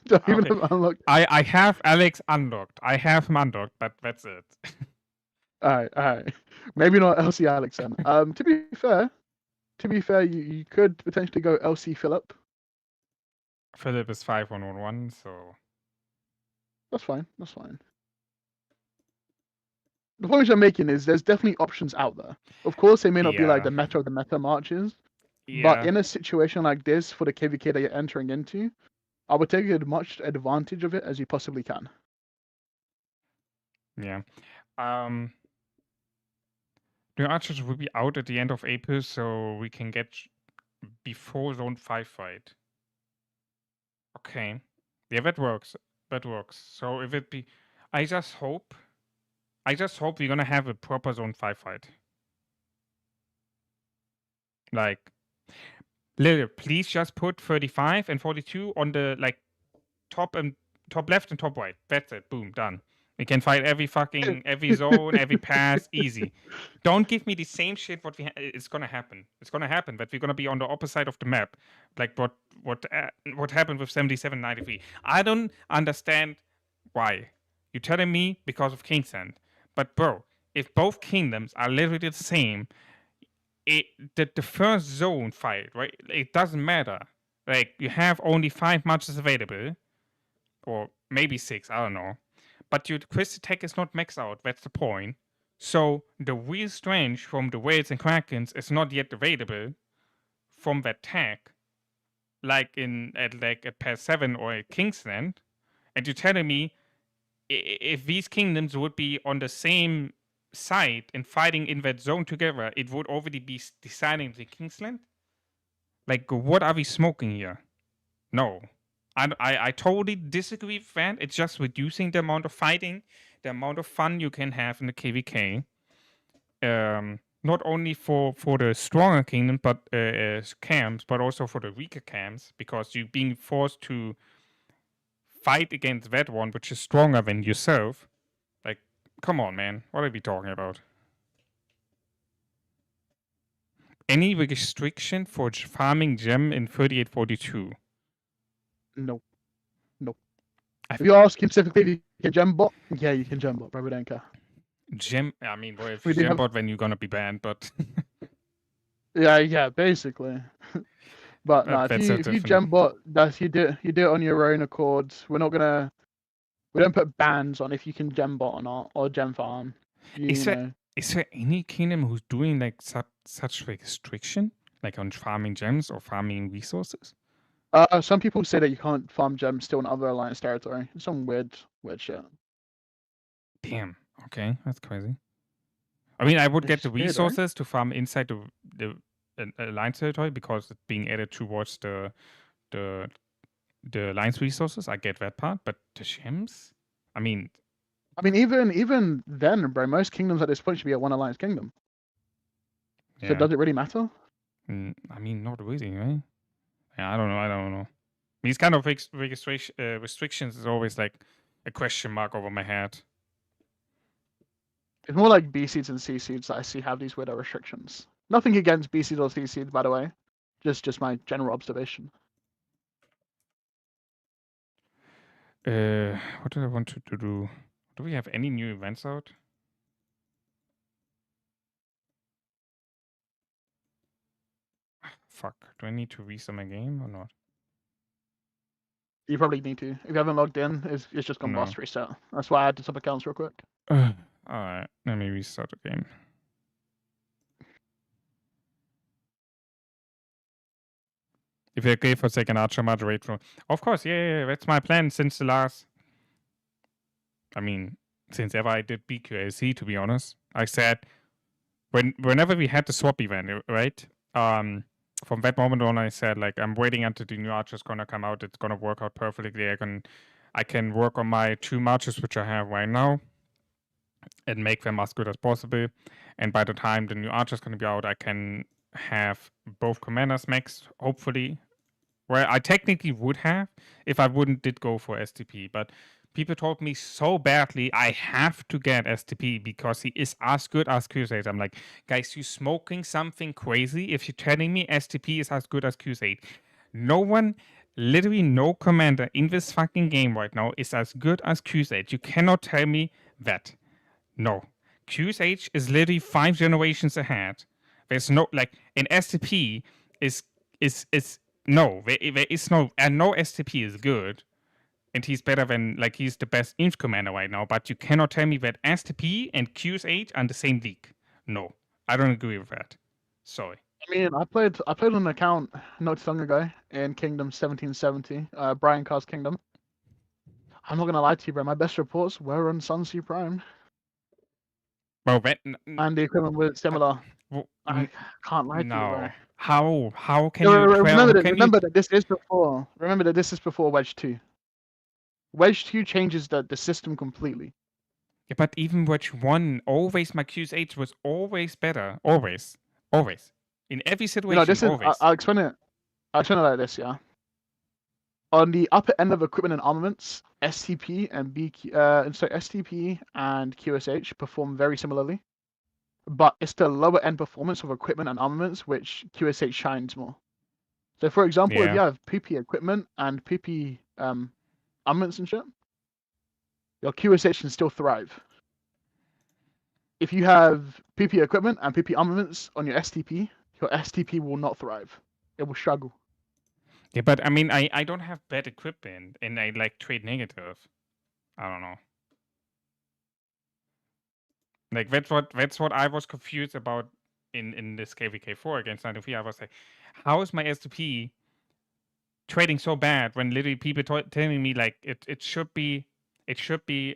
Don't even Okay, have unlocked. I have Alex unlocked. I have him unlocked, but that's it. Alright. Maybe not LC Alex then. To be fair, you could potentially go LC Philip. Philip is 5111, so That's fine. That's fine. The point I'm making is there's definitely options out there. Of course, they may not be like the meta of the meta marches, but yeah, in a situation like this for the KVK that you're entering into, I would take as much advantage of it as you possibly can. yeah. The archers will be out at the end of April, so we can get before Zone 5 fight. Okay. Yeah, that works. That works. So if it be, I just hope we're gonna have a proper Zone 5 fight. Like, Lil, please just put 35 and 42 on the like top left and top right. That's it. Boom, done. We can fight every zone, every pass, easy. Don't give me the same shit. It's gonna happen. It's gonna happen. But we're gonna be on the opposite side of the map, like what happened with 7793. I don't understand why. You're telling me because of Kingsland, but bro, if both kingdoms are literally the same, the first zone fight, right? It doesn't matter. Like you have only 5 matches available, or maybe 6. I don't know. But your quest tech is not maxed out. That's the point. So the real strength from the whales and krakens is not yet available from that tag, like at pass 7 or at Kingsland. And you're telling me if these kingdoms would be on the same side and fighting in that zone together, it would already be deciding the Kingsland? Like, what are we smoking here? No. I totally disagree with that. It's just reducing the amount of fighting, the amount of fun you can have in the KVK. Not only for the stronger kingdom, but camps, but also for the weaker camps, because you're being forced to fight against that one, which is stronger than yourself. Like, come on, man. What are we talking about? Any restriction for farming gem in 3842? Nope. If you're asking specifically if you can gem bot, yeah, you can gem bot, bro. We don't care. Gem, I mean, well, if We you do gem have. bot, then you're gonna be banned, but Yeah, basically. But no, if that's you a different. gem bot, you do it on your own accord. We're not gonna We don't put bans on if you can gem bot or not, or gem farm. Is You know. there any kingdom who's doing like such restriction, like on farming gems or farming resources? Some people say that you can't farm gems still in other alliance territory. Some weird shit. Damn. Okay, that's crazy. I mean, I would get the It's weird, right? resources to farm inside the alliance territory because it's being added towards the alliance resources. I get that part, but the gems. I mean, even then, bro, most kingdoms at this point should be at one alliance kingdom. So yeah. does it really matter? I mean, not really, right? Yeah, I don't know. These kind of restrictions is always like a question mark over my head. It's more like B seeds and C seeds that I see have these weirder restrictions. Nothing against B seeds or C seeds, by the way. Just my general observation. What do I want to do? Do we have any new events out? Fuck. Do I need to restart my game or not? You probably need to. If you haven't logged in, it's just gone boss reset. That's why I had to sub accounts real quick. Alright, let me restart the game. If you're okay for second Archer moderate for, of course, yeah, that's my plan since the last. I mean, since ever I did BQAC, to be honest. I said whenever we had the swap event, right? From that moment on, I said like I'm waiting until the new archer's gonna come out. It's gonna work out perfectly. I can work on my 2 marches which I have right now, and make them as good as possible. And by the time the new archer's gonna be out, I can have both commanders maxed, hopefully. Where I technically would have if I wouldn't did go for STP, but people told me so badly I have to get STP because he is as good as Q8. I'm like, guys, you smoking something crazy if you're telling me STP is as good as Q8. No one, literally no commander in this fucking game right now is as good as Q8. You cannot tell me that. No. Q8 is literally 5 generations ahead. There's no, like, an STP is no, there is no, and no STP is good, and he's better than, like, he's the best inch commander right now, but you cannot tell me that STP and QS8 are in the same league. No, I don't agree with that. Sorry. I mean, I played on an account not too long ago in Kingdom 1770, Brian Carr's Kingdom. I'm not gonna lie to you, bro. My best reports were on Sunset Prime. Well, that, and the equipment was similar. I can't lie to you, bro. no. How can you Remember that this is before. Remember that this is before Wedge 2. Wedge 2 changes the system completely. Yeah, but even Wedge 1, always my QS8 was always better. Always. In every situation, this is. always. I'll explain it. I'll explain it like this, yeah. On the upper end of equipment and armaments, STP and STP and QSH perform very similarly, but it's the lower end performance of equipment and armaments which QSH shines more. So, for example, if you have PP equipment and PP armaments and shit, your QSH can still thrive. If you have PP equipment and PP armaments on your STP will not thrive. It will struggle. Yeah, but I mean, I don't have bad equipment, and I like trade negative. I don't know. Like that's what I was confused about in this KVK4 against 93. I was like, how is my STP trading so bad when literally people telling me like it should be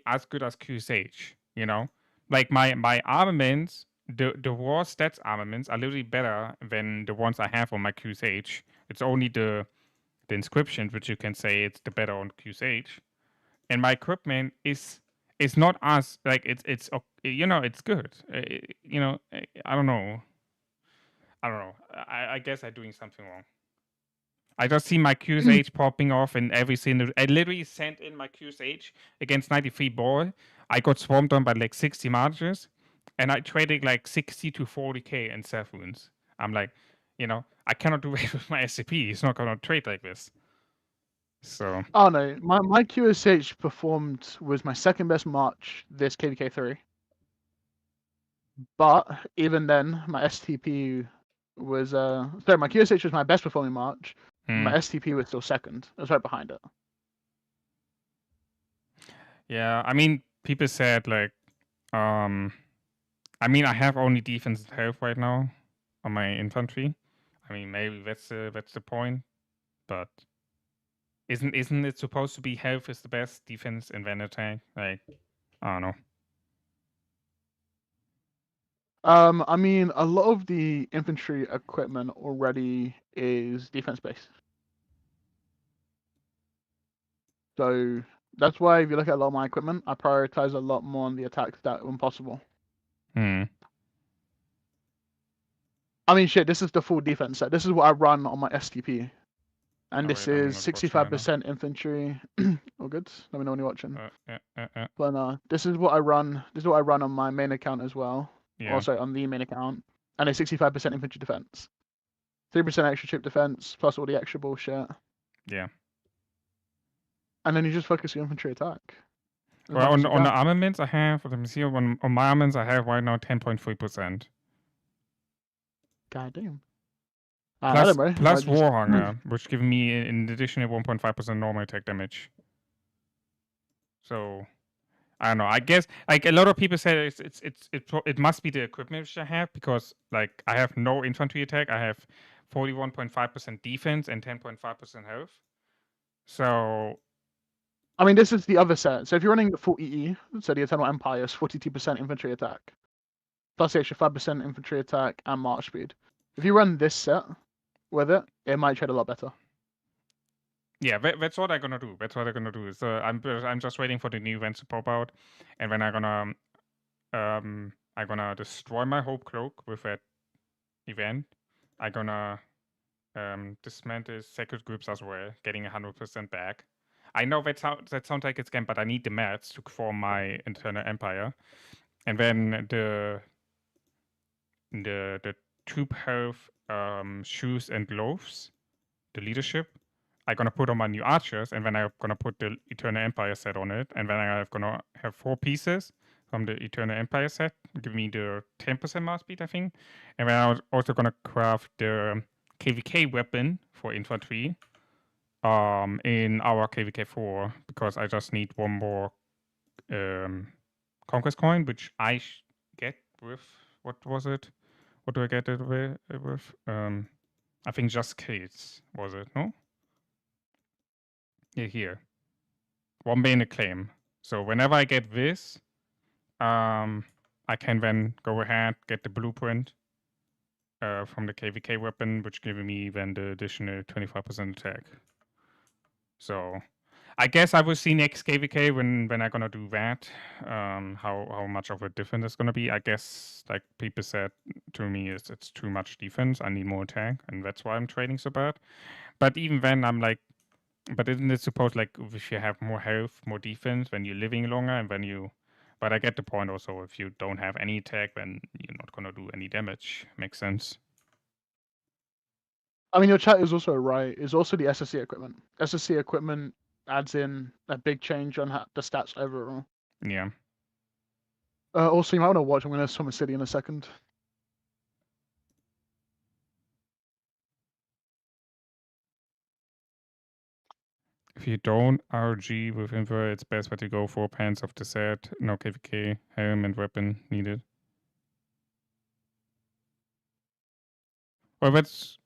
as good as QSH, you know? Like my armaments, the raw stats armaments are literally better than the ones I have on my QSH. It's only the inscription which you can say it's the better on QSH. And my equipment is not as like it's it's good. I don't know. I guess I'm doing something wrong. I just see my QSH popping off in every single. I literally sent in my QSH against 93 ball. I got swarmed on by like 60 marches, and I traded like 60 to 40k in Self wounds. I'm like, I cannot do it with my SCP. It's not gonna trade like this. So. Oh no, my QSH was my second best March this KVK3. But even then, my STP was my QSH was my best performing March. My STP was still second. It was right behind it. Yeah, I mean, people said like, I mean, I have only defense and health right now on my infantry. I mean, maybe that's the point, but isn't it supposed to be health is the best defense and then attack? Like, I don't know. I mean, a lot of the infantry equipment already is defense based. So that's why if you look at a lot of my equipment, I prioritize a lot more on the attack stat when possible. Hmm. I mean, shit, this is the full defense set. This is what I run on my STP. And Oh this wait, I'm is not watching right now. 65% infantry. All good. Let me know when you're watching. Yeah. But this is what I run. This is what I run on my main account as well. Yeah. Also on the main account. And it's 65% infantry defense. 3% extra chip defense, plus all the extra bullshit. Yeah. And then you just focus your infantry attack. As Well, much as you on the can. armaments I have, let me see, on my armaments I have right now 10.3%. God damn. Plus, bro. plus Just... Warhanger, which give me an additional 1.5% normal attack damage. So, I don't know. I guess like a lot of people say it must be the equipment which I have because like I have no infantry attack. I have 41.5% defense and 10.5% health. So I mean, this is the other set. So if you're running the full EE, so the Eternal Empire is 42% infantry attack, plus the extra 5% infantry attack and march speed. If you run this set with it, it might trade a lot better. yeah, that's what I'm gonna do. That's what I'm gonna do. So I'm just waiting for the new events to pop out, and then I'm gonna destroy my hope cloak with that event. I'm gonna dismantle sacred groups as well, getting 100% back. I know that sounds like a scam, but I need the mats to form my internal empire, and then the troop health shoes and gloves, the leadership. I'm gonna put on my new archers, and then I'm gonna put the Eternal Empire set on it, and then I'm gonna have 4 pieces from the Eternal Empire set, give me the 10% mass speed, I think, and then I'm also gonna craft the KVK weapon for infantry in our KVK4 because I just need one more conquest coin, which I get with what was it? What do I get it with? I think just kills was it? No. Yeah, here. One bane claim. So whenever I get this, I can then go ahead, get the blueprint from the KVK weapon, which gives me then the additional 25% attack. So I guess I will see next KVK when I'm gonna do that. How much of a difference it's gonna be. I guess like people said to me is it's too much defense. I need more attack, and that's why I'm trading so bad. But even then, I'm like, but isn't it supposed like if you have more health, more defense, when you're living longer, and when you. But I get the point also. If you don't have any attack, then you're not gonna do any damage. Makes sense. I mean, your chat is also right. It's also the SSC equipment. SSC equipment adds in a big change on the stats overall. Yeah. Also, you might want to watch. I'm going to summon City in a second. If you don't RG with info, it's best that you go 4 pants of the set, no KVK, helm and weapon needed. Well, that's.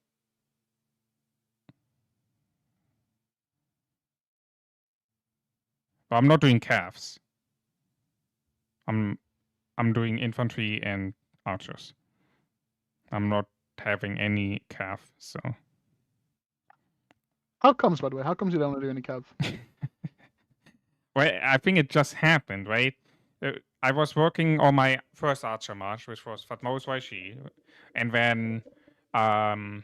Well, I'm not doing calves. I'm doing infantry and archers. I'm not having any calf, so. How comes, by the way? How comes you don't want to do any cav? Well, I think it just happened, right? I was working on my first archer march, which was Fatmos Waishi, and then I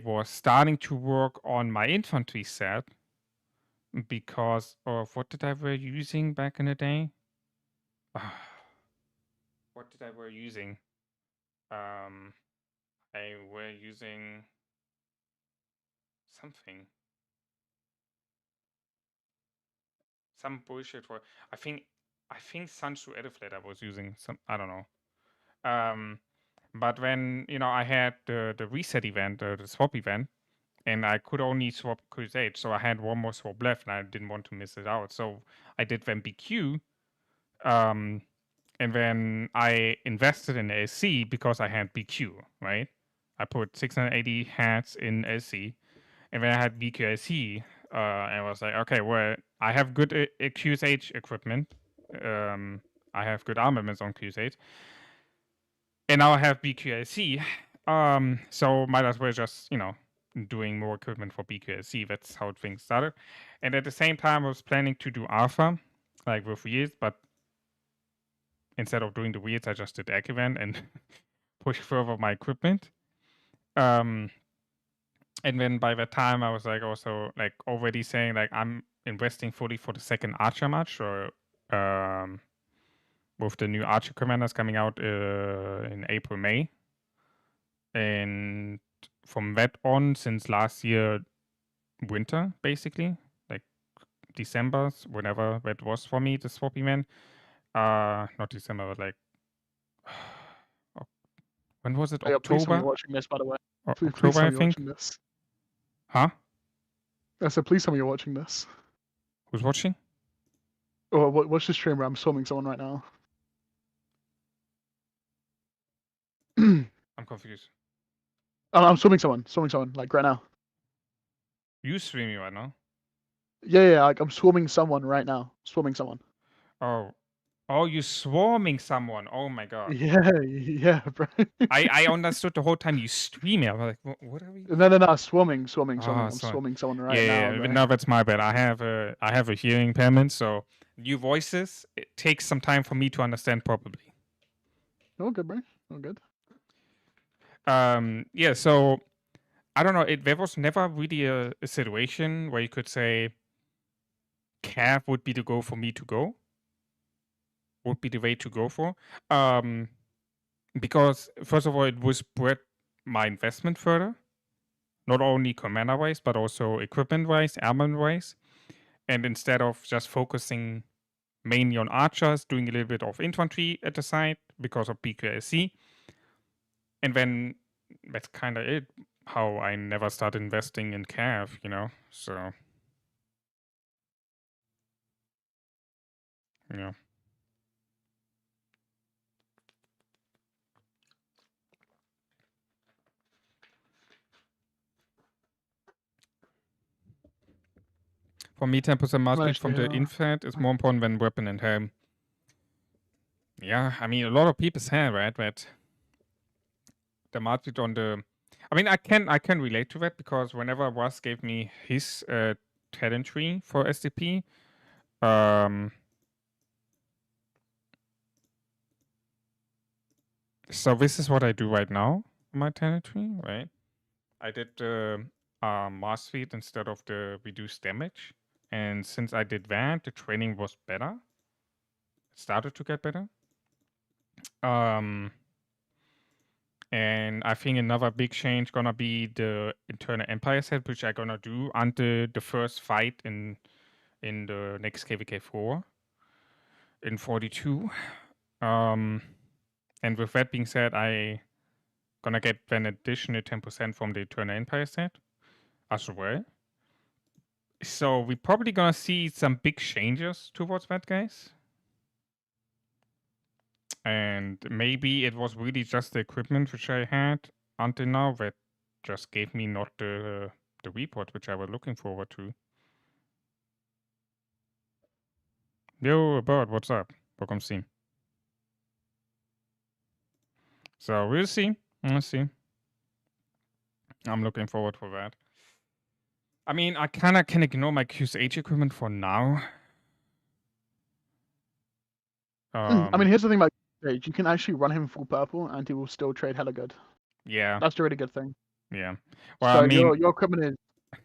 was starting to work on my infantry set because of what did I were using back in the day? What did I were using? I were using something. Some bullshit for I think Sansu Ediflet I was using some I don't know. But when I had the reset event, the swap event, and I could only swap Crusade, so I had one more swap left, and I didn't want to miss it out. So I did then BQ, and then I invested in LC because I had BQ, right? I put 680 hats in LC, and then I had BQLC, and I was like, okay, well, I have good QSH equipment. I have good armaments on QSH, and now I have BQLC. So might as well just, doing more equipment for BQLC. That's how things started. And at the same time, I was planning to do Alpha, like with wheels, but instead of doing the wheels, I just did egg event and push further my equipment. And then by that time, I was like also like already saying like I'm investing fully for the second Archer match, or with the new Archer commanders coming out in April, May. And from that on, since last year winter, basically, like December, whenever that was for me, the swap event. Not December, but like when was it? Oh, yeah, please tell me October? you're watching this, by the way. Please October, tell I me you're think. watching this. Huh? I said, please tell me you're watching this. Who's watching? Oh, watch the stream where I'm swarming someone right now. I'm confused. I'm swarming someone, like right now. You streaming right now? Yeah, like I'm swarming someone right now. Swarming someone. Oh, you swarming someone. Oh my god. Yeah, bro. I understood the whole time you streaming. I was like, what are we? No, swarming. I'm sorry. swarming someone right now, Yeah, bro. no, that's my bad. I have a hearing impairment, so new voices, it takes some time for me to understand properly. Oh, good, bro. Oh, good. Yeah, so I don't know. There was never really a situation where you could say Cav would be the go for me to go. Would be the way to go for. Because first of all, it would spread my investment further, not only commander wise, but also equipment wise, armament wise. And instead of just focusing mainly on archers, doing a little bit of infantry at the side because of BQSC. And then that's kind of it, how I never started investing in Cav, so. Yeah. For me, 10% mass speed from the infant is more important than weapon and helm. Yeah, I mean, a lot of people say, right, that the mass speed on the... I mean, I can relate to that, because whenever Was gave me his talent tree for SDP, so this is what I do right now, my talent tree, right? I did the mass speed instead of the reduced damage. And since I did that, the training was better. It started to get better. And I think another big change gonna be the internal empire set, which I'm gonna do until the first fight in the next KVK4 in 42. And with that being said, I gonna get an additional 10% from the eternal empire set as well. So we're probably gonna see some big changes towards that, guys. And maybe it was really just the equipment which I had until now that just gave me not the report which I was looking forward to. Yo, Bird, what's up? Welcome, Steam. So we'll see. We'll see. I'm looking forward for that. I mean, I kind of can ignore my QSH equipment for now. I mean, here's the thing about QSH. You can actually run him full purple, and he will still trade hella good. Yeah. That's a really good thing. Yeah. Well, so I mean, your equipment is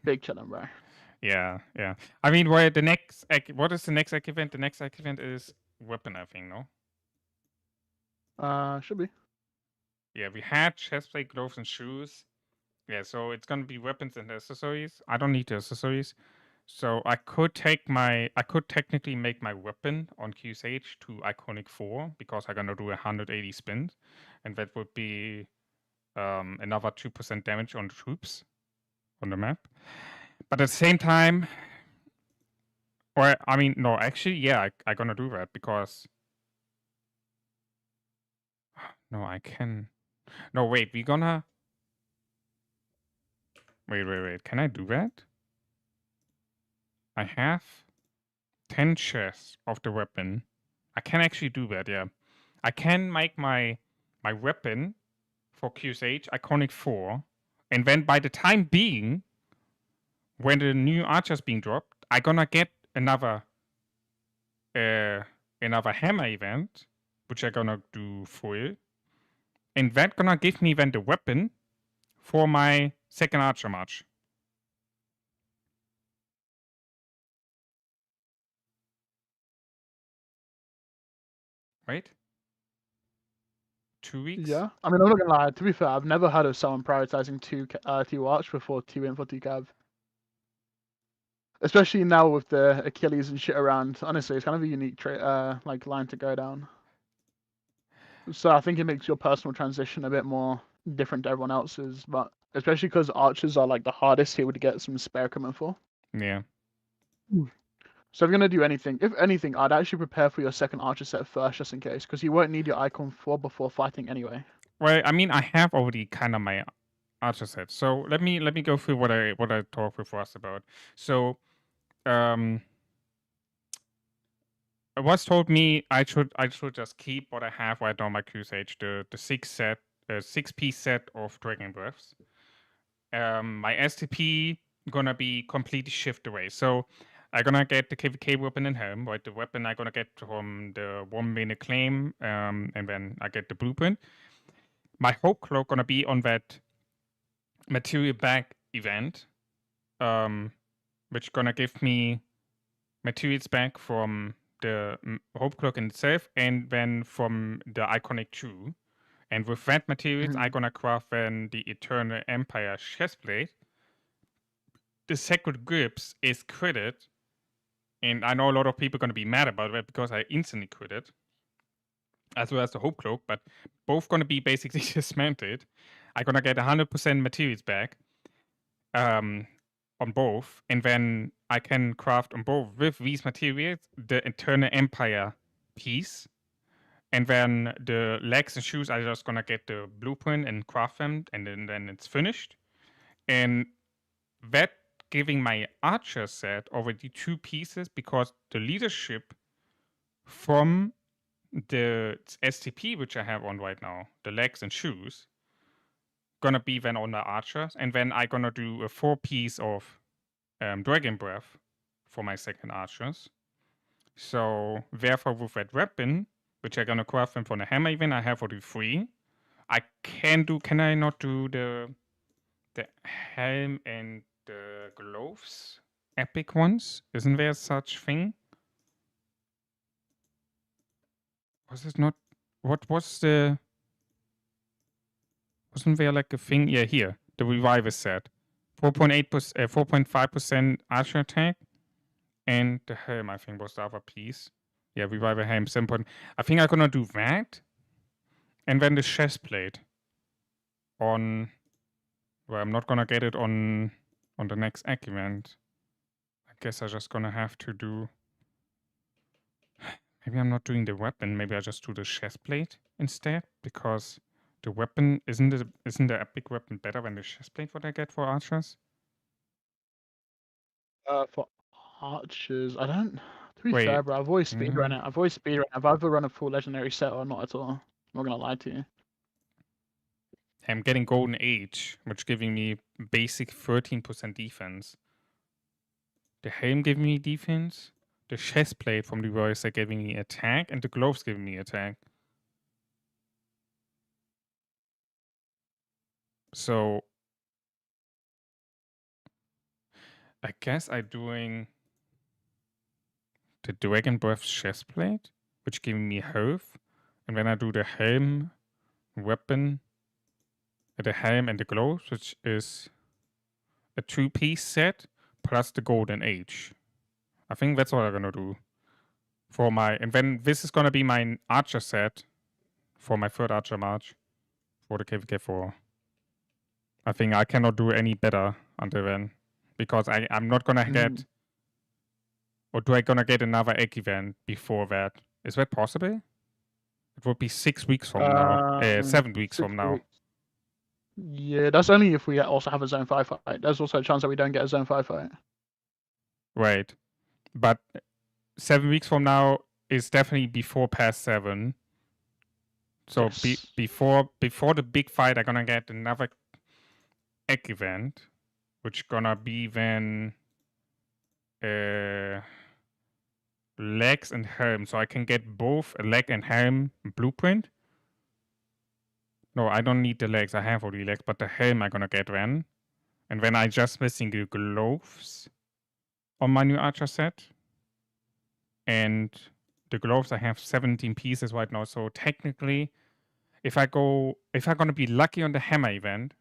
big chillin', bro. Yeah. I mean, what is the next egg event? The next egg event is weapon, I think, no? Should be. Yeah, we had chestplate, gloves, and shoes. Yeah, so it's gonna be weapons and accessories. I don't need the accessories. So I could technically make my weapon on QSH to Iconic 4, because I'm gonna do 180 spins, and that would be another 2% damage on the troops. on the map. But at the same time, or I mean, no, actually, yeah, I'm gonna do that because no, I can. No, wait, we're gonna wait. Can I do that? I have 10 chests of the weapon. I can actually do that, yeah. I can make my weapon for QSH iconic 4, and then by the time being, when the new archer's being dropped, I gonna get another hammer event, which I gonna do full, and that gonna give me then the weapon for my second archer march. Right? 2 weeks? Yeah, I mean, I'm not gonna lie. To be fair, I've never heard of someone prioritizing two arch before 2 in for 2 cav. Especially now with the Achilles and shit around. Honestly, it's kind of a unique like line to go down. So I think it makes your personal transition a bit more different to everyone else's, but especially because archers are like the hardest here to get some spare equipment for. Yeah. So if you're gonna do anything, if anything, I'd actually prepare for your second archer set first, just in case, because you won't need your icon 4 before fighting anyway. Well, I mean, I have already kind of my archer set. So let me go through what I talked with Ross about. So, it was told me I should just keep what I have right now on my QSH, the 6-piece set of Dragon Breaths. My STP gonna be completely shift away. So I'm gonna get the KVK weapon in helm, right? The weapon I'm gonna get from the 1-minute claim, and then I get the blueprint. My hope cloak gonna be on that material bag event, which gonna give me materials back from the hope cloak in itself, and then from the iconic 2. And with that materials, I'm gonna craft then the Eternal Empire chestplate. The Sacred Grips is critted, and I know a lot of people are gonna be mad about that because I instantly critted, as well as the Hope Cloak, but both gonna be basically dismantled. I'm gonna get 100% materials back on both, and then I can craft on both with these materials the Eternal Empire piece, and then the legs and shoes, I'm just gonna get the blueprint and craft them, and then it's finished. And that giving my archer set already 2 pieces, because the leadership from the STP, which I have on right now, the legs and shoes, gonna be then on the archers, and then I'm gonna do a 4-piece of Dragon Breath for my second archers. So therefore, with that weapon, which I'm gonna craft them for the hammer event, I have already 3. I can I not do the helm and the gloves? Epic ones? Isn't there such thing? Was it not? What was the? Wasn't there like a thing? Yeah, here the reviver set, 4.5% archer attack, and the helm I think was the other piece. Yeah, reviver helm 7. I think I'm gonna do that, and then the chest plate on. Well, I'm not gonna get it on the next egg event. I guess I'm just gonna have to do. Maybe I'm not doing the weapon. Maybe I just do the chest plate instead, because the weapon isn't the epic weapon better than the chest plate what I get for archers? For archers, I don't. To be Wait. fair, bro, I've always speedrun it. I've either run a full legendary set or not at all. I'm not gonna lie to you. I'm getting Golden Age, which giving me basic 13% defense. The helm giving me defense. The chest plate from the voice are giving me attack, and the gloves giving me attack. So I guess I'm doing the Dragon Breath chest plate, which giving me health, and then I do the helm, weapon, the helm and the gloves, which is a 2-piece set plus the Golden Age. I think that's what I'm gonna do for my, and then this is gonna be my archer set for my third archer march for the KVK4. I think I cannot do any better until then, because I'm not gonna get, or do I gonna get another egg event before that? Is that possible? It would be 6 weeks from now, 7 weeks 6 from now. weeks. Yeah, that's only if we also have a zone 5 fight. There's also a chance that we don't get a zone 5 fight. Right, but 7 weeks from now is definitely before past 7. So Yes. before the big fight, I'm gonna get another egg event, which gonna be then legs and helm. So I can get both a leg and helm blueprint. No, I don't need the legs. I have all the legs, but the helm I'm gonna get then. And then I just missing the gloves on my new archer set. And the gloves, I have 17 pieces right now. So technically, if I'm gonna be lucky on the hammer event,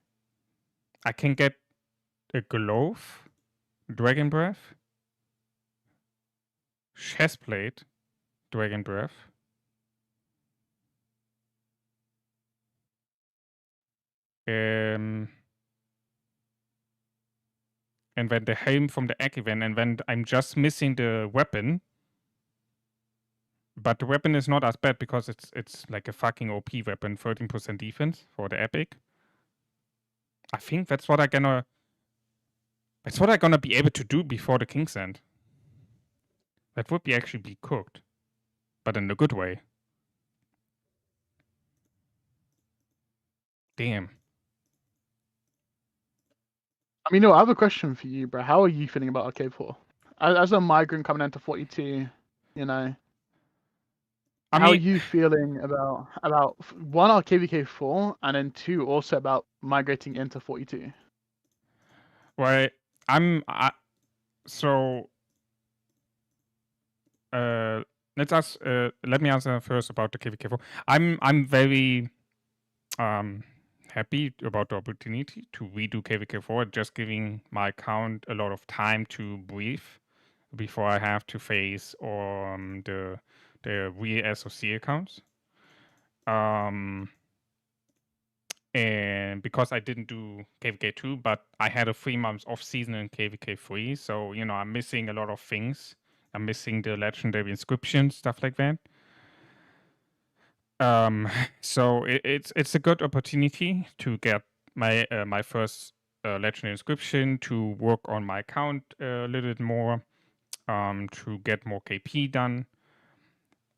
I can get a glove, dragon breath, chestplate, dragon breath, and then the helm from the egg event, and then I'm just missing the weapon. But the weapon is not as bad because it's like a fucking OP weapon, 13% defense for the epic. I think that's what I'm gonna be able to do before the King's End. That would be actually be cooked, but in a good way. Damn. I mean, no, I have a question for you, bro. How are you feeling about Arcade 4? As a migrant coming into 42, you know, how are you feeling about one RKVK 4 and then 2 also about migrating into 42? Well, so let me answer first about the KVK4. I'm very happy about the opportunity to redo KVK4, just giving my account a lot of time to breathe before I have to face the real SOC accounts. And because I didn't do KVK2, but I had a 3 months off season in KVK3, so you know I'm missing a lot of things. I'm missing the legendary inscription, stuff like that. So it's a good opportunity to get my first legendary inscription, to work on my account a little bit more, to get more KP done,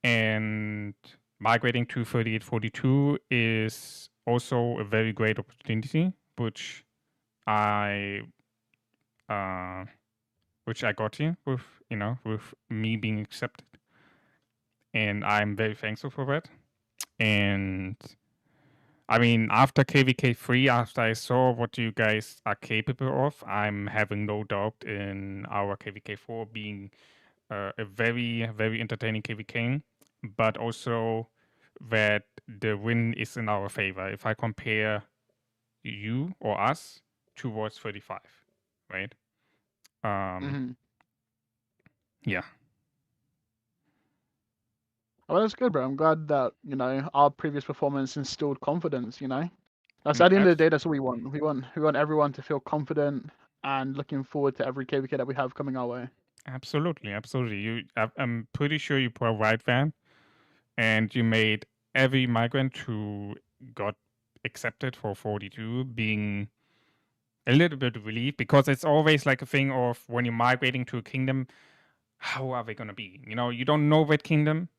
and migrating to 3842 is also a very great opportunity, which I got here with with me being accepted, and I'm very thankful for that. And I mean, after KVK3, after I saw what you guys are capable of, I'm having no doubt in our KVK4 being a very, very entertaining KVK, but also that the win is in our favor. If I compare you or us towards 35, right? Yeah. Well, that's good, bro. I'm glad that, you know, our previous performance instilled confidence, you know? That's No, at the end of the day, that's what we want. We want everyone to feel confident and looking forward to every KVK that we have coming our way. absolutely, absolutely. I'm pretty sure you provide that, and you made every migrant who got accepted for 42 being a little bit relieved, because it's always like a thing of when you're migrating to a kingdom, how are they going to be? You know, you don't know that kingdom.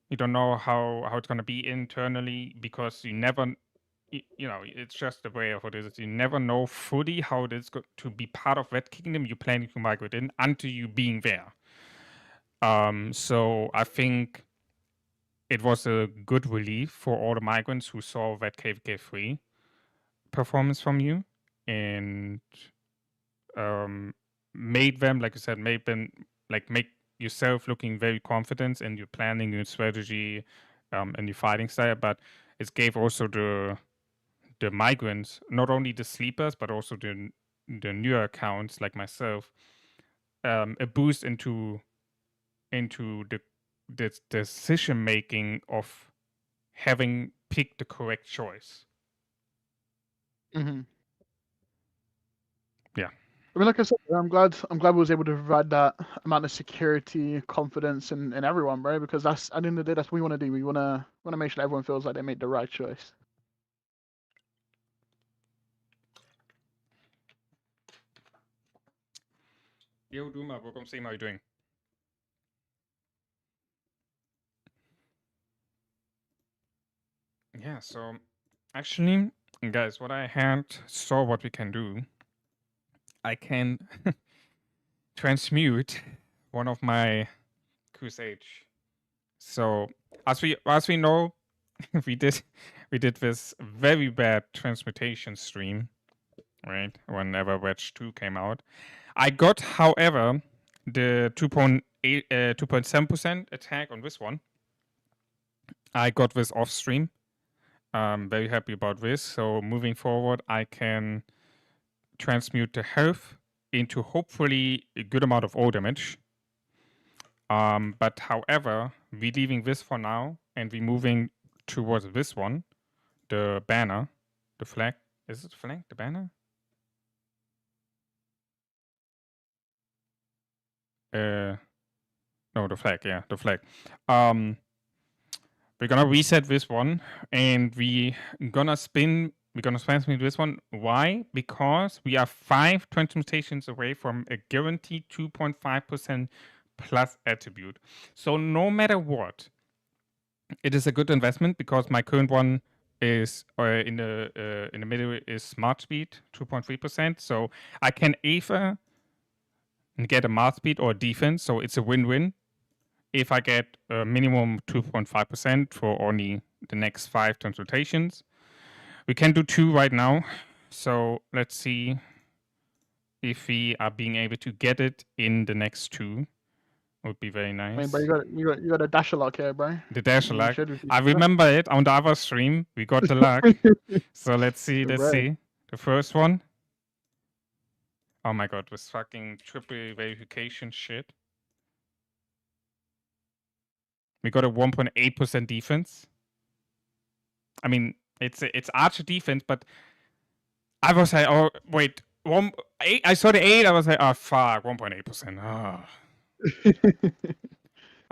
You don't know how it's going to be internally, because you never, you know, it's just the way of it is. You never know fully how it is to be part of that kingdom you're planning to migrate in until you being there. So I think it was a good relief for all the migrants who saw that KVK3 performance from you, and made them, like you said, made them like make yourself looking very confident in your planning, your strategy, and your fighting style. But it gave also the migrants, not only the sleepers, but also the newer accounts like myself, a boost into the decision making of having picked the correct choice. Mm-hmm. Yeah. I mean, like I said, I'm glad we was able to provide that amount of security, confidence in everyone, bro. Because that's at the end of the day, that's what we want to do. We wanna make sure everyone feels like they made the right choice. Yo, Duma, welcome. See how you doing? Yeah. So, actually, guys, what I had saw what we can do. I can transmute one of my crusade. So as we know, we did this very bad transmutation stream, right? Whenever Wedge 2 came out. I got, however, the 2.7% attack on this one. I got this off stream. I'm very happy about this. So moving forward, I can transmute the health into hopefully a good amount of all damage. But however, we're leaving this for now and we're moving towards this one, the banner, the flag. Is it the flag? The banner? No, the flag. Yeah, the flag. We're gonna reset this one and we're gonna transmute this one. Why? Because we are 5 transmutations away from a guaranteed 2.5% plus attribute. So no matter what, it is a good investment because my current one is in the middle is smart speed 2.3%. So I can either get a math speed or a defense. So it's a win-win. If I get a minimum 2.5% for only the next 5 transmutations, we can do 2 right now. So let's see if we are being able to get it in the next 2. Would be very nice. I mean, but you got a DASHER lock here, bro. The DASHER You luck. should I remember it on the other stream. We got the luck. So let's see. Let's Right. see. The first one. Oh my god, this fucking triple verification shit. We got a 1.8% defense. I mean, it's archer defense, but I was like, oh wait, 1.8. I saw the 8. I was like, oh fuck, 1.8%. Oh.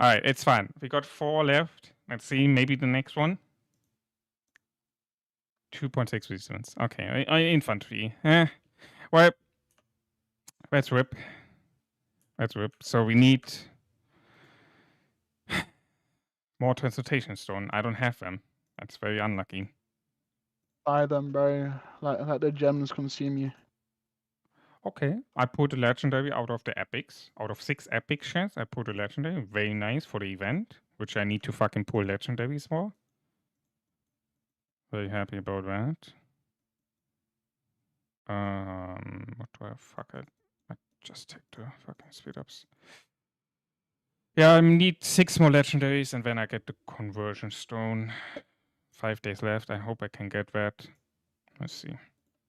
All right, it's fine. We got 4 left. Let's see, maybe the next one. 2.6 resistance. Okay, infantry. Well, let's rip. Let's rip. So we need more transmutation stone. I don't have them. That's very unlucky. Buy them, bro. Let the gems consume you. Okay, I put a legendary out of the epics. Out of 6 epic shares, I put a legendary. Very nice for the event, which I need to fucking pull legendaries for. Very happy about that. What do I fuck it? I just take the fucking speed ups. Yeah, I need 6 more legendaries and then I get the conversion stone. 5 days left. I hope I can get that. Let's see.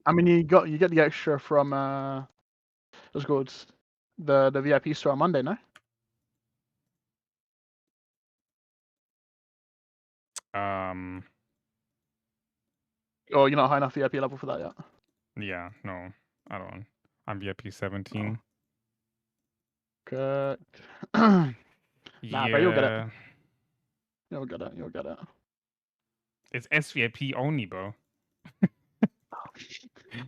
I mean, you get the extra from let's go. It's the VIP store on Monday, no? Oh, you're not high enough VIP level for that yet. Yeah, no, I don't. I'm VIP 17. Good. Yeah. But you'll get it. You'll get it. You'll get it. It's SVIP only, bro.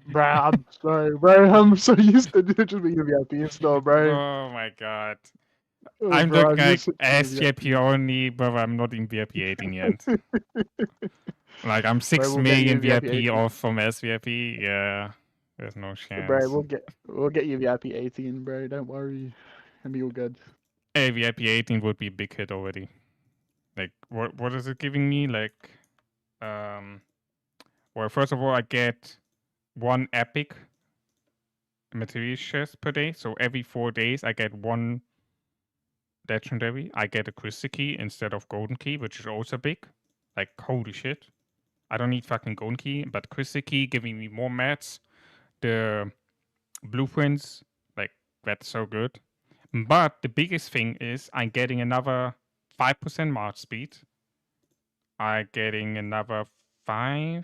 Bro, I'm sorry, bro. I'm so used to just being a VIP store, bro. Oh my god. Oh, I'm bro, looking like used to being a SVIP only, but I'm not in VIP 18 yet. Like I'm 6 Bro, we'll get you million VIP VIP 18. off from SVIP. Yeah, there's no chance. Bro, we'll get you VIP 18, bro. Don't worry, it'll be all good. Hey, VIP 18 would be a big hit already. Like, what is it giving me? Like, well, first of all, I get 1 epic material chest per day. So every 4 days, I get 1 legendary. I get a crystal key instead of golden key, which is also big. Like, holy shit. I don't need fucking golden key, but crystal key giving me more mats. The blueprints, like, that's so good. But the biggest thing is I'm getting another 5% march speed. I'm getting another 5%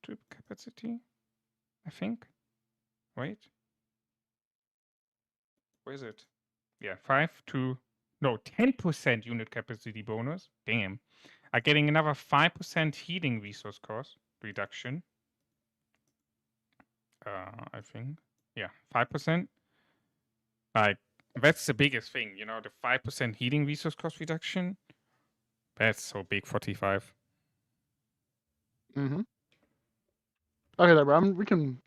trip capacity, I think. Wait. Where is it? Yeah, 10% unit capacity bonus. Damn. Are getting another 5% healing resource cost reduction. I think. Yeah, 5%. Like, that's the biggest thing, you know, the 5% healing resource cost reduction. That's so big for T5. Mm-hmm. Okay, then, bro.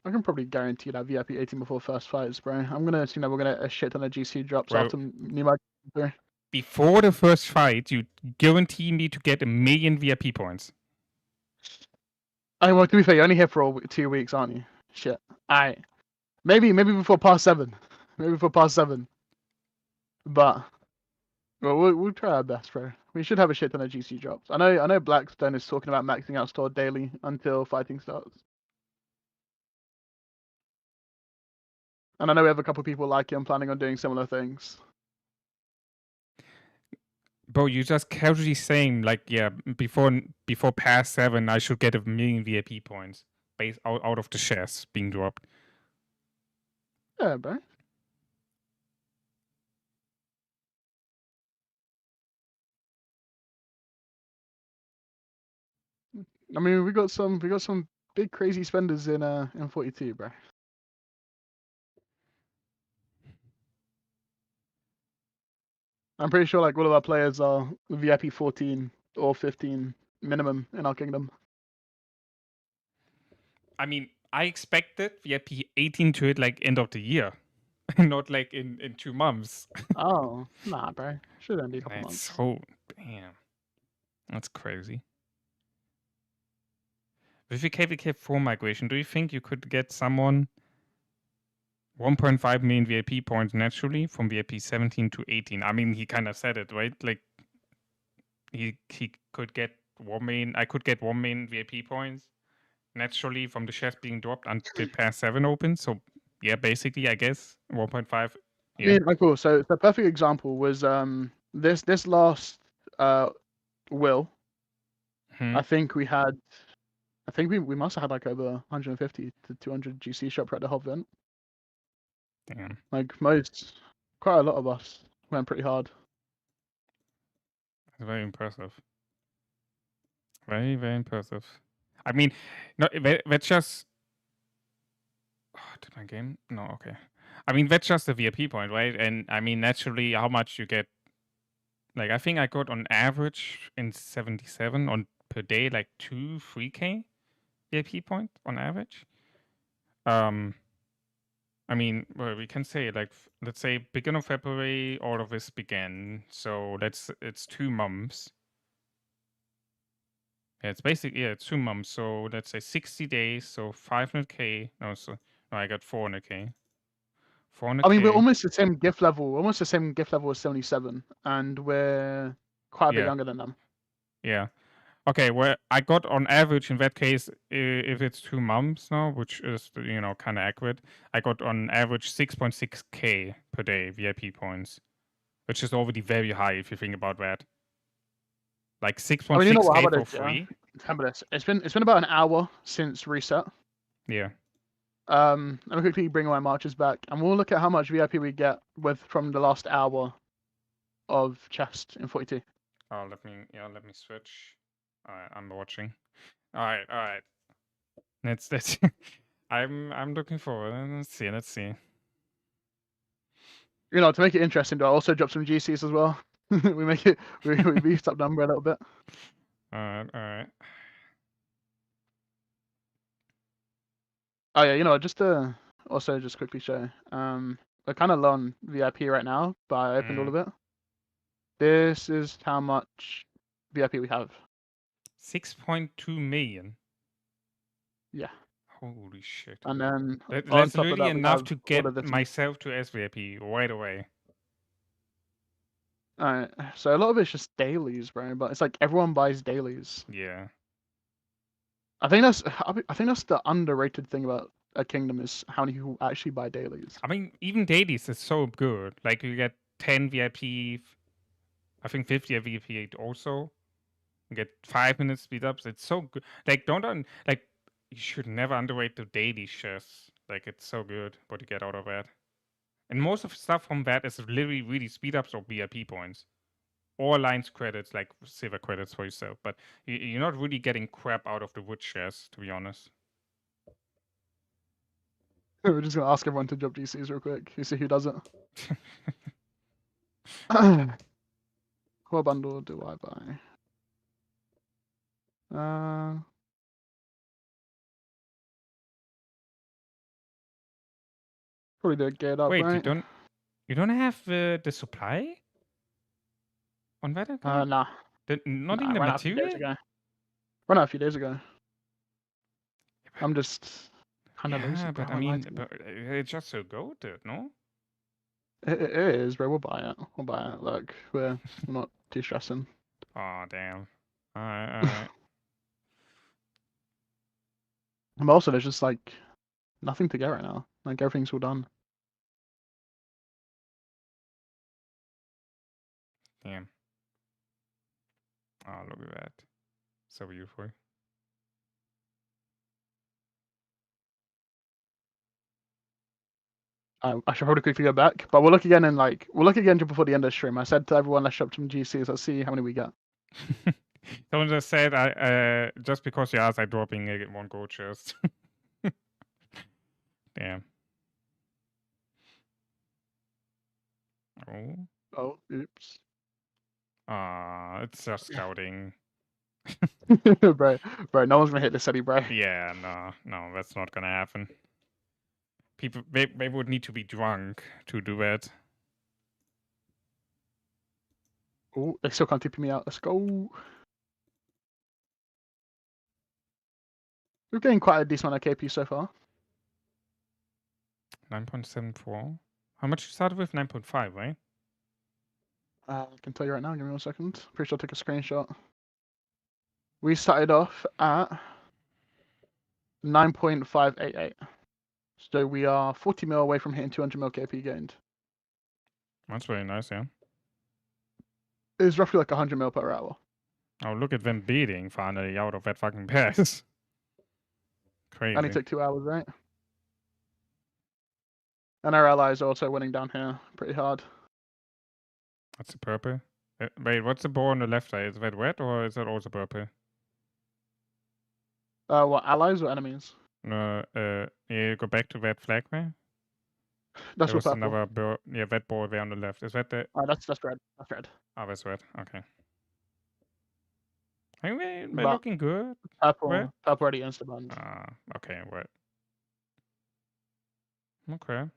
I can probably guarantee that VIP 18 before first fights, bro. I'm gonna, we're gonna a shit ton of GC drops Well, after new market. before the first fight, you guarantee me to get 1 million VIP points. I well, to be fair, you're only here for 2 weeks, aren't you? Shit. Alright. Maybe before past 7. Maybe before past 7. But well, we'll try our best, bro. We should have a shit ton of GC drops. I know Blackstone is talking about maxing out store daily until fighting starts. And I know we have a couple people like him planning on doing similar things. Bro, you just casually saying like, yeah, before past 7, I should get 1 million VIP points based out of the shares being dropped. Yeah, bro. I mean, we got some big crazy spenders in 42, bro. I'm pretty sure like all of our players are VIP 14 or 15 minimum in our kingdom. I mean, I expected VIP 18 to hit like end of the year, not like in 2 months. Oh, nah, bro. Shouldn't be a couple months. So damn, that's crazy. With the KVK4 migration, do you think you could get someone 1.5 million VIP points naturally from VIP 17 to 18? I mean, he kind of said it, right? Like he could get 1 million. I could get 1 million VIP points naturally from the shares being dropped until past 7 opens. So yeah, basically, I guess 1.5. Yeah. I mean, like, cool. So the perfect example was this last will. I think we had. I think we must have had like over 150 to 200 GC shop at the hub event. Damn. Like quite a lot of us went pretty hard. That's very impressive. Very, very impressive. I mean, no, that's just. Oh, did my game? No, okay. I mean, that's just a VIP point, right? And I mean, naturally, how much you get. Like, I think I got on average in 77 on per day, like 3K VIP point on average. I mean, well, we can say like, let's say beginning of February, all of this began. So it's 2 months. Yeah, it's basically, yeah, it's 2 months. So let's say 60 days. So 500K. No, I got 400K. 400K. I mean, we're almost the same gift level. Almost the same gift level as 77, and we're quite a bit younger than them. Yeah. Okay, well, I got on average in that case, if it's 2 months now, which is, you know, kind of accurate, I got on average 6.6K per day VIP points, which is already very high if you think about that. Like 6.6K I mean, you know what? How about for this? free. Remember this. It's been about an hour since reset. Yeah. Let me quickly bring my marches back, and we'll look at how much VIP we get from the last hour of chest in 42. Oh, let me switch. All right, I'm watching. All right. Let's I'm looking forward. Let's see. You know, to make it interesting, do I also drop some GCs as well? we beefed up number a little bit. All right. Oh yeah, you know, just to also just quickly show, we're kind of low on VIP right now, but I opened all of it. This is how much VIP we have. 6.2 million. Yeah. Holy shit. And then That's really enough to get myself to SVIP right away. Alright, so a lot of it's just dailies, bro, but it's like everyone buys dailies. Yeah. I think that's the underrated thing about a kingdom is how many people actually buy dailies. I mean, even dailies is so good. Like you get 10 VIP, I think 50 VIP also. You get 5 minutes speed ups. It's so good. Like you should never underrate the daily shares. Like it's so good what you get out of that. And most of the stuff from that is literally really speed ups or VIP points. Or lines credits, like silver credits for yourself. But you're not really getting crap out of the wood shares, to be honest. We're just gonna ask everyone to drop GCs real quick. You see who does it. What bundle do I buy? Probably the get up, Wait, right? you don't have the supply on that account? Nah. Not Nah, in I the ran out a few days material? ago. Ran out a few days ago. I'm just kind of lazy, Yeah, bro. but I mean, it's just so goated, no? It is, bro. We'll buy it. We'll buy it. Look, we're not too stressing. Oh, damn. Alright. And also, there's just like nothing to get right now. Like everything's all done. Damn. Oh, look at that. So beautiful. I should probably quickly go back, but we'll look again just before the end of the stream. I said to everyone, let's shop some GCs. Let's see how many we get. Someone just said, I just because you asked, I dropping one gold chest. Damn. Oh. Oh, oops. It's just scouting. bro, no one's gonna hit this Eddie, bro. Yeah, no, that's not gonna happen. People, they would need to be drunk to do that. Oh, they still can't TP me out. Let's go. We're getting quite a decent amount of KP so far. 9.74. How much you started with? 9.5, right? I can tell you right now. Give me 1 second. Pretty sure I'll take a screenshot. We started off at 9.588. So we are 40 mil away from hitting 200 mil KP gained. That's very nice, yeah. It's roughly like 100 mil per hour. Oh, look at them beating finally out of that fucking pass. Crazy. Only took 2 hours, right? And our allies are also winning down here pretty hard. That's the purple. Wait, what's the ball on the left side? Is that red or is that also purple? What, allies or enemies? No, yeah, go back to that flag there. That's There what was purple. another ball, yeah, that ball there on the left. Is that the... That's red. That's red. Oh, that's red. Okay. Anyway, they're But looking good. purple already insta-banned. Okay, right. Okay.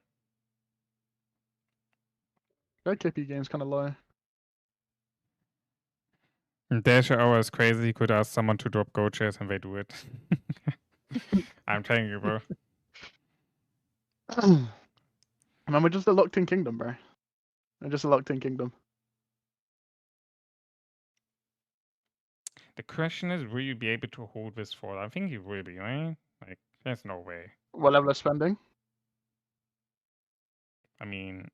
That KP game's kind of low. Dasher hour is crazy. You could ask someone to drop go chairs and they do it. I'm telling you, bro. Man, we're just a locked-in kingdom, bro. We're just a locked-in kingdom. The question is, will you be able to hold this for? I think you will be, right? Like, there's no way. What level of spending? I mean,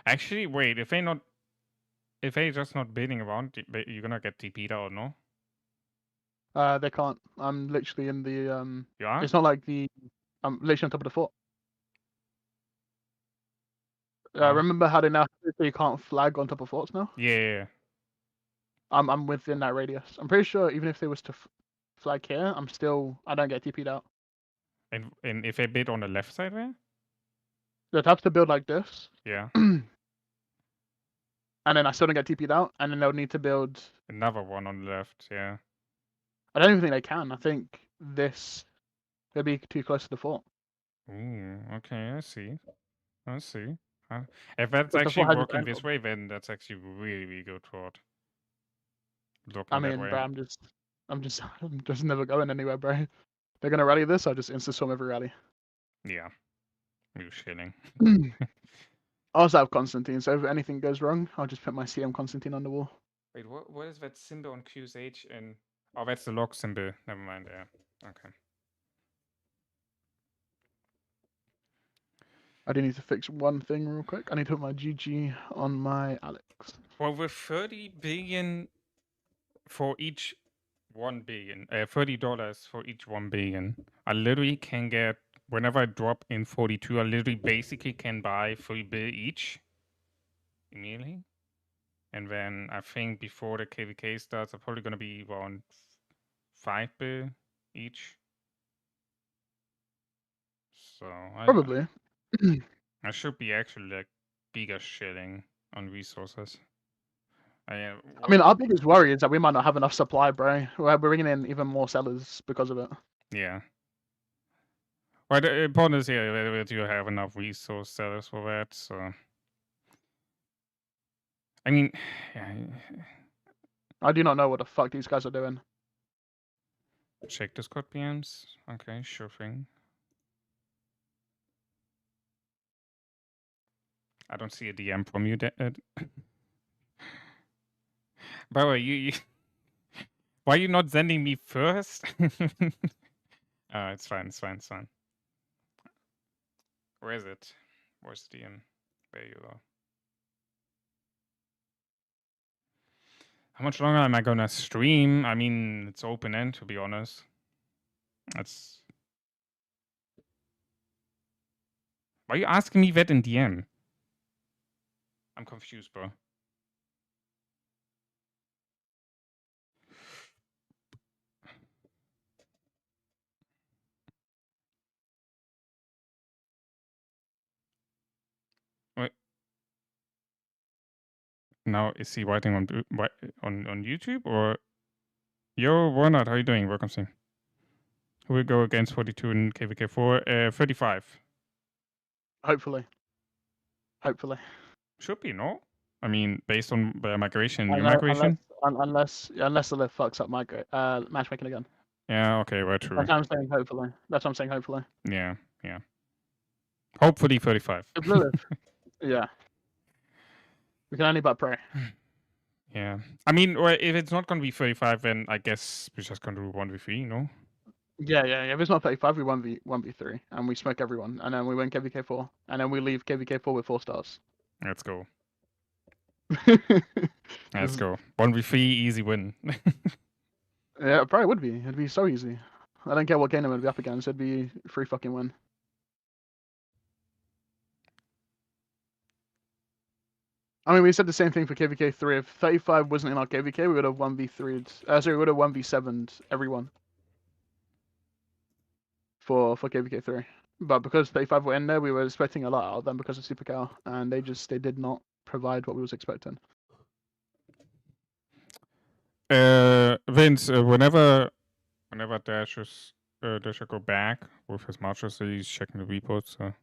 actually, wait. If they just not bidding around, you're gonna get TP'd out, no? They can't. I'm literally in the You are? It's not like I'm literally on top of the fort. Oh. Remember how they now you can't flag on top of forts now? Yeah. I'm within that radius. I'm pretty sure even if they was to flag here, I don't get TP'd out. And if they bid on the left side there? They'd have to build like this. Yeah. And then I still don't get TP'd out, and then they'll need to build Another one on the left, yeah. I don't even think they can. I think this would be too close to the fort. Ooh, okay, I see. If that's But the actually fort has its working own this way, then that's actually really, really good toward looking I that mean, way. bro, I'm just never going anywhere, bro. They're gonna rally this. I just insta storm every rally. Yeah, you shilling. I also have Constantine, so if anything goes wrong, I'll just put my CM Constantine on the wall. Wait, what is that symbol on QSH? And oh, that's the log symbol. Never mind. Yeah. Okay. I do need to fix one thing real quick. I need to put my GG on my Alex. Well, with 30 billion for each 1 billion, $30 for each 1 billion, I literally can get whenever I drop in 42, I literally basically can buy 3 bill each immediately. And then I think before the KVK starts, I'm probably going to be around 5 bill each. So Probably. I should be actually like giga shilling on resources. I mean, our biggest worry is that we might not have enough supply, bro. We're bringing in even more sellers because of it. Yeah. Well, the important is here that you have enough resource sellers for that. So, I mean, yeah, I do not know what the fuck these guys are doing. check Discord PMs. Okay, sure thing. I don't see a DM from you. By the way, you why are you not sending me first? It's fine. It's fine. It's fine. Where is it? Where's the DM? There you are. How much longer am I gonna stream? I mean, it's open end, to be honest. That's. Why are you asking me that in DM? I'm confused, bro. Wait. Now is he writing on YouTube or? Yo, why not? How you doing? Welcome, Sim. Who will go against 42 in KVK4? 35. Hopefully. Hopefully. Should be, no? I mean, based on the migration, new migration? Unless the Slef fucks up matchmaking again. Yeah, okay, well, true. That's what I'm saying, hopefully. That's what I'm saying, hopefully. Yeah. Hopefully 35. Yeah. We can only but pray. Yeah. I mean, well, if it's not going to be 35, then I guess we're just going to do 1v3, no? Yeah. If it's not 35, we 1v3, and we smoke everyone, and then we win KVK4, and then we leave KVK4 with 4 stars. Let's go. Let's go. 1v3, easy win. Yeah, it probably would be. It'd be so easy. I don't care what game I'm gonna be up against. It'd be free fucking win. I mean, we said the same thing for KVK3. If 35 wasn't in our KVK, we would have 1v3'd. Sorry, we would have 1v7'd everyone for KVK3. But because 35 were in there, we were expecting a lot out of them because of Super Cow, and they did not provide what we was expecting. Vince, whenever Dasher go back with his matches, he's checking the reports. So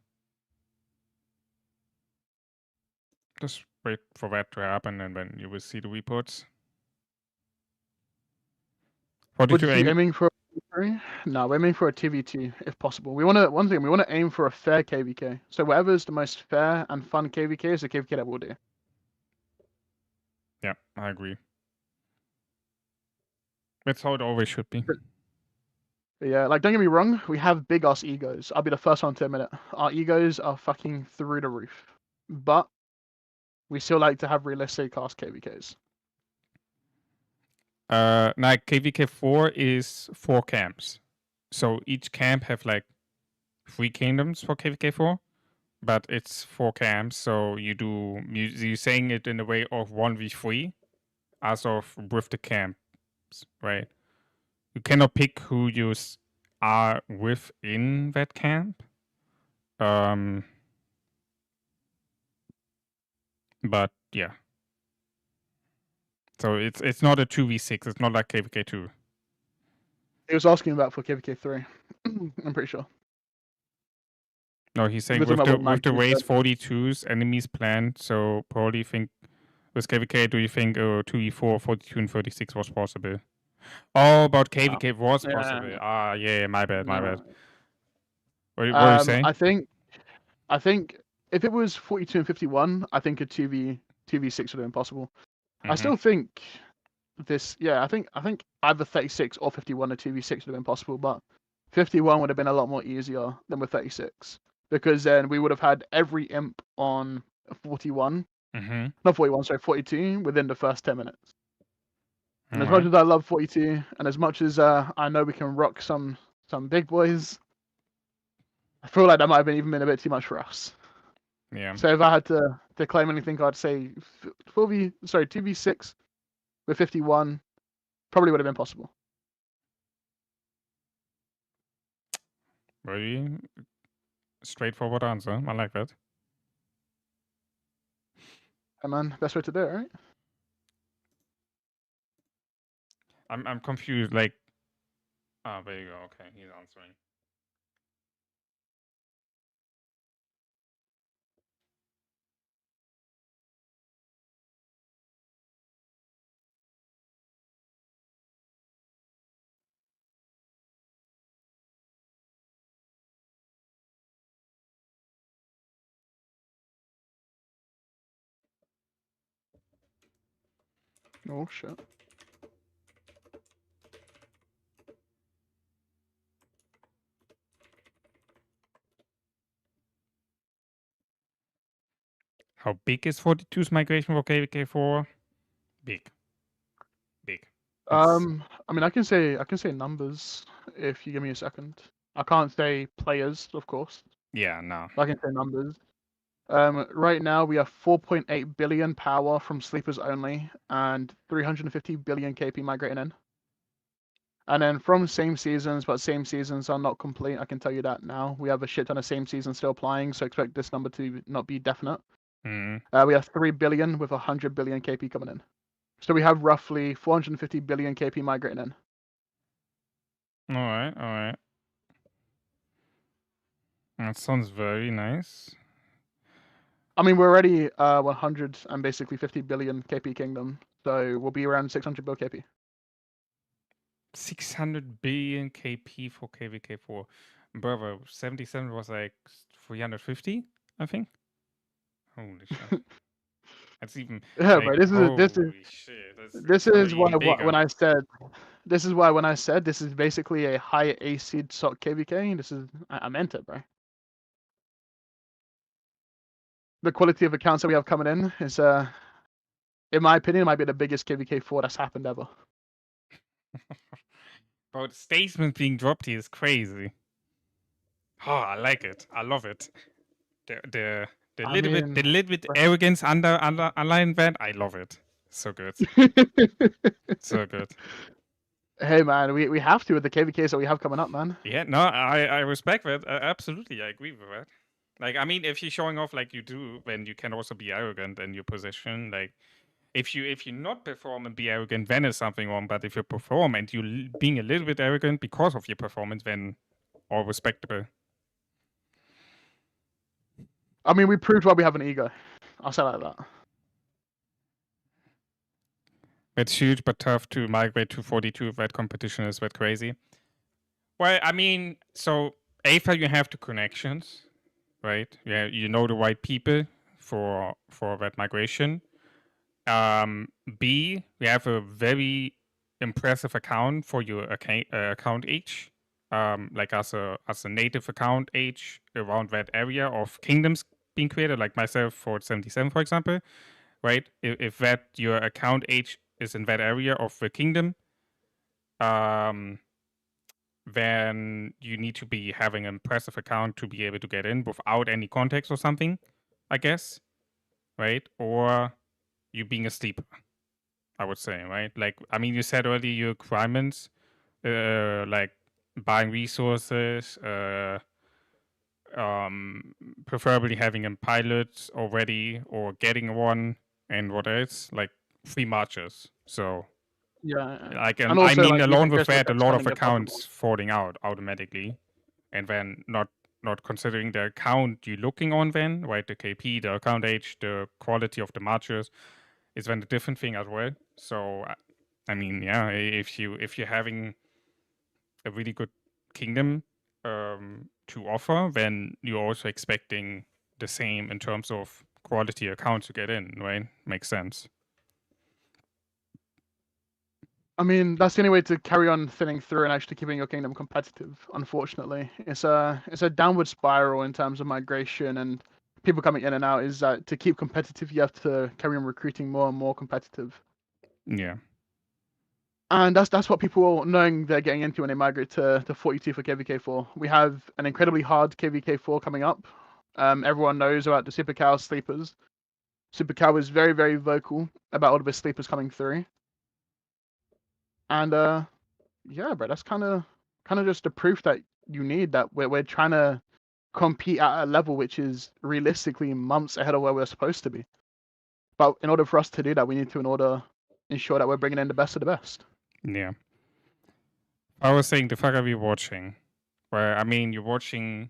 just wait for that to happen, and then you will see the reports. What did you aim? Aiming for? No, we're aiming for a TVT if possible. We want to aim for a fair KVK. So whatever is the most fair and fun KVK is the KVK that we'll do. Yeah, I agree. That's how it always should be. Yeah, like don't get me wrong, we have big ass egos. I'll be the first one to admit it. Our egos are fucking through the roof. But we still like to have realistic cast KVKs. Like KVK4 is 4 camps. So each camp have like 3 kingdoms for KVK4, but it's 4 camps. So you're saying it in the way of 1v3 as of with the camps, right? You cannot pick who you are within that camp. But yeah. So it's not a 2v6. It's not like KVK2. He was asking about for KVK3. I'm pretty sure. No, he's saying with the race 42's enemies planned. So probably think with KVK, do you think 2v4, 42, and 36 was possible? Oh, about KVK was possible. Yeah, my bad. What are you saying? I think if it was 42 and 51, I think a 2v6 would have been possible. I still think I think either 36 or 51 or 2v6 would have been possible, but 51 would have been a lot more easier than with 36 because then we would have had every imp on 41, not 41, sorry, 42 within the first 10 minutes. And as much as I love 42, and as much as I know we can rock some big boys, I feel like that might have even been a bit too much for us. Yeah. So if I had to claim anything, I'd say 2v6 with 51 probably would have been possible. Very straightforward answer. I like that. Hey man, best way to do it, right? I'm confused. Like, there you go. Okay, he's answering. Oh shit. How big is 42's migration for KVK4? Big. Big. I mean, I can say numbers if you give me a second. I can't say players, of course. Yeah, no. I can say numbers. Right now we have 4.8 billion power from sleepers only, and 350 billion KP migrating in. And then from same seasons, but same seasons are not complete. I can tell you that now. We have a shit ton of same seasons still applying, so expect this number to not be definite. We have 3 billion with 100 billion KP coming in. So we have roughly 450 billion KP migrating in. All right, all right. That sounds very nice. I mean, we're already 100 and basically 50 billion KP kingdom, so we'll be around 600 bill KP. 600 billion KP for KVK4. Brother, 77 was like 350, I think. Holy shit. That's even Yeah, like, bro. This holy shit. this It's is probably why even bigger. when I said this is basically a high AC SOC KVK. This is I meant it, bro. The quality of accounts that we have coming in is in my opinion, might be the biggest KVK4 that's happened ever. Bro, the statement being dropped here is crazy. Oh, I like it. I love it. The little bit arrogance underlying that, I love it. So good. So good. Hey man, we have to with the KVKs that we have coming up, man. Yeah, no, I respect that. Absolutely, I agree with that. Like, I mean, if you're showing off like you do, then you can also be arrogant in your position. Like, if you not perform and be arrogant, then there's something wrong. But if you perform and you being a little bit arrogant because of your performance, then all respectable. I mean, we proved why we have an ego. I'll say like that. It's huge but tough to migrate to 42. That competition is that crazy. Well, I mean, so AFA, you have the connections, right? Yeah, you know the right people for that migration. B, we have a very impressive account for your account age, like as a native account age around that area of kingdoms being created, like myself for 77, for example, right? If that your account age is in that area of the kingdom, then you need to be having an impressive account to be able to get in without any context or something, I guess, right? Or you being a sleeper, I would say, right? Like, I mean, you said earlier your requirements, like buying resources, preferably having a pilot already or getting one, and what else? Like 3 marches. So, Yeah. like, And I also, mean, like, you alone can with just look that, a at lot of spending if possible. accounts falling out automatically, and then not considering the account you're looking on, then right, the KP, the account age, the quality of the marchers is then a different thing as well. So, I mean, yeah, if you're having a really good kingdom to offer, then you're also expecting the same in terms of quality accounts to get in, right? Makes sense. I mean, that's the only way to carry on thinning through and actually keeping your kingdom competitive. Unfortunately, it's a downward spiral in terms of migration and people coming in and out. Is that to keep competitive, you have to carry on recruiting more and more competitive. Yeah. And that's what people knowing they're getting into when they migrate to 42 for KVK4. We have an incredibly hard KVK4 coming up. Everyone knows about the Super Cow sleepers. Super Cow is very, very vocal about all of his sleepers coming through. And yeah, bro, that's kind of just the proof that you need, that we're trying to compete at a level which is realistically months ahead of where we're supposed to be. But in order for us to do that, we need to ensure that we're bringing in the best of the best. Yeah. I was saying, the fuck are we watching? Well, I mean, you're watching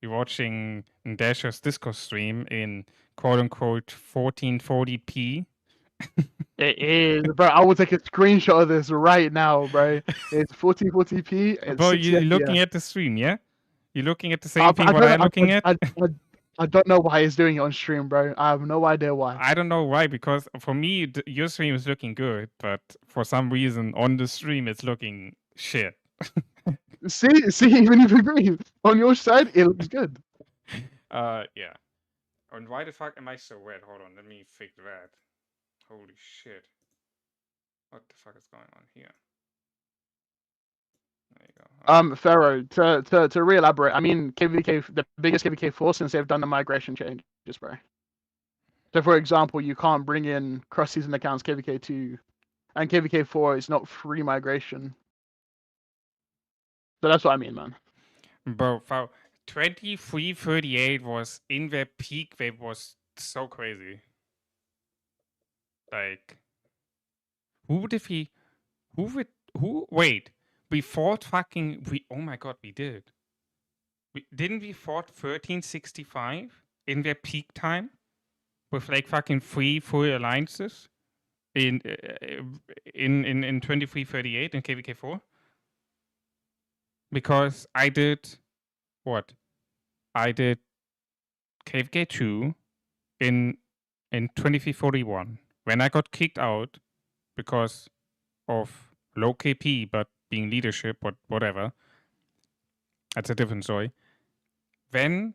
Dasher's Discord stream in quote unquote 1440p. It is, bro. I will take a screenshot of this right now, bro. It's 1440p. It's Bro, 60 you're looking FPS. at the stream, yeah? You're looking at the same thing what I, I'm looking at? I don't know why he's doing it on stream, bro. I have no idea why. I don't know why, because for me, your stream is looking good, but for some reason on the stream it's looking shit. See, even if you agree, on your side, it looks good. Yeah. And why the fuck am I so red? Hold on, let me fix that. Holy shit. What the fuck is going on here? There you go. Pharaoh, to re-elaborate, I mean, KVK, the biggest KVK4 since they've done the migration changes, bro. So, for example, you can't bring in cross-season accounts KVK2, and KVK4 is not free migration. So that's what I mean, man. Bro, 2338 was in their peak wave, was so crazy. Like, wait, we fought oh my god, we did. Didn't we fought 1365 in their peak time? With like fucking 3 full alliances? In 2338 in KVK4? Because I did what? I did KVK2 in 2341 when I got kicked out because of low KP, but being leadership, but whatever. That's a different story. Then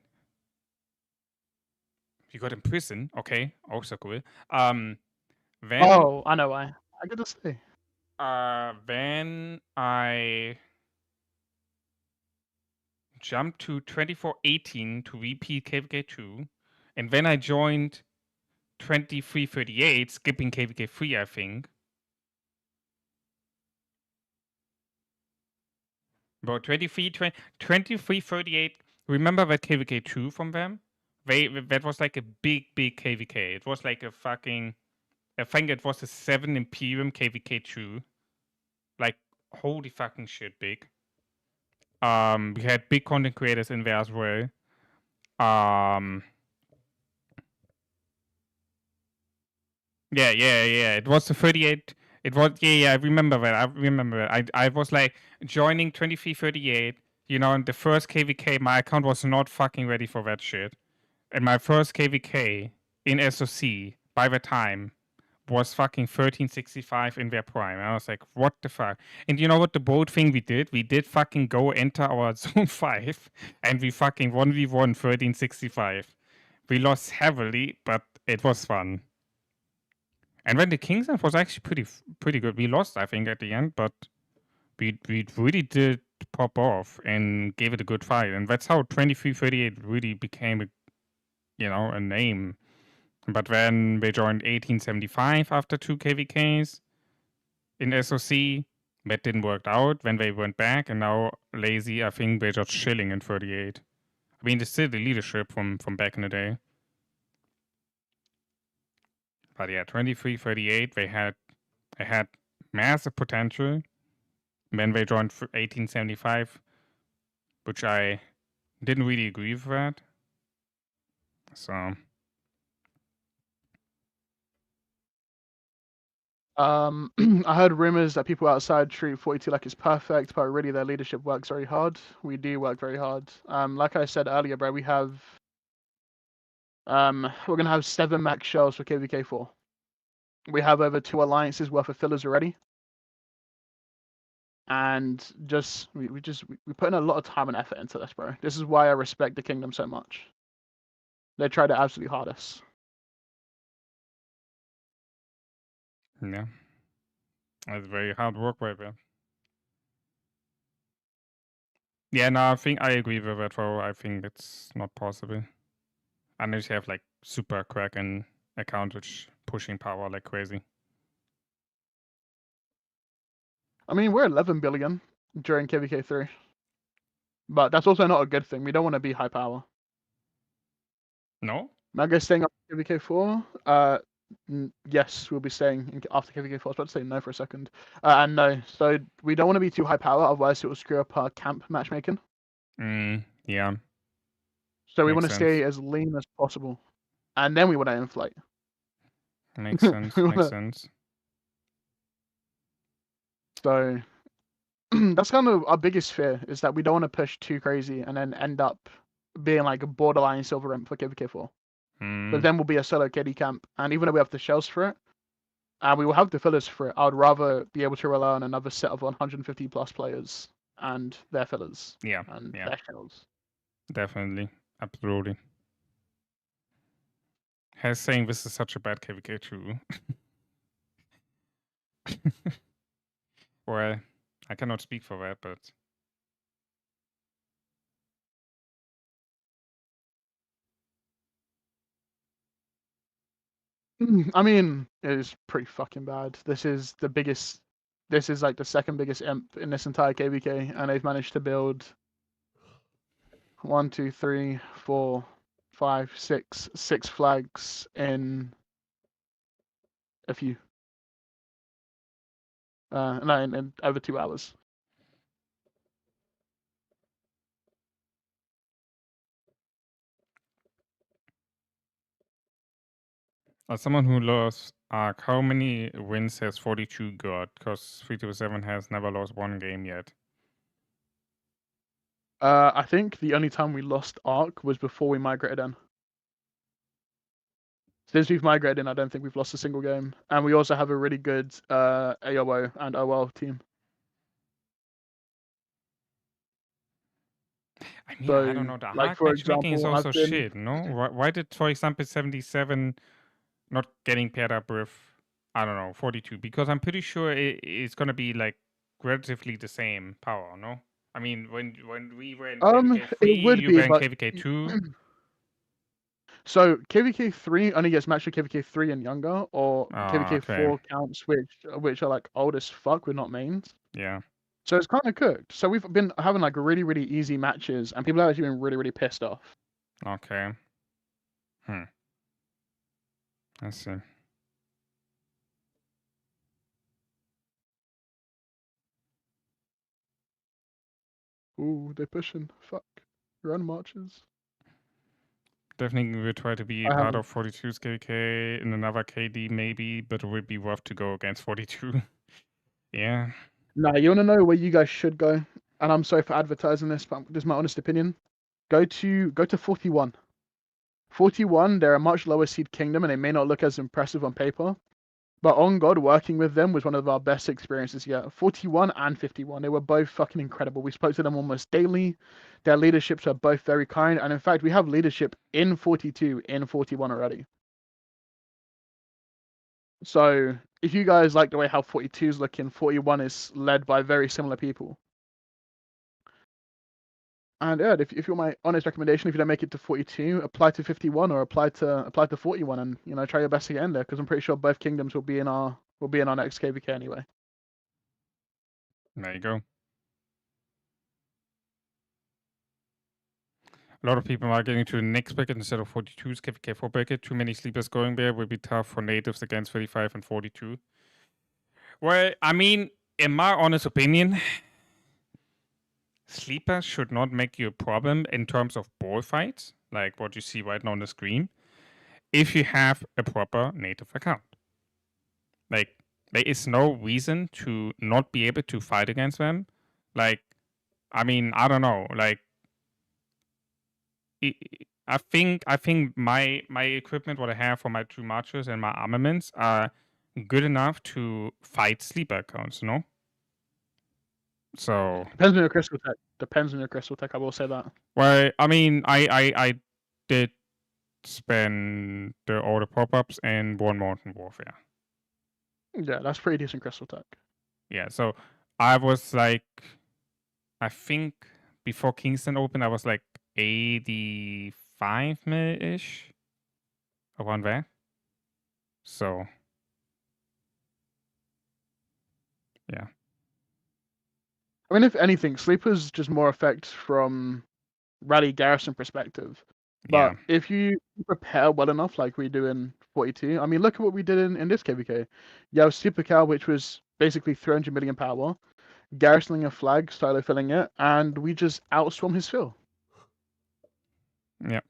you got in prison. Okay, also cool. Then Oh, I know why. I gotta say. Then I jumped to 2418 to repeat KVK2, and then I joined 2338, skipping KVK3, I think. But 2338, remember that KVK2 from them? That was like a big KVK. It was like a fucking, I think it was a 7 Imperium KVK2. Like, holy fucking shit, big. We had big content creators in there as well. Yeah. It was the 38. It was, yeah, I remember that. I was like joining 2338, you know, and the first KVK, my account was not fucking ready for that shit. And my first KVK in SOC by the time was fucking 1365 in their prime. I was like, what the fuck? And you know what the bold thing we did? We did fucking go enter our zone 5 and we fucking 1v1 1365. We lost heavily, but it was fun. And then the Kingsland was actually pretty good. We lost, I think, at the end, but we really did pop off and gave it a good fight. And that's how 2338 really became a name. But then they joined 1875 after 2 KVKs in SOC. That didn't work out. Then they went back, and now Lazy, I think they're just chilling in 38. I mean, there's still the leadership from back in the day. But yeah, 2338, they had massive potential. Then they joined 1875, which I didn't really agree with that. So I heard rumors that people outside treat 42 like it's perfect, but really their leadership works very hard. We do work very hard. Like I said earlier, bro, we have we're gonna have 7 max shells for KVK4. We have over 2 alliances worth of fillers already. And we put in a lot of time and effort into this, bro. This is why I respect the kingdom so much. They try their absolute hardest. yeah. That's very hard work, baby. Yeah, no, I think I agree with that, though. I think it's not possible. Unless you have like super Kraken account which pushing power like crazy. I mean, we're 11 billion during KVK3. But that's also not a good thing. We don't want to be high power. No? Mago staying up KVK4? Yes, we'll be staying after KVK4. I was about to say no for a second. And no. So we don't want to be too high power, otherwise it will screw up our camp matchmaking. Yeah. So we Makes want to stay sense. as lean as possible. And then we want to inflate. Makes sense. Makes sense. So that's kind of our biggest fear, is that we don't want to push too crazy and then end up being like a borderline silver imp for KVK4. But then we'll be a solo KD camp. And even though we have the shells for it, and we will have the fillers for it, I would rather be able to rely on another set of 150 plus players and their fillers and their shells. Definitely. Absolutely. Has saying this is such a bad KVK too. Well, I cannot speak for that, but I mean, it is pretty fucking bad. This is the biggest. This is like the second biggest imp in this entire KVK, and they've managed to build 1, 2, 3, 4, 5, 6 flags in a few. No, in over 2 hours. as someone who lost Arc, how many wins has 42 got? Because 327 has never lost one game yet. I think the only time we lost Arc was before we migrated in. Since we've migrated in, I don't think we've lost a single game. And we also have a really good AOO and OL team. I mean, So, I don't know. The like hard for matchmaking is example, also I've been... shit, no? Why did, for example, 77 not getting paired up with, I don't know, 42? Because I'm pretty sure it's going to be like relatively the same power, no? I mean, when we were in KVK3, it would you be, were in but... KVK2. So KVK3 only gets matched with KVK3 and younger, or Oh, KVK4 okay. counts which are like old as fuck with not mains. Yeah. So it's kind of cooked. So we've been having like really, really easy matches, and people have actually been really, really pissed off. Okay. I see. Ooh, they're pushing. Fuck. Run marches. Definitely will try to be I part haven't. of 42's KK in another KD maybe, but it would be rough to go against 42. Yeah. Nah, you want to know where you guys should go? And I'm sorry for advertising this, but this is my honest opinion. Go to 41. 41, they're a much lower seed kingdom, and they may not look as impressive on paper. But on God, working with them was one of our best experiences yet. 41 and 51, they were both fucking incredible. We spoke to them almost daily. Their leaderships are both very kind, and in fact, we have leadership in 42, in 41 already. So if you guys like the way how 42 is looking, 41 is led by very similar people. And yeah, if you're my honest recommendation, if you don't make it to 42, apply to 51 or apply to 41, and try your best to get in there, because I'm pretty sure both kingdoms will be in our next KVK anyway. There you go. A lot of people are getting to the next bracket instead of 42's KVK4 bracket. Too many sleepers going there will be tough for natives against 35 and 42. Well, I mean, in my honest opinion, sleepers should not make you a problem in terms of ball fights, like what you see right now on the screen, if you have a proper native account. Like, there is no reason to not be able to fight against them. Like, I mean, I don't know. Like, I think my equipment, what I have for my 2 marchers and my armaments, are good enough to fight sleeper accounts, no? So Depends on your crystal tech. I will say that. well, I mean, I did spend all the pop-ups and one Mountain Warfare. Yeah, that's pretty decent crystal tech. Yeah, so I was like, I think before Kingston opened, I was like 85 mil-ish, around there. So, yeah. I mean, if anything, Sleeper's just more effect from rally garrison perspective. Yeah. But if you prepare well enough, like we do in 42, I mean, look at what we did in this KVK. You have Super Cow, which was basically 300 million power, garrisoning a flag, silo filling it, and we just outswarm his fill. Yeah.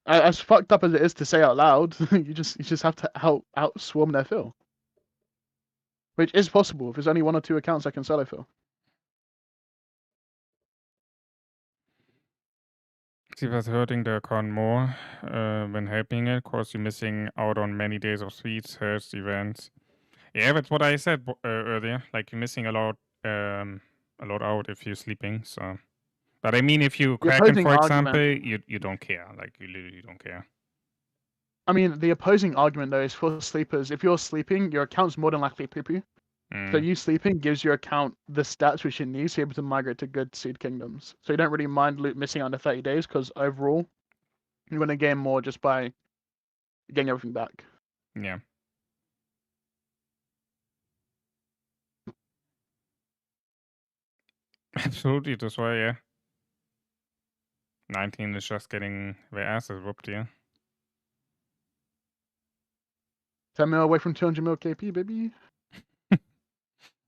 As fucked up as it is to say out loud, you just have to outswarm their fill, which is possible if there's only one or two accounts that can solo fill. See, was hurting the account more when helping it, cause you're missing out on many days of sweets, herds, events. Yeah, that's what I said earlier. Like you're missing a lot out if you're sleeping. So, but I mean, if you The Kraken, opposing for example, argument. you don't care. Like you literally don't care. I mean, the opposing argument though is for sleepers. If you're sleeping, your account's more than likely poo-poo. So you sleeping gives your account the stats which it needs to be able to migrate to good seed kingdoms. So you don't really mind missing out on the 30 days because overall, you're going to gain more just by getting everything back. Yeah. Absolutely, that's why, yeah. 19 is just getting their asses whooped here. 10 mil away from 200 mil KP, baby.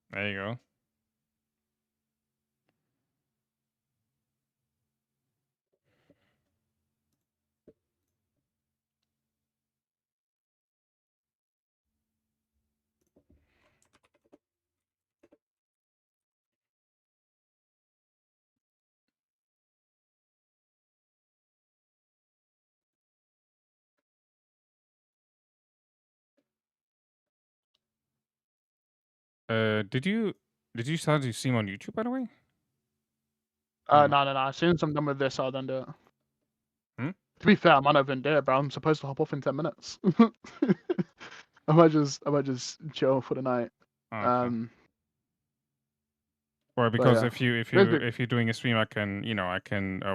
There you go. Did you start to stream on YouTube, by the way? No. As soon as I'm done with this, I'll then do it. Hmm? To be fair, I might not even do it, bro. I'm supposed to hop off in 10 minutes. I might just chill for the night. Okay. Well, because yeah. if you're doing a stream, I can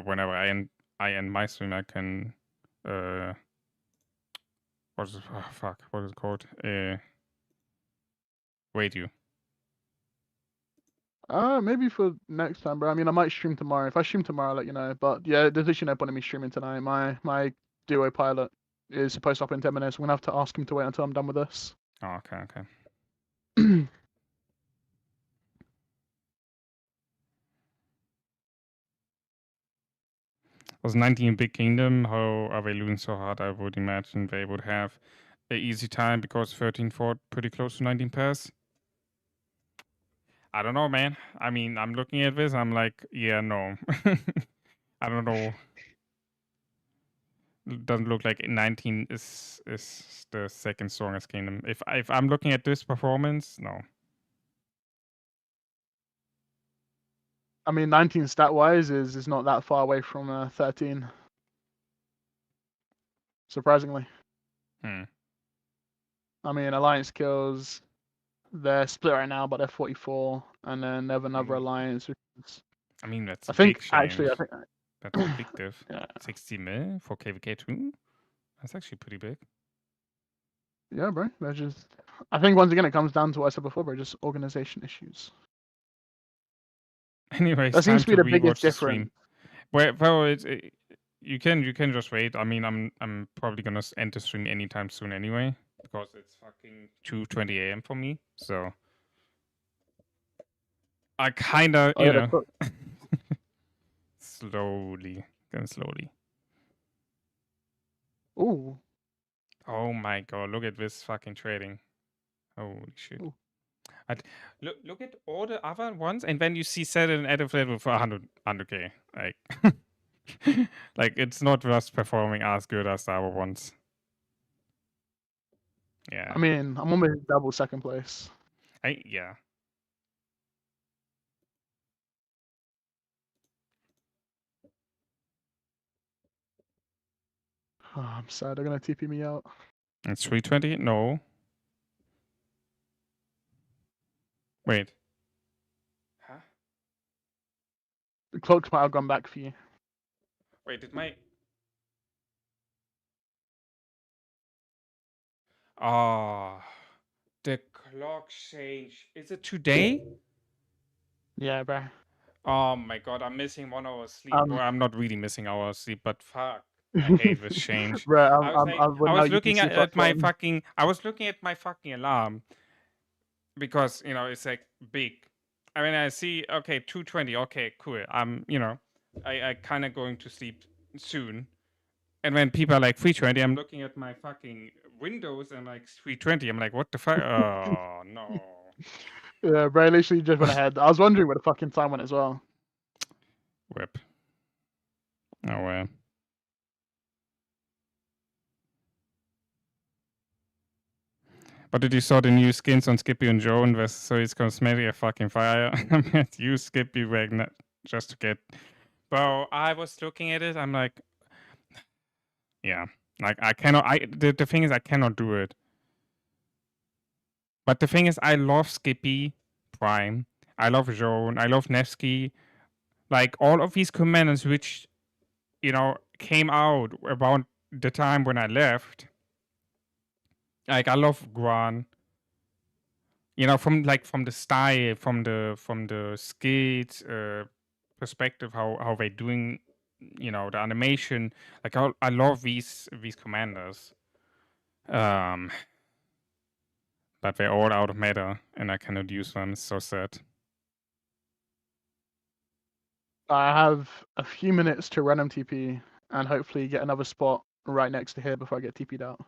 whenever I end my stream, I can what is it? Oh, fuck, what is it called? Wait you. Maybe for next time, bro. I mean, I might stream tomorrow. If I stream tomorrow, I'll let you know. But yeah, there's actually no point in me streaming tonight. My duo pilot is supposed to hop in 10 minutes. I'm gonna have to ask him to wait until I'm done with this. Oh, okay. Was 19 Big Kingdom? How are they losing so hard? I would imagine they would have an easy time because 13 fought pretty close to 19 pass. I don't know, man. I mean, I'm looking at this. I'm like, yeah, no. I don't know. It doesn't look like 19 is the second strongest kingdom. If I'm looking at this performance, no. I mean, 19 stat wise is not that far away from 13. Surprisingly. Hmm. I mean, alliance kills. They're split right now, but they're 44, and then they have another alliance. I mean, that's I a think big change. actually, I think That's a big diff. yeah. 60 mil for KVK2? That's actually pretty big. Yeah, bro. They're just. I think once again, it comes down to what I said before, bro. Just organization issues. Anyways, That seems to be the biggest the stream. difference. Well, you can just wait. I mean, I'm probably gonna end the stream anytime soon anyway because it's fucking 2:20 a.m. for me. So I kinda, Oh, yeah, slowly, going slowly. Ooh. Oh my god! Look at this fucking trading. Holy shit! Ooh. Look at all the other ones, and then you see set an added level for 100k. Like, like it's not just performing as good as the other ones. Yeah. I mean, I'm almost double second place. Yeah. Oh, I'm sad. They're gonna TP me out. It's 320. No. Wait. Huh? The cloaks might have gone back for you. Wait, did my... Oh, the clock change. Is it today? Yeah, bro. Oh my god, I'm missing 1 hour sleep. Well, I'm not really missing hours sleep, but fuck. I hate this change. bro, I was like, I I wouldn't know was you looking PC at my platform. fucking, I was looking at my fucking alarm because, you know, it's like big. I mean, I see, okay, 2:20, okay, cool. I kind of going to sleep soon. And when people are like 3:20, I'm looking at my fucking windows and like 3:20. I'm like, what the fuck? Oh, no. Yeah, bro, literally just went ahead. I was wondering where the fucking time went as well. Whip. Oh, well. But did you saw the new skins on Skippy and Joe and so it's cosmetic a fucking fire? I mean, you Skippy Wagner just to get. Bro, I was looking at it. I'm like, yeah, like I cannot. The thing is, I cannot do it. But the thing is, I love Skippy Prime. I love Joan. I love Nevsky. Like all of these commanders, which came out about the time when I left. Like I love Guan. From the style, from the skills perspective, how they doing, the animation. Like I love these commanders, but they're all out of meta, and I cannot use them. It's so sad. I have a few minutes to random TP and hopefully get another spot right next to here before I get TP'd out.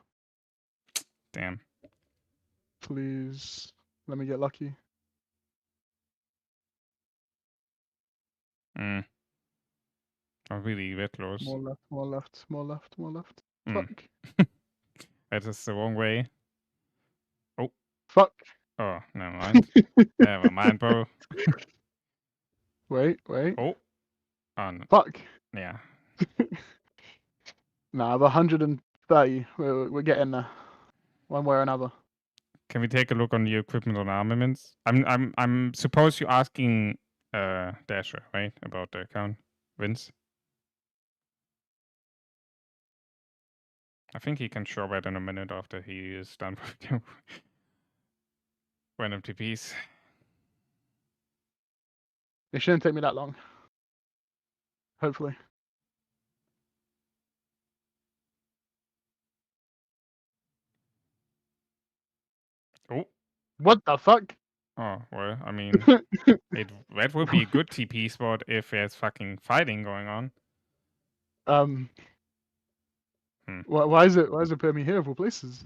Damn. Please, let me get lucky. I'm really that close. More left, more left, more left, more left. Fuck. That is the wrong way. Oh. Fuck. Oh, never mind. Never mind, bro. Wait. Oh. Oh no. Fuck. Yeah. Nah, I have 130. We're getting there, one way or another. Can we take a look on the equipment and armaments? I'm supposed you're asking Dasher, right? About the account. Vince? I think he can show that in a minute after he is done with the random TPs. It shouldn't take me that long. Hopefully. Oh. What the fuck? Oh, well, I mean, that would be a good TP spot if there's fucking fighting going on. Why is it putting me here of all places?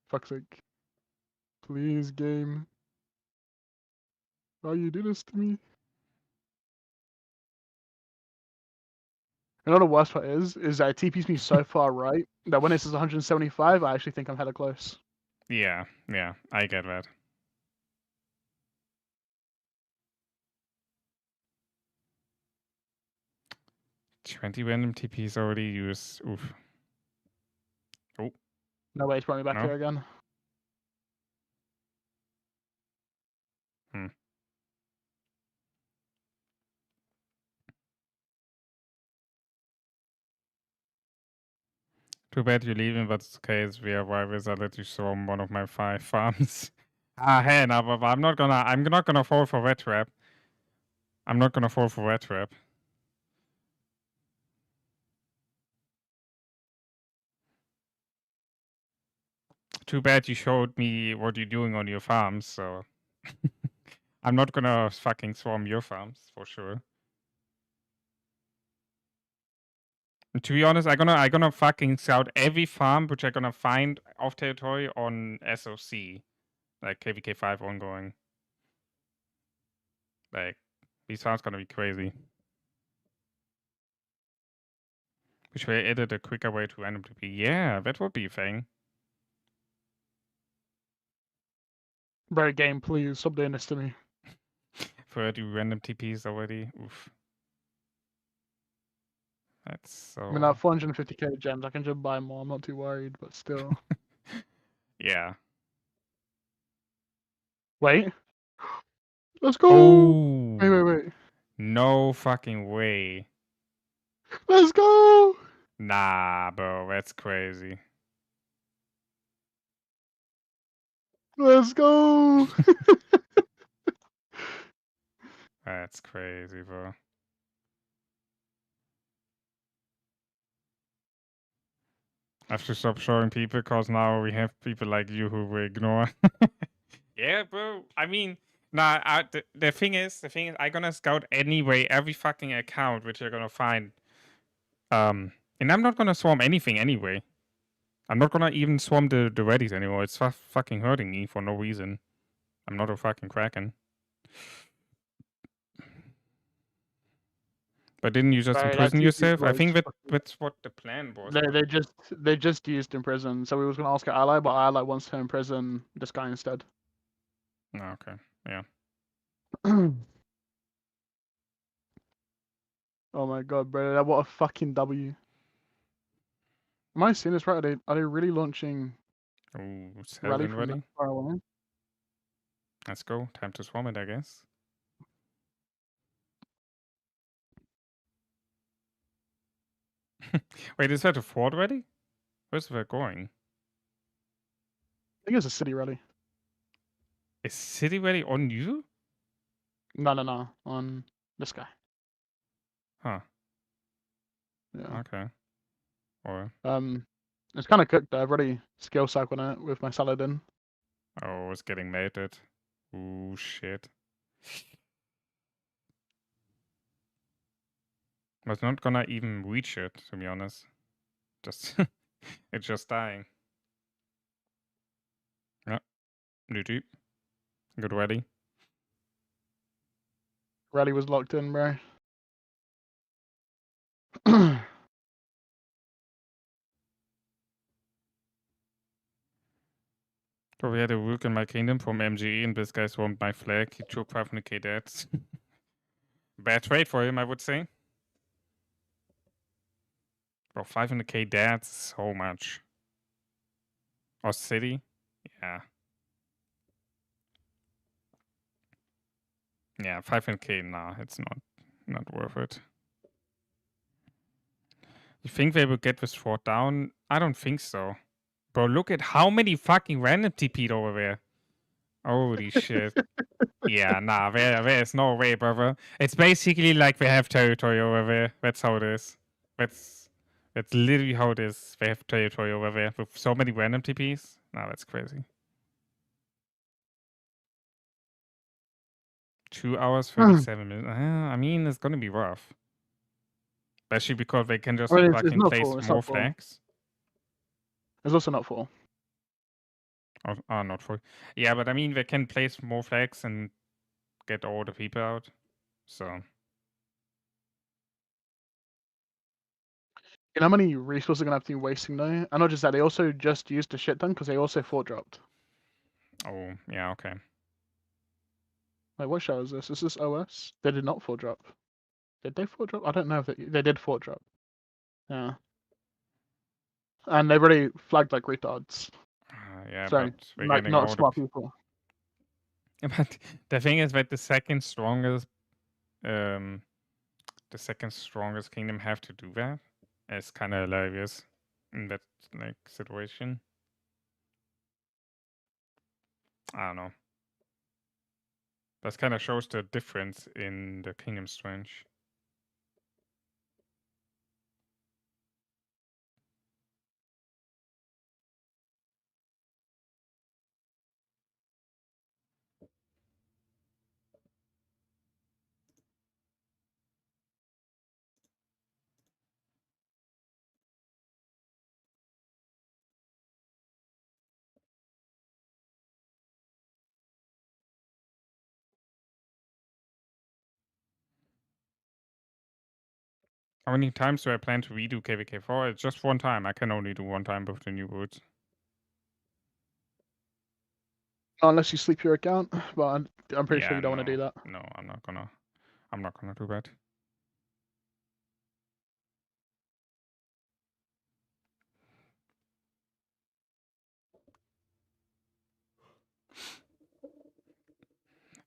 Fuck's sake. Please, game. Why you do this to me? You know the worst part is that it TPs me so far right that when it says 175, I actually think I'm hella close. Yeah, I get that. $20 random TPs already used. Oof. Oh. No way, it's brought me back No? here again. Too bad you're leaving, but it's okay. It's via rivals. I'll let you show one of my 5 farms. Hey, no, but I'm not gonna fall for that trap. I'm not gonna fall for that trap. Too bad you showed me what you're doing on your farms, so I'm not gonna fucking swarm your farms for sure. And to be honest, I'm gonna fucking scout every farm which I'm gonna find off territory on SOC, like KVK5 ongoing. Like these farms gonna be crazy. Which way edit a quicker way to random TP? Yeah, that would be a thing. Bro, game, please stop doing this to me. 30 random TPs already. Oof. That's so. I mean, I have 450k gems. I can just buy more. I'm not too worried, but still. Yeah. Wait. Let's go. Wait, Oh, wait, wait. no fucking way. Let's go. Nah, bro, that's crazy. Let's go. That's crazy, bro. I have to stop showing people because now we have people like you who we ignore. Yeah, bro. I mean, nah. The thing is, I'm gonna scout anyway every fucking account which you're gonna find. And I'm not gonna swarm anything anyway. I'm not gonna even swarm the Reddit anymore. It's fucking hurting me for no reason. I'm not a fucking kraken. But didn't you just Right, that imprison TP yourself? I think was that's what the plan was. they But they just used imprison. So we was gonna ask our ally, but our ally wants to imprison this guy instead. no, okay, yeah. Oh my god, bro! What a fucking W. Am I seeing this right? Are they really launching Ooh, rally 7 from that ready. far away? Let's go. Time to swarm it, I guess. Wait, is that a fort ready? Where's that going? I think it's a city rally. Is city ready on you? No, on this guy. Huh. Yeah. Okay. Or It's kind of cooked though. I've already skill cycled on it with my Saladin. oh, it's getting mated. Ooh, shit. Was not gonna even reach it, to be honest. Just it's just dying. Yeah. GG. Good ready. Rally was locked in, bro. Probably had a rook in my kingdom from MGE, and this guy swarmed my flag. He took 500k deaths. Bad trade for him, I would say. Bro, 500k deaths, so much. Or city? Yeah. Yeah, 500k, nah, it's not worth it. You think they will get this fort down? I don't think so. Bro, look at how many fucking random TP'd over there. Holy shit. Yeah, nah, there's no way, brother. It's basically like they have territory over there. That's how it is. That's literally how it is. They have territory over there with so many random TPs. Nah, that's crazy. 2 hours, 37 minutes. I mean, it's gonna be rough. Especially because they can just I mean, it's fucking not place full. It's more not full. flags. It's also not full. Oh, not full. Yeah, but I mean, they can place more flags and get all the people out. So, You know how many resources are gonna have to be wasting though? And not just that, they also just used a shit ton because they also fort dropped. oh, yeah, okay. Like, what show is this? Is this OS? They did not fort drop. Did they fort drop? I don't know if they did fort drop. Yeah. And they've already flagged like retards. Yeah, So, but we're like, getting not all the. smart people. But the thing is that the second strongest kingdom have to do that. It's kind of hilarious in that like situation. I don't know. That kind of shows the difference in the kingdom strange. How many times do I plan to redo KVK4? It's just one time. I can only do one time with the new routes. Unless you sleep your account, but I'm pretty sure Yeah, you don't want to do that. no, I'm not gonna do that.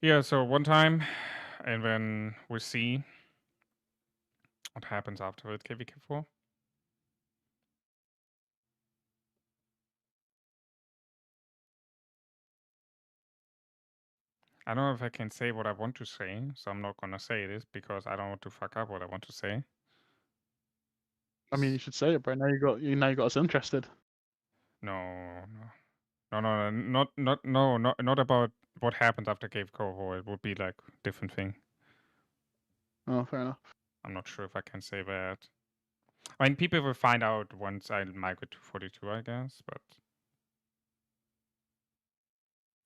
Yeah, so one time, and then we see what happens afterwards. KVK4. I don't know if I can say what I want to say, so I'm not gonna say this because I don't want to fuck up what I want to say. I mean, you should say it, bro. Now you got us interested. No, not about what happens after Cave Cohort. It would be like different thing. Oh, fair enough. I'm not sure if I can say that. I mean, people will find out once I migrate to 42, I guess, but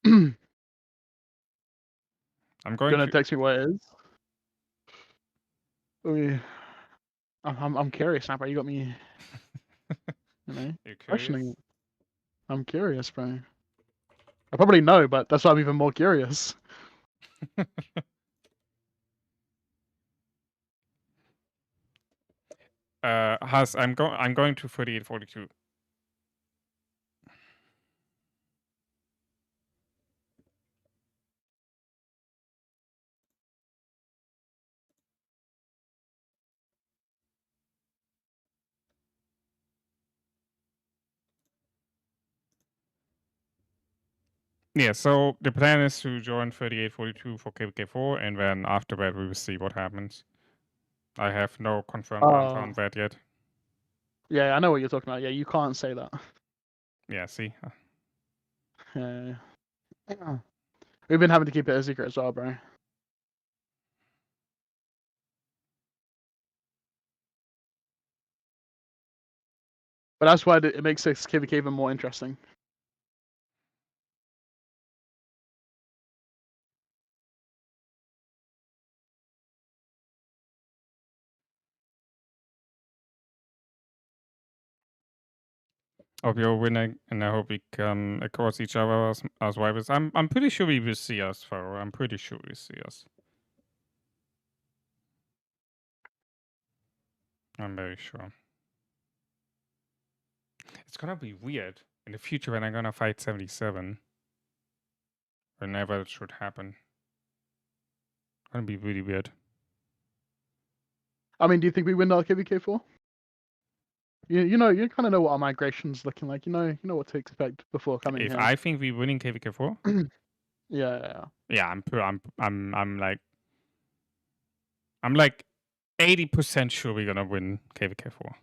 I'm going Gonna to. text me what it is. I'm curious now, bro. You got me, You're curious? questioning it. I'm curious, bro. I probably know, but that's why I'm even more curious. Has I'm going to 38, 42. Yeah, so the plan is to join 38, 42 for KVK4, and then after that we will see what happens. I have no confirmed answer on that yet. Yeah, I know what you're talking about. Yeah, you can't say that. Yeah, see? Yeah. We've been having to keep it a secret as well, bro. But that's why it makes this KVK even more interesting. Hope you're winning, and I hope we come across each other as rivals. I'm pretty sure we will see us, though. I'm pretty sure we see us. I'm very sure. It's gonna be weird in the future when I'm gonna fight 77. Whenever it should happen. It's gonna be really weird. I mean, do you think we win our KVK4? You kind of know what our migration's looking like. You know what to expect before coming If here. I think we winning KVK4, Yeah. yeah, I'm like 80% sure we're gonna win KVK4.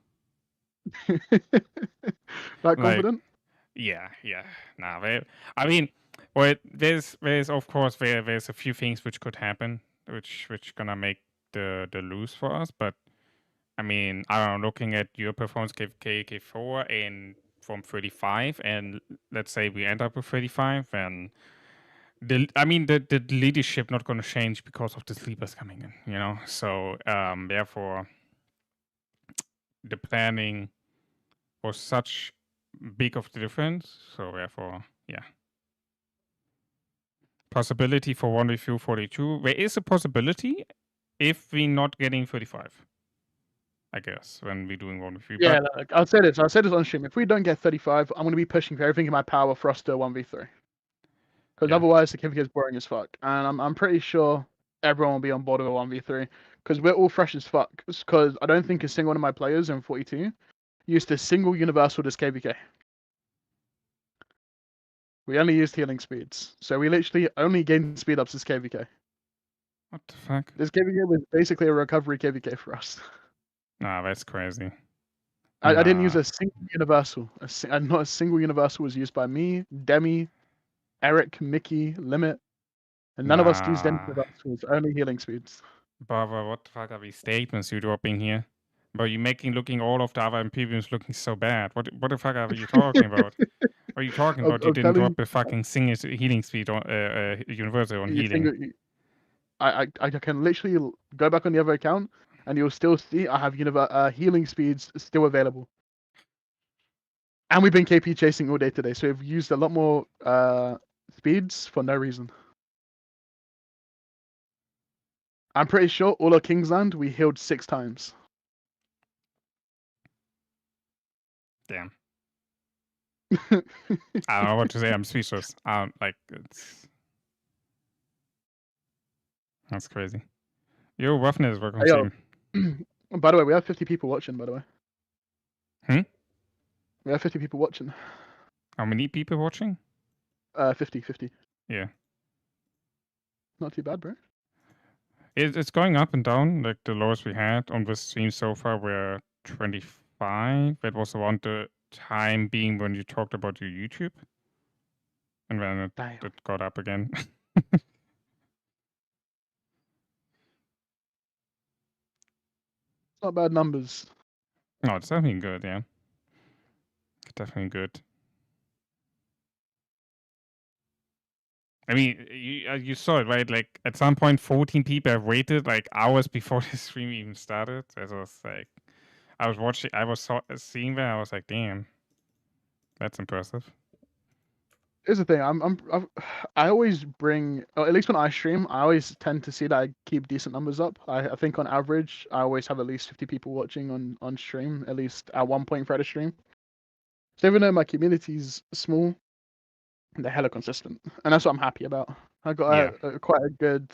That Like, confident? yeah. Nah, I mean, well, there's of course there's a few things which could happen, which gonna make the lose for us. But I mean, I don't know. Looking at your performance, KVK4 and from 35, and let's say we end up with 35, and the leadership not going to change because of the sleepers coming in, you know. So therefore, the planning was such big of the difference. So therefore, yeah. Possibility for 1v2 42. There is a possibility if we're not getting 35. I guess when we're doing 1v3. Yeah, But look, I'll say this on stream. If we don't get 35, I'm going to be pushing for everything in my power for us to 1v3. Because yeah. otherwise, the KVK is boring as fuck. And I'm pretty sure everyone will be on board with a 1v3. Because we're all fresh as fuck. Because I don't think a single one of my players in 42 used a single universal this KVK. We only used healing speeds. So we literally only gained speed ups this KVK. What the fuck? This KVK was basically a recovery KVK for us. Nah, that's crazy. I didn't use Nah. a single universal. Not a single universal was used by me, Demi, Eric, Mickey, Limit, and none of us used any Nah. universals, only healing speeds. Baba, what the fuck are these statements you dropping here? But you making looking all of the other imperiums looking so bad. What the fuck are you talking about? What are you talking about? You Of didn't drop telling the fucking single healing speed on universal on you healing. think I can literally go back on the other account and you'll still see I have healing speeds still available. And we've been KP chasing all day today, so we've used a lot more speeds for no reason. I'm pretty sure all of Kingsland we healed 6 times. Damn. I don't know what to say. I'm speechless. Like it's That's crazy. Yo, roughness, welcome Hey, yo. stream. By the way, we have 50 people watching. By the way, Hmm? we have 50 people watching. How many people watching? 50. Yeah. Not too bad, bro. It's going up and down. Like the lowest we had on this stream so far were 25. That was around the time being when you talked about your YouTube. And then it got up again. Not bad numbers. No, it's definitely good, yeah. Definitely good. I mean, you saw it, right? Like, at some point, 14 people have waited, like, hours before the stream even started. It was like, I was seeing that, I was like, damn, that's impressive. Here's the thing. I always bring, or at least when I stream, I always tend to see that I keep decent numbers up. I think on average, I always have at least 50 people watching on stream, at least at one point throughout the stream. So even though my community's small, they're hella consistent, and that's what I'm happy about. I got quite a good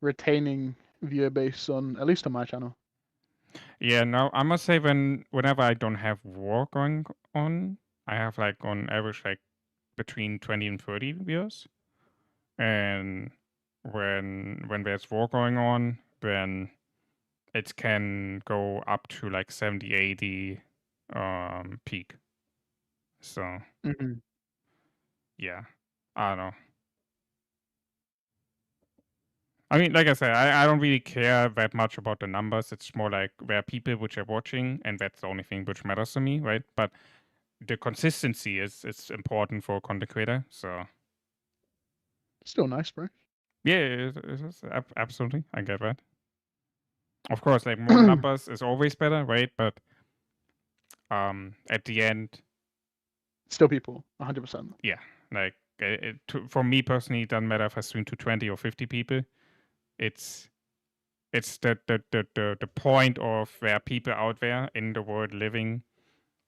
retaining viewer base on, at least on my channel. Yeah, no, I must say whenever I don't have war going on, I have like on average like between 20 and 30 viewers. And when there's war going on, then it can go up to like 70, 80 peak. So yeah, I don't know. I mean, like I said, I don't really care that much about the numbers. It's more like there are people which are watching, and that's the only thing which matters to me, right? But the consistency is important for a content creator. So still nice, bro. Yeah, it is absolutely. I get that. Of course, like more numbers is always better, right? But at the end, still people, 100%. Yeah, like for me personally, it doesn't matter if I stream to 20 or 50 people. It's the point of there are people out there in the world living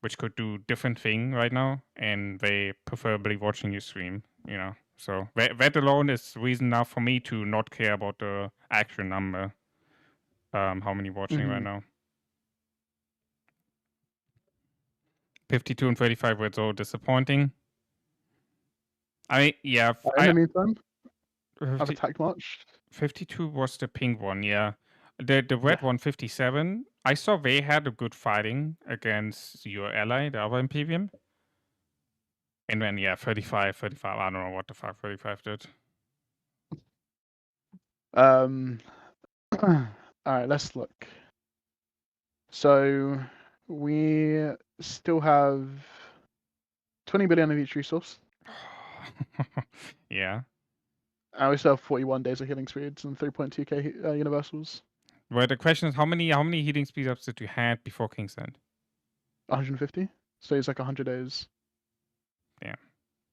which could do different thing right now, and they preferably watching you stream, you know. So that alone is reason enough for me to not care about the actual number, how many watching right now. 52 and 35 were so disappointing. I mean, yeah. In the meantime, I've attacked much. 52 was the pink one, yeah. The red one, 57. I saw they had a good fighting against your ally, the other Imperium. And then, yeah, 35. I don't know what the fuck 35 did. Alright, let's look. So we still have 20 billion of each resource. Yeah. And we still have 41 days of healing speeds and 3.2k universals. Well, the question is, how many healing speed ups did you had before King's End? 150. So it's like 100 days. Yeah.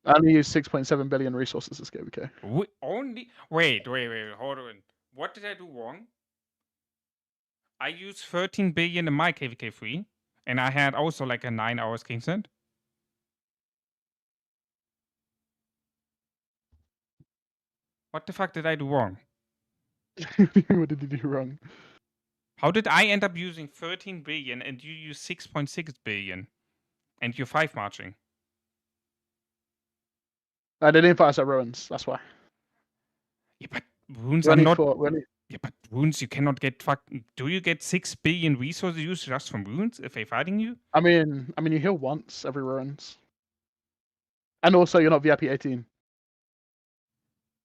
I only use 6.7 billion resources this KVK. Wait, hold on. What did I do wrong? I used 13 billion in my KVK3, and I had also like a 9 hours King's End. What the fuck did I do wrong? What did you do wrong? How did I end up using 13 billion and you use 6.6 billion? And you're 5 marching? I didn't pass at ruins, that's why. Yeah, but runes are not... Yeah, but runes you cannot get Do you get 6 billion resources used just from runes if they're fighting you? I mean you heal once every ruins. And also you're not VIP 18.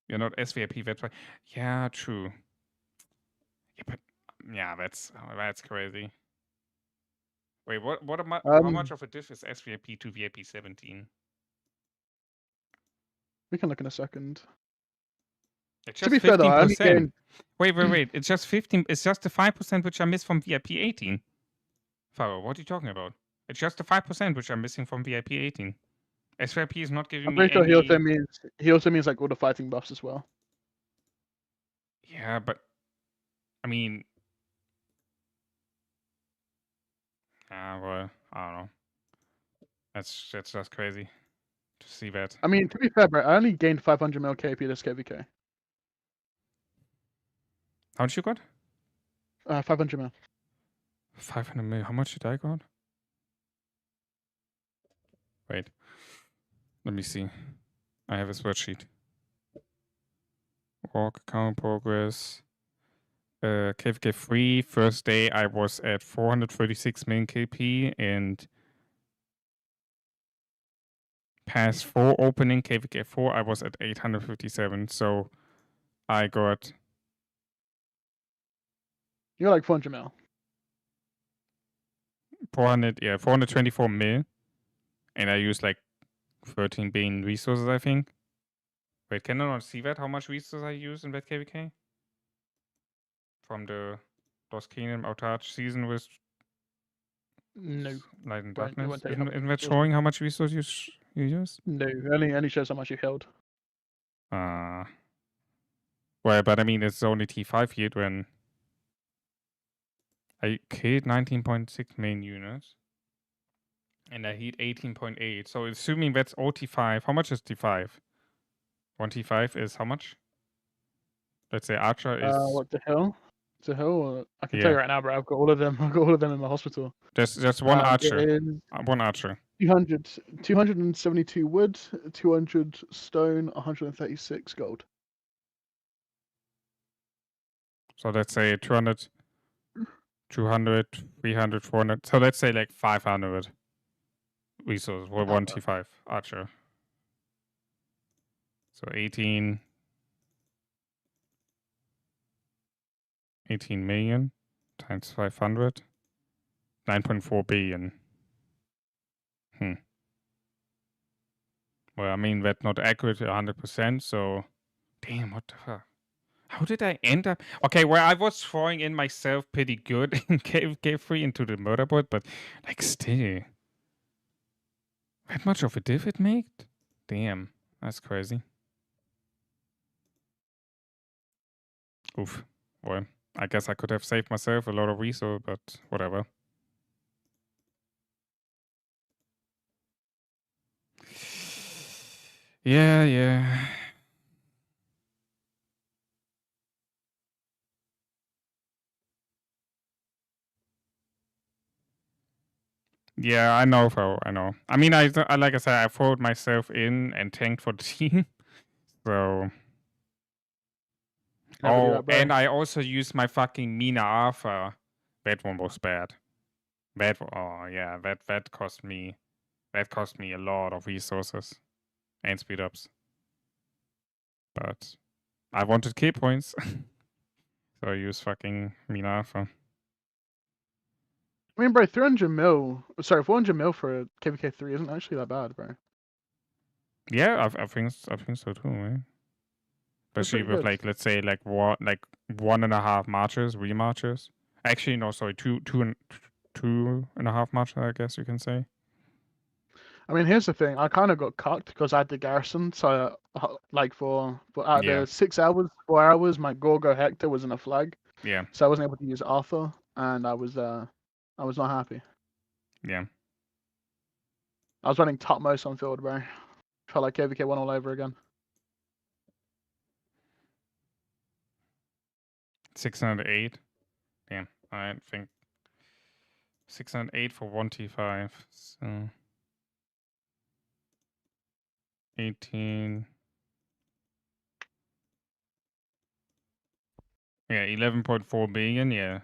You're not SVIP, that's why. Yeah, true. Yeah, but yeah, that's crazy. Wait, what am I, how much of a diff is SVIP to VIP 17? We can look in a second. It's just 15%. Fair, though, wait. It's just 15. It's just the 5% which I miss from VIP 18. Faro, what are you talking about? It's just the 5% which I'm missing from VIP 18. SVIP is not giving me any... I'm pretty sure he also means like all the fighting buffs as well. Yeah, but I mean, well, I don't know. That's just crazy to see that. I mean, to be fair, bro, I only gained 500 mil KP this KVK. How much you got? 500 mil. 500 mil. How much did I got? Wait. Let me see. I have a spreadsheet. Walk account progress. KVK 3, first day I was at 436 million KP, and past 4 opening KVK 4 I was at 857. So I got... You're like 400 mil. 424 mil, and I used like 13 billion resources, I think. Wait, can I not see that? How much resources I used in that KVK? From the Lost Kingdom Outage season with No. Light and Right, it Darkness? won't tell you how Isn't much that resources. showing how much resources you use? No, only shows how much you held. Well, but I mean, it's only T5 here when I killed 19.6 million units. And I hit 18.8. So assuming that's all T5, how much is T5? 1 T5 is how much? Let's say Archer is... What the hell? The hell? I can tell Yeah. you right now, bro. I've got all of them. I've got all of them in my hospital. Just one Archer. It is One Archer. 272 wood, 200 stone, 136 gold. So let's say 200, 300, 400. So let's say like 500 resources for one T5 Archer. So 18 million times 500. 9.4 billion. Well, I mean, that's not accurate 100%, so... Damn, what the fuck? How did I end up... Okay, well, I was throwing in myself pretty good in KVK3 into the murderboard, but, like, still... That much of a diff it made? Damn, that's crazy. Oof. Well, I guess I could have saved myself a lot of resources, but whatever. Yeah. Yeah, I know, I know. I mean, I like I said, I throwed myself in and tanked for the team. So... Oh, and I also used my fucking Mina Alpha. That one was bad. Oh yeah, that cost me a lot of resources and speed ups. But I wanted key points. So I used fucking Mina Alpha. I mean, bro, 400 mil for a KVK3 isn't actually that bad, bro. Yeah, I think so too, right? Especially with like, let's say like 1.5 marches, remarches. Actually, no, sorry, two and a half marches, I guess you can say. I mean, here's the thing. I kind of got cucked because I had the garrison. So, like for out the 6 hours, 4 hours, my Gorgo Hector was in a flag. Yeah. So I wasn't able to use Arthur, and I was not happy. Yeah. I was running topmost on field, bro. Felt like KVK 1 all over again. 608. Damn, I think 608 for 1 T5. So 18. Yeah, 11.4 billion. Yeah.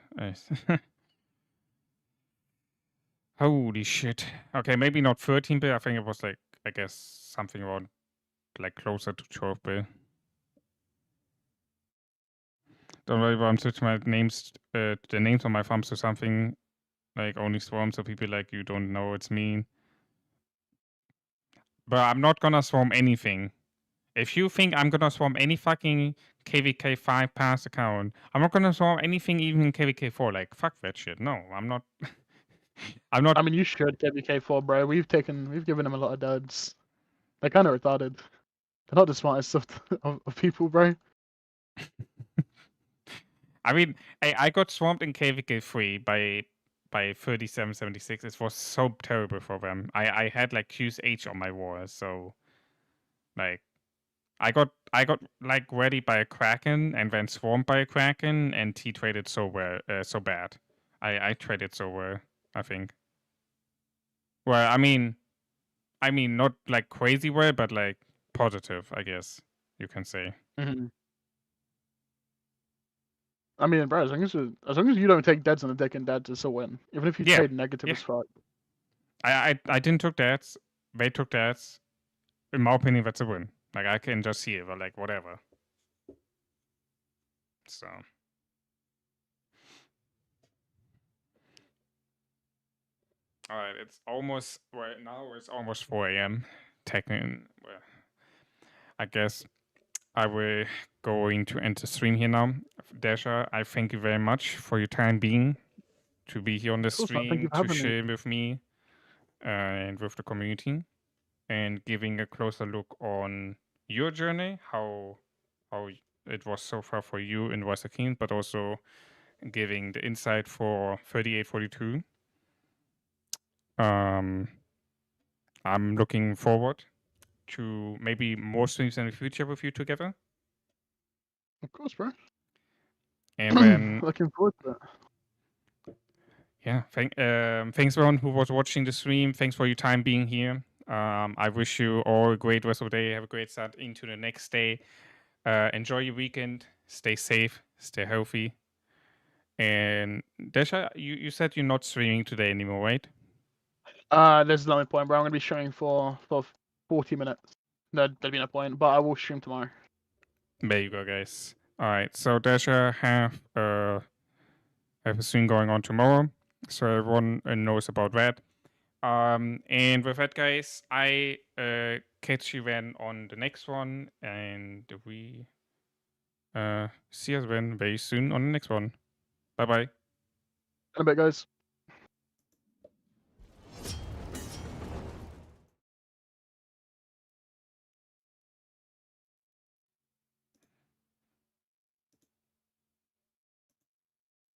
Holy shit. Okay, maybe not 13 bill. I think it was like, I guess, something around like closer to 12 bill. Don't worry about I'm switching my names, the names on my farms to something like only swarm, so people like you don't know it's me. But I'm not gonna swarm anything. If you think I'm gonna swarm any fucking KVK 5 pass account, I'm not gonna swarm anything even in KVK 4. Like, fuck that shit. No, I'm not. I'm not. I mean, you should KVK 4, bro. We've given them a lot of duds. They're kind of retarded. They're not the smartest of people, bro. I mean, I got swamped in KVK 3 by 3776. It was so terrible for them. I had like QSH on my wall, so like I I got like ready by a kraken and then swarmed by a kraken, and he traded so well, so bad. I traded so well, I think. Well, I mean not like crazy well, but like positive, I guess you can say. Mm-hmm. I mean, bro, as long as you don't take deads on the deck and deads, it's a win. Even if you Yeah, trade negative yeah. as fuck. I didn't took that. They took that. In my opinion, that's a win. Like I can just see it, but like whatever. So. All right, it's almost right now. It's almost 4 a.m. Technically, well, I guess I will going to end the stream here now. Dasher, I thank you very much for your time being to be here on the Of course, man. Thank you stream for to having me. share with me and with the community and giving a closer look on your journey, how it was so far for you in Western Kingdom, but also giving the insight for 3842. I'm looking forward to maybe more streams in the future with you together. Of course, bro. And then Looking forward to it. yeah, thanks everyone who was watching the stream. Thanks for your time being here. I wish you all a great rest of the day. Have a great start into the next day. Enjoy your weekend. Stay safe. Stay healthy. And Desha, you said you're not streaming today anymore, right? There's no point, bro. I'm gonna be streaming for 40 minutes. No, there'd be no point, but I will stream tomorrow. There you go, guys. All right, so Desha have a stream going on tomorrow, so everyone knows about that. And with that, guys, I catch you then on the next one, and we see us then very soon on the next one. Bye bye. In a bit, guys.